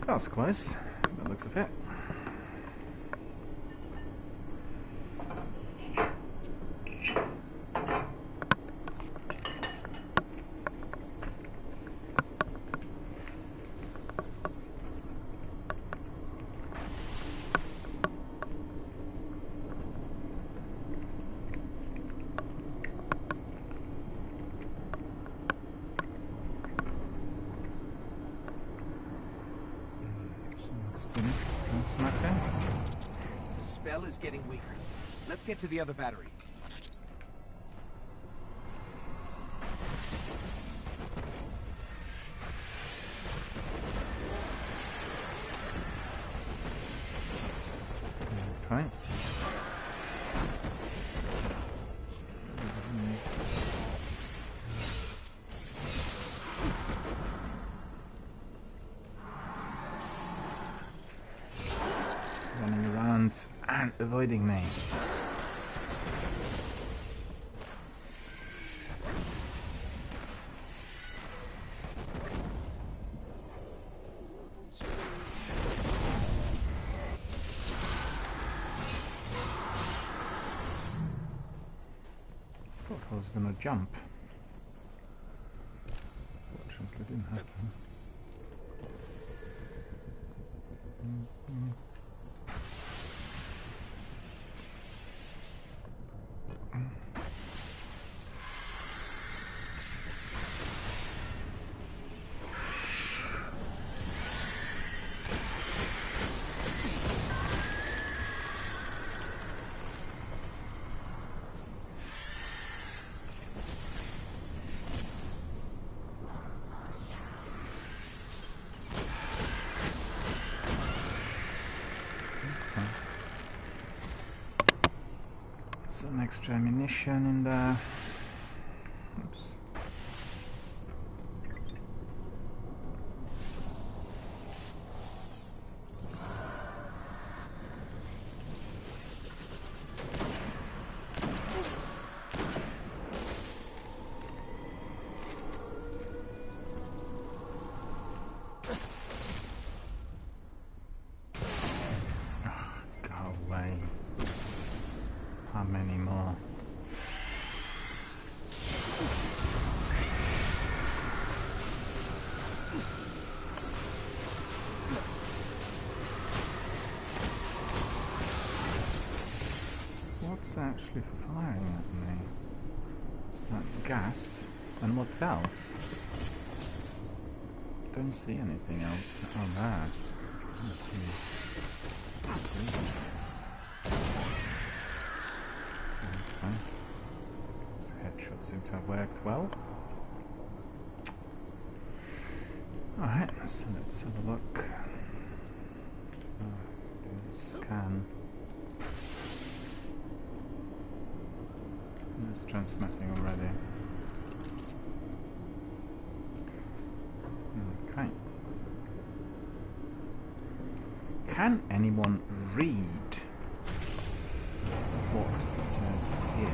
That was close, by the looks of it. The spell is getting weaker. Let's get to the other battery. Okay. Running around and avoiding me. I was going to jump. Fortunately, didn't happen. Some extra ammunition in there. Oops. Go away. How many more? What's actually firing at me? Is that gas? And what else? Don't see anything else. Oh, there. Okay. This headshot seemed to have worked well. Alright, so let's have a look. Scan. It's transmitting already. Okay. Can anyone read what it says here? I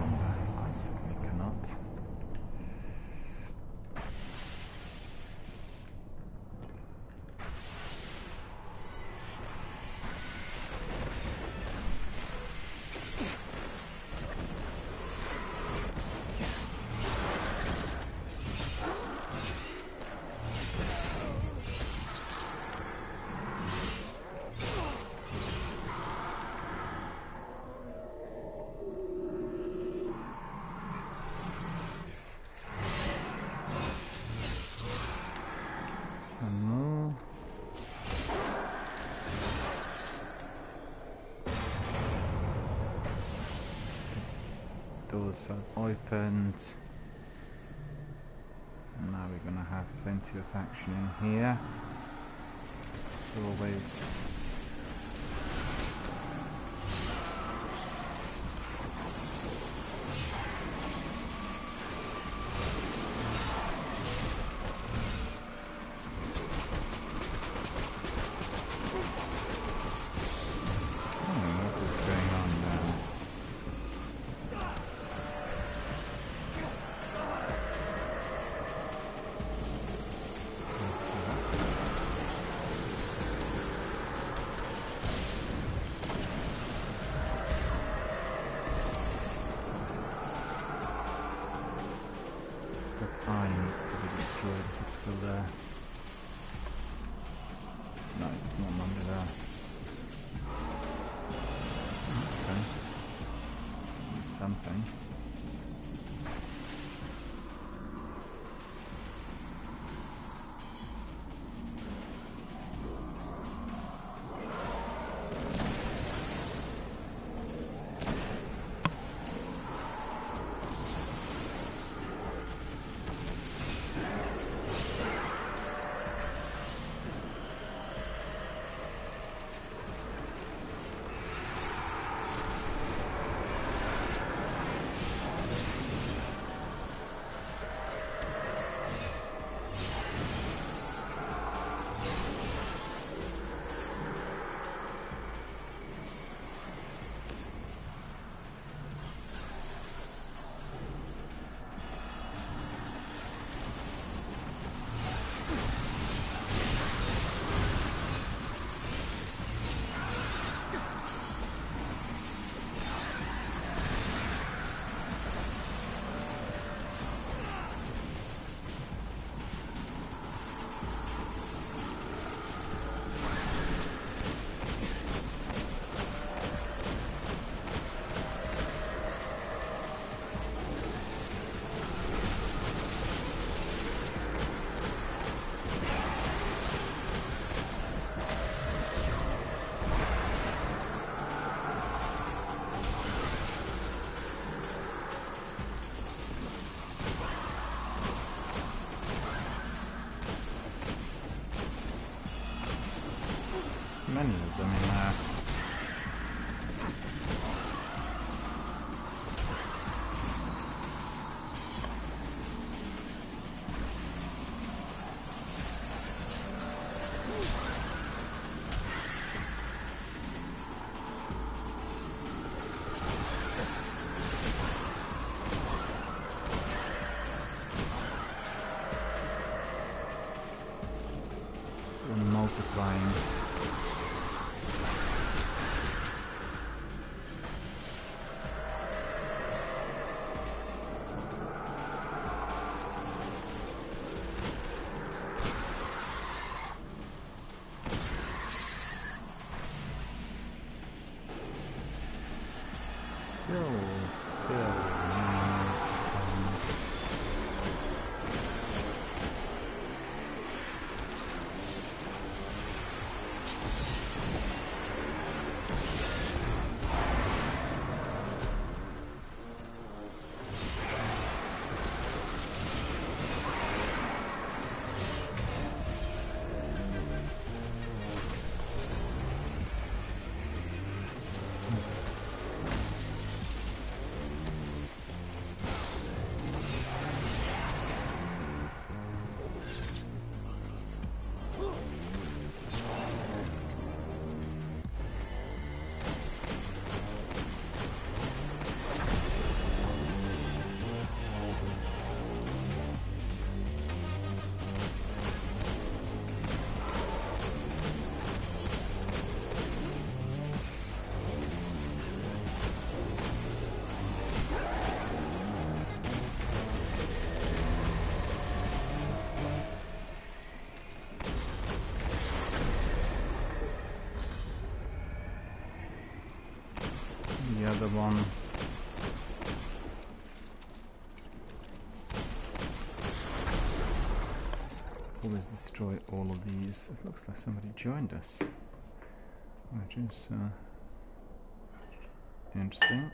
wonder. I certainly cannot. Doors are opened. And now we're going to have plenty of action in here. As always. Needs to be destroyed if it's still there. No, it's not under there. Okay. Something. there. Multiplying. Still. The other one. Always destroy all of these. It looks like somebody joined us, which is interesting.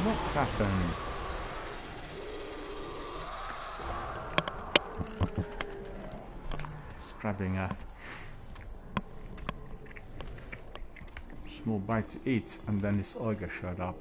What's happened? Just grabbing a small bite to eat, and then this ogre showed up.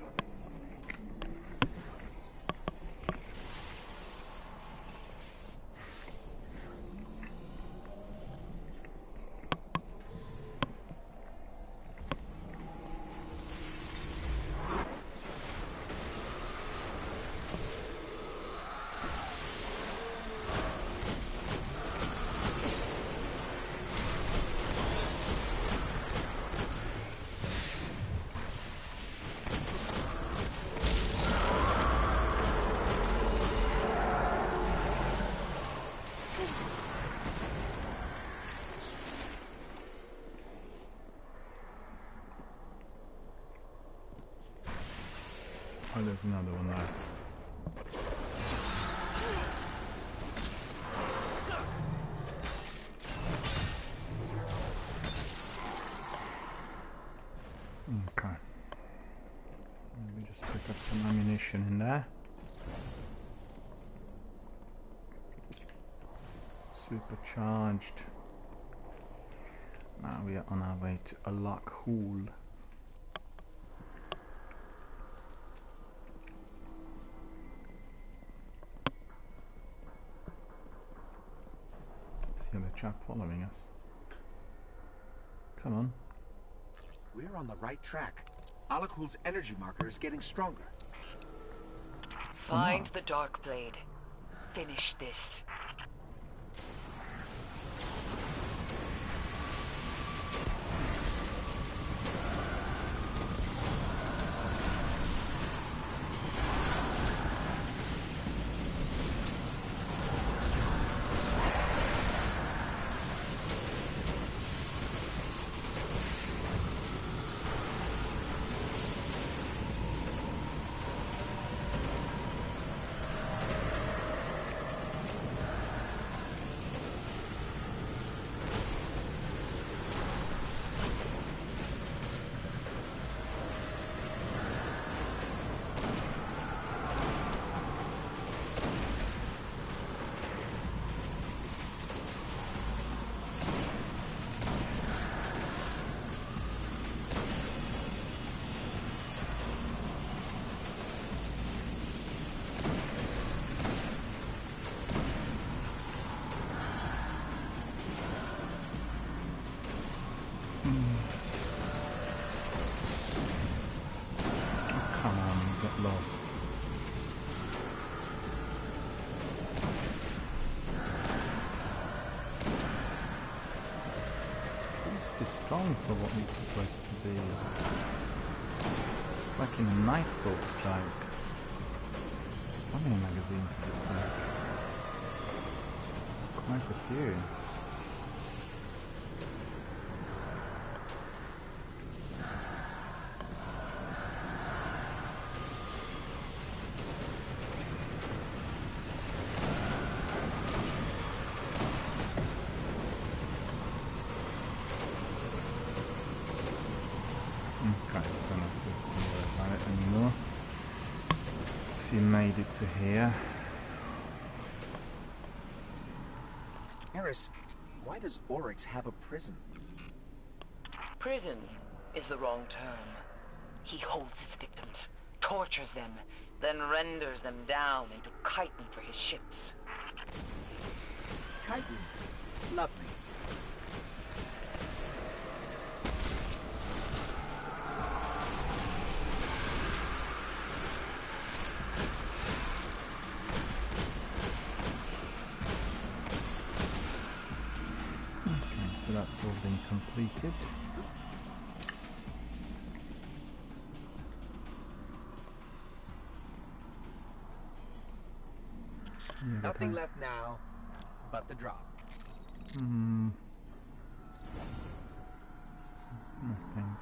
Oh, there's another one there. Okay. Let me just pick up some ammunition in there. Supercharged. Now we are on our way to a lock hole. See the chap following us. Come on. We're on the right track. Alakul's energy marker is getting stronger. Find the Dark Blade. Finish this. lost. He's too strong for what he's supposed to be. It's like in a nightfall strike. How many magazines did it take? Quite a few. Okay, don't have to worry about it anymore. So you made it to here. Eris, why does Oryx have a prison? Prison is the wrong term. He holds his victims, tortures them, then renders them down into chitin for his ships. Chitin. Lovely. So that's all been completed. Yeah, Nothing left now but the drop. I think.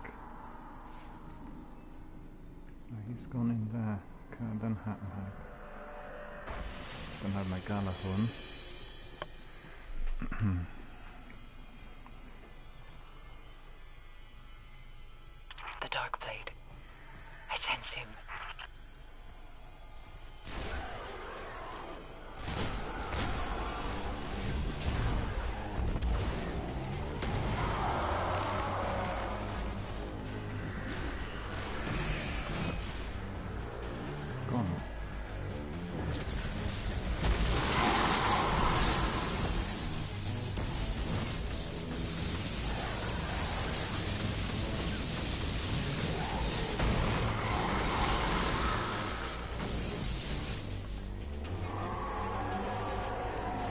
Oh, he's gone in there. Okay, I don't have my Galahorn. The Darkblade. I sense him. Gone.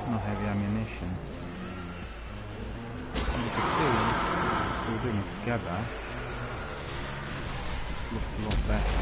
No heavy ammunition. As you can see, as we're doing it together, it's looked a lot better.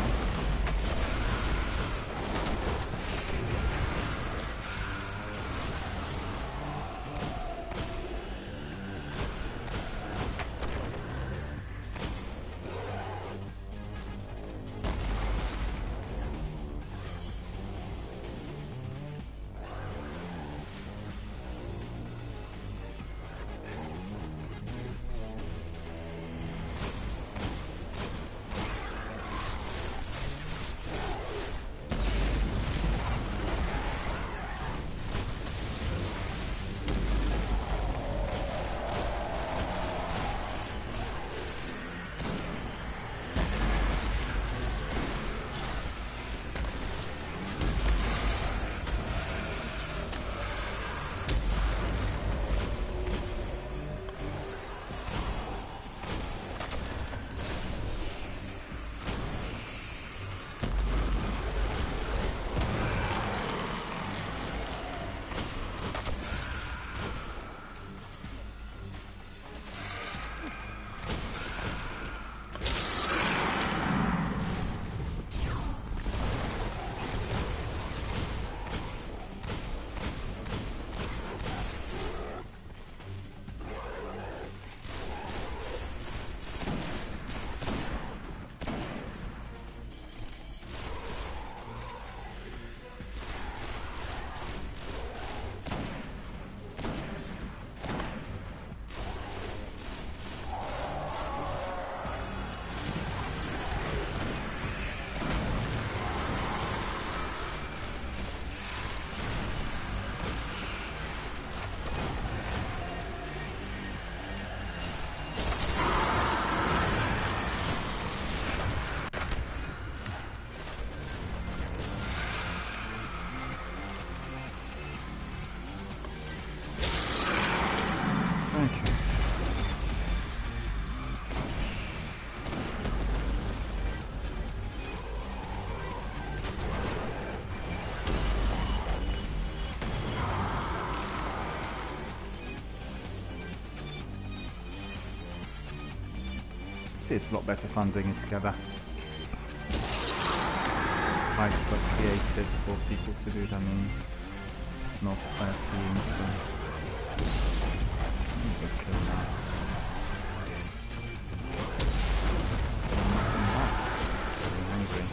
See, it's a lot better fun doing it together. Strikes got created for people to do them in multiplayer teams. So. Good kill now. Very angry.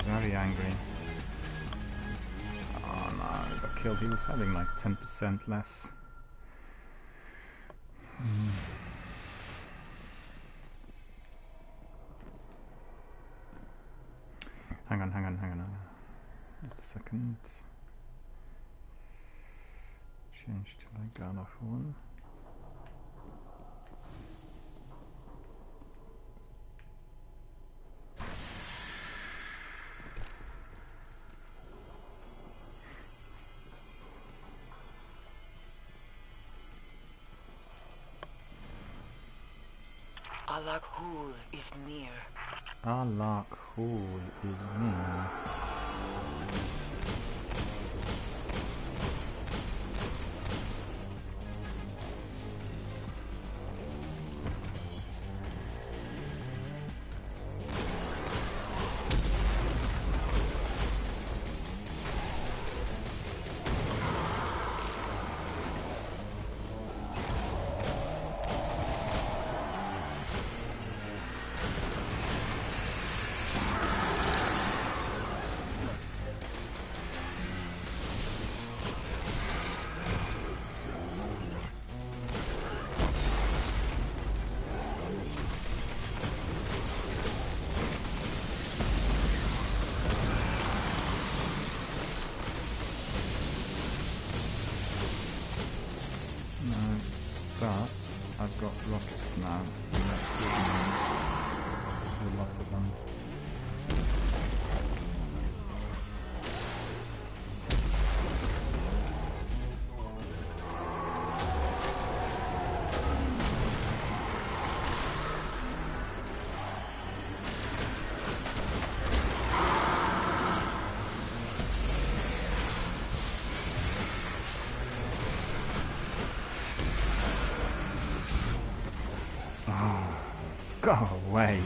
Very angry. Oh no, he got killed. He was having like 10% less. Hang on. Just a second. Change to like Gala 1. Alakhul is near. Alakhul is near. But I've got rockets now. And that's good news. A lot of them. Go away.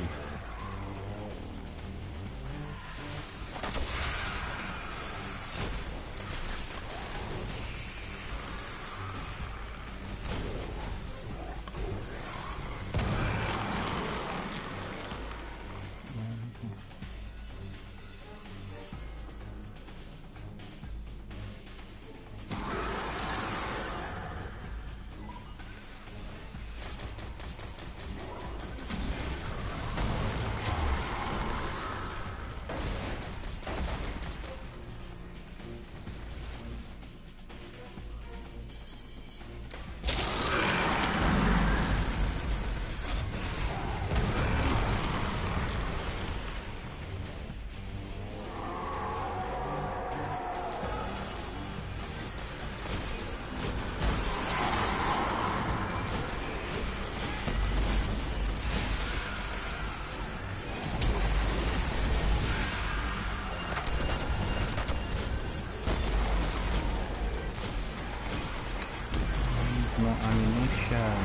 More ammunition.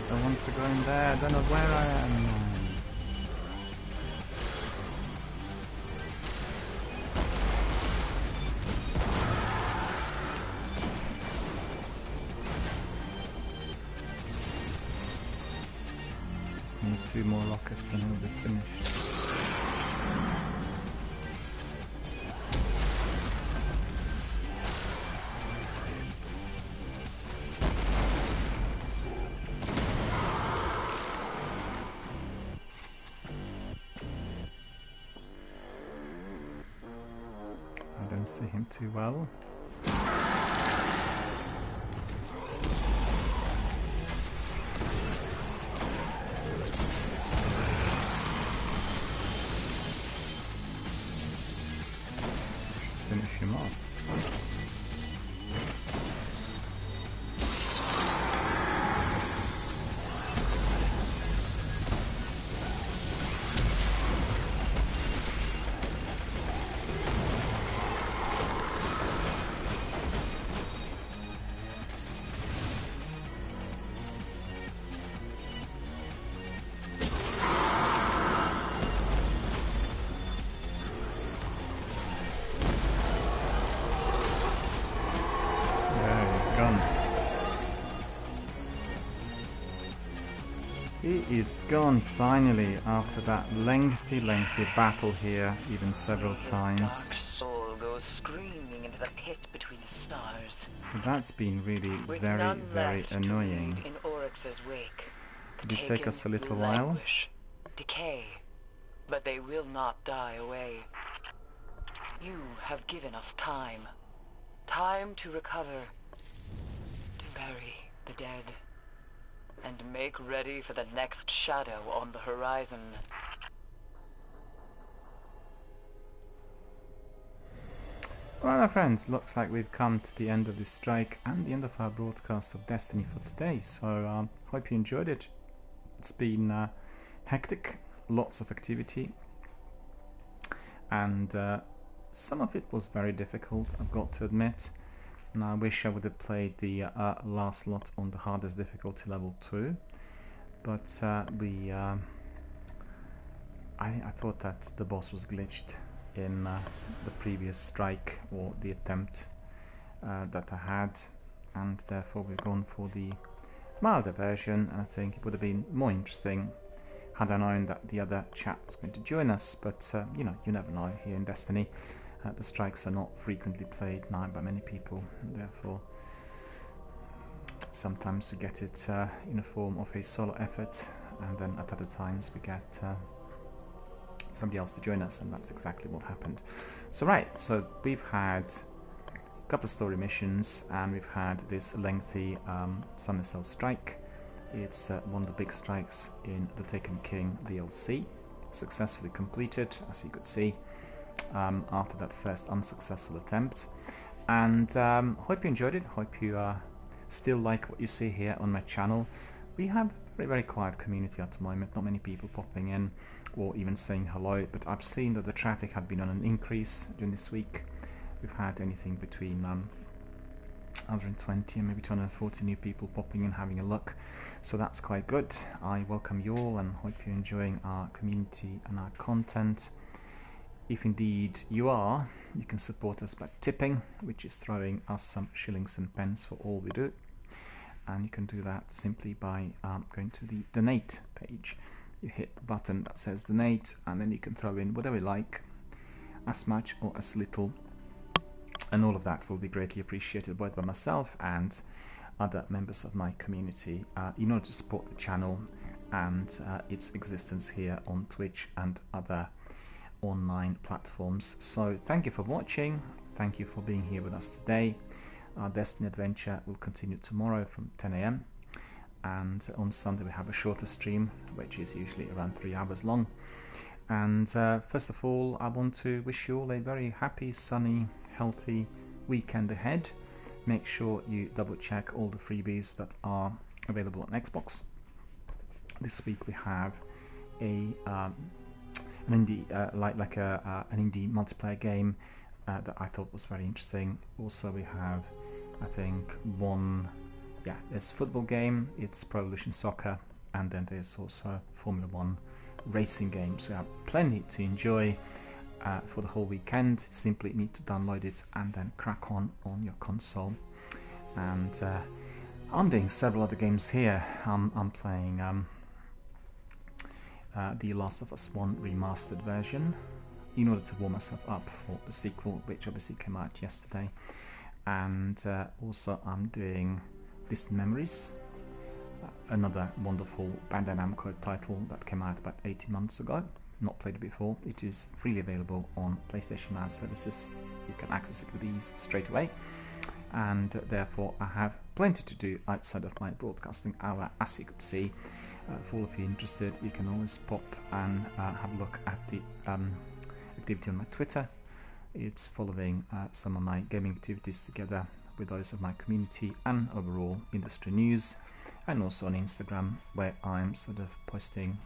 Don't want to go in there. I don't know where I am. Need 2 more rockets and we'll be finished. I don't see him too well. finish him off. He is gone finally after that lengthy battle here, even several times. Dark soul goes screaming into the pit between the stars. So that's been really With very none left to annoying. lead in Oryx's wake, the Did it take taken us a little while? languish, decay, but they will not die away. You have given us time. Time to recover, to bury the dead, and make ready for the next shadow on the horizon. Well, my friends, looks like we've come to the end of this strike and the end of our broadcast of Destiny for today. So, hope you enjoyed it. It's been hectic, lots of activity, and some of it was very difficult, I've got to admit. And I wish I would have played the last lot on the hardest difficulty level 2, but I thought that the boss was glitched in the previous strike, or the attempt that I had, and therefore we've gone for the milder version. I think it would have been more interesting had I known that the other chap was going to join us, but you know, you never know here in Destiny. The strikes are not frequently played now by many people, and therefore sometimes we get it in a form of a solo effort, and then at other times we get somebody else to join us, and that's exactly what happened. So so we've had a couple of story missions, and we've had this lengthy Sunday Cell strike. It's one of the big strikes in the Taken King DLC, successfully completed, as you could see, after that first unsuccessful attempt. And hope you enjoyed it, hope you still like what you see here on my channel. We have a very quiet community at the moment, not many people popping in or even saying hello, but I've seen that the traffic had been on an increase during this week. We've had anything between 120 and maybe 240 new people popping in, having a look, so that's quite good. I welcome you all and hope you're enjoying our community and our content. If indeed you are, you can support us by tipping, which is throwing us some shillings and pence for all we do, and you can do that simply by going to the donate page. You hit the button that says donate, and then you can throw in whatever you like, as much or as little, and all of that will be greatly appreciated both by myself and other members of my community in order to support the channel and its existence here on Twitch and other online platforms. So thank you for watching, thank you for being here with us today. Our Destiny adventure will continue tomorrow from 10 AM, and on Sunday we have a shorter stream, which is usually around 3 hours long. And first of all, I want to wish you all a very happy, sunny, healthy weekend ahead. Make sure you double check all the freebies that are available on Xbox. This week we have an indie an indie multiplayer game that I thought was very interesting. Also we have, I think, there's a football game, it's Pro Evolution Soccer, and then there's also Formula 1 racing games. So you have plenty to enjoy for the whole weekend. Simply need to download it and then crack on your console. And I'm doing several other games here. I'm playing the Last of Us 1 remastered version in order to warm myself up for the sequel, which obviously came out yesterday. And also I'm doing Distant Memories, another wonderful Bandai Namco title that came out about 18 months ago. Not played it before. It is freely available on PlayStation Now services. You can access it with ease straight away, and therefore I have plenty to do outside of my broadcasting hour, as you could see. For all of you interested, you can always pop and have a look at the activity on my Twitter, It's following some of my gaming activities together with those of my community and overall industry news, and also on Instagram, where I'm sort of posting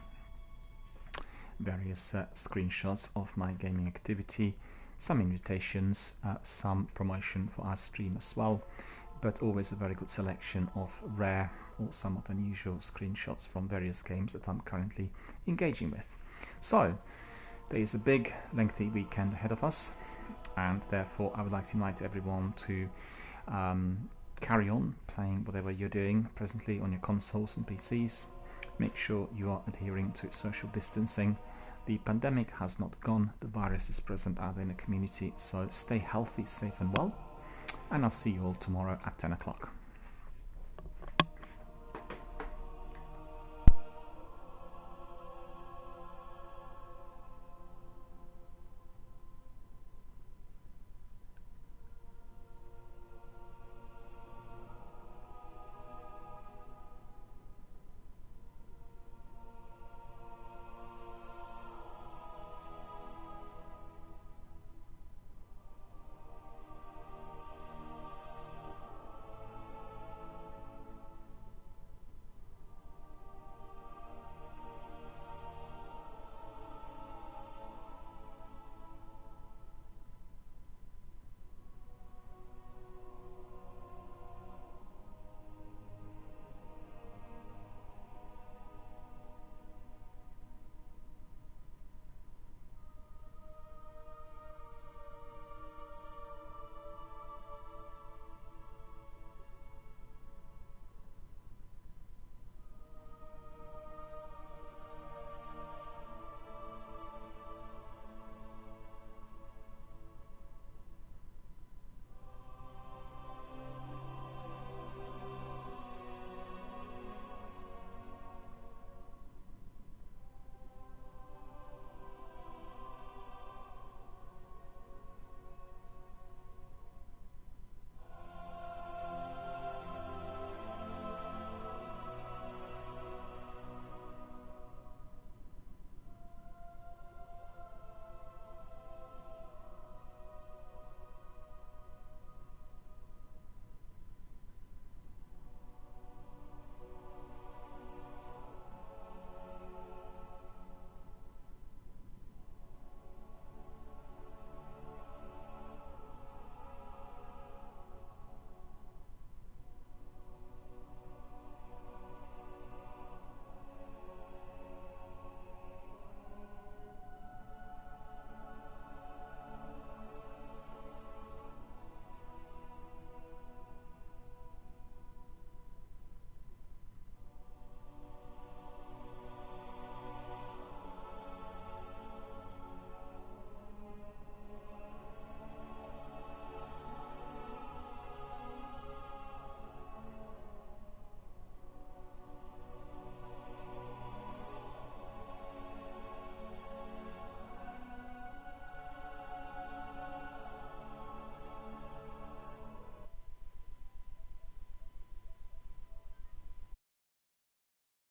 various screenshots of my gaming activity, some invitations, some promotion for our stream as well, but always a very good selection of rare or somewhat unusual screenshots from various games that I'm currently engaging with. So there is a big lengthy weekend ahead of us, and therefore I would like to invite everyone to carry on playing whatever you're doing presently on your consoles and PCs. Make sure you are adhering to social distancing. The pandemic has not gone, the virus is present out there in the community, so stay healthy, safe and well, and I'll see you all tomorrow at 10 o'clock.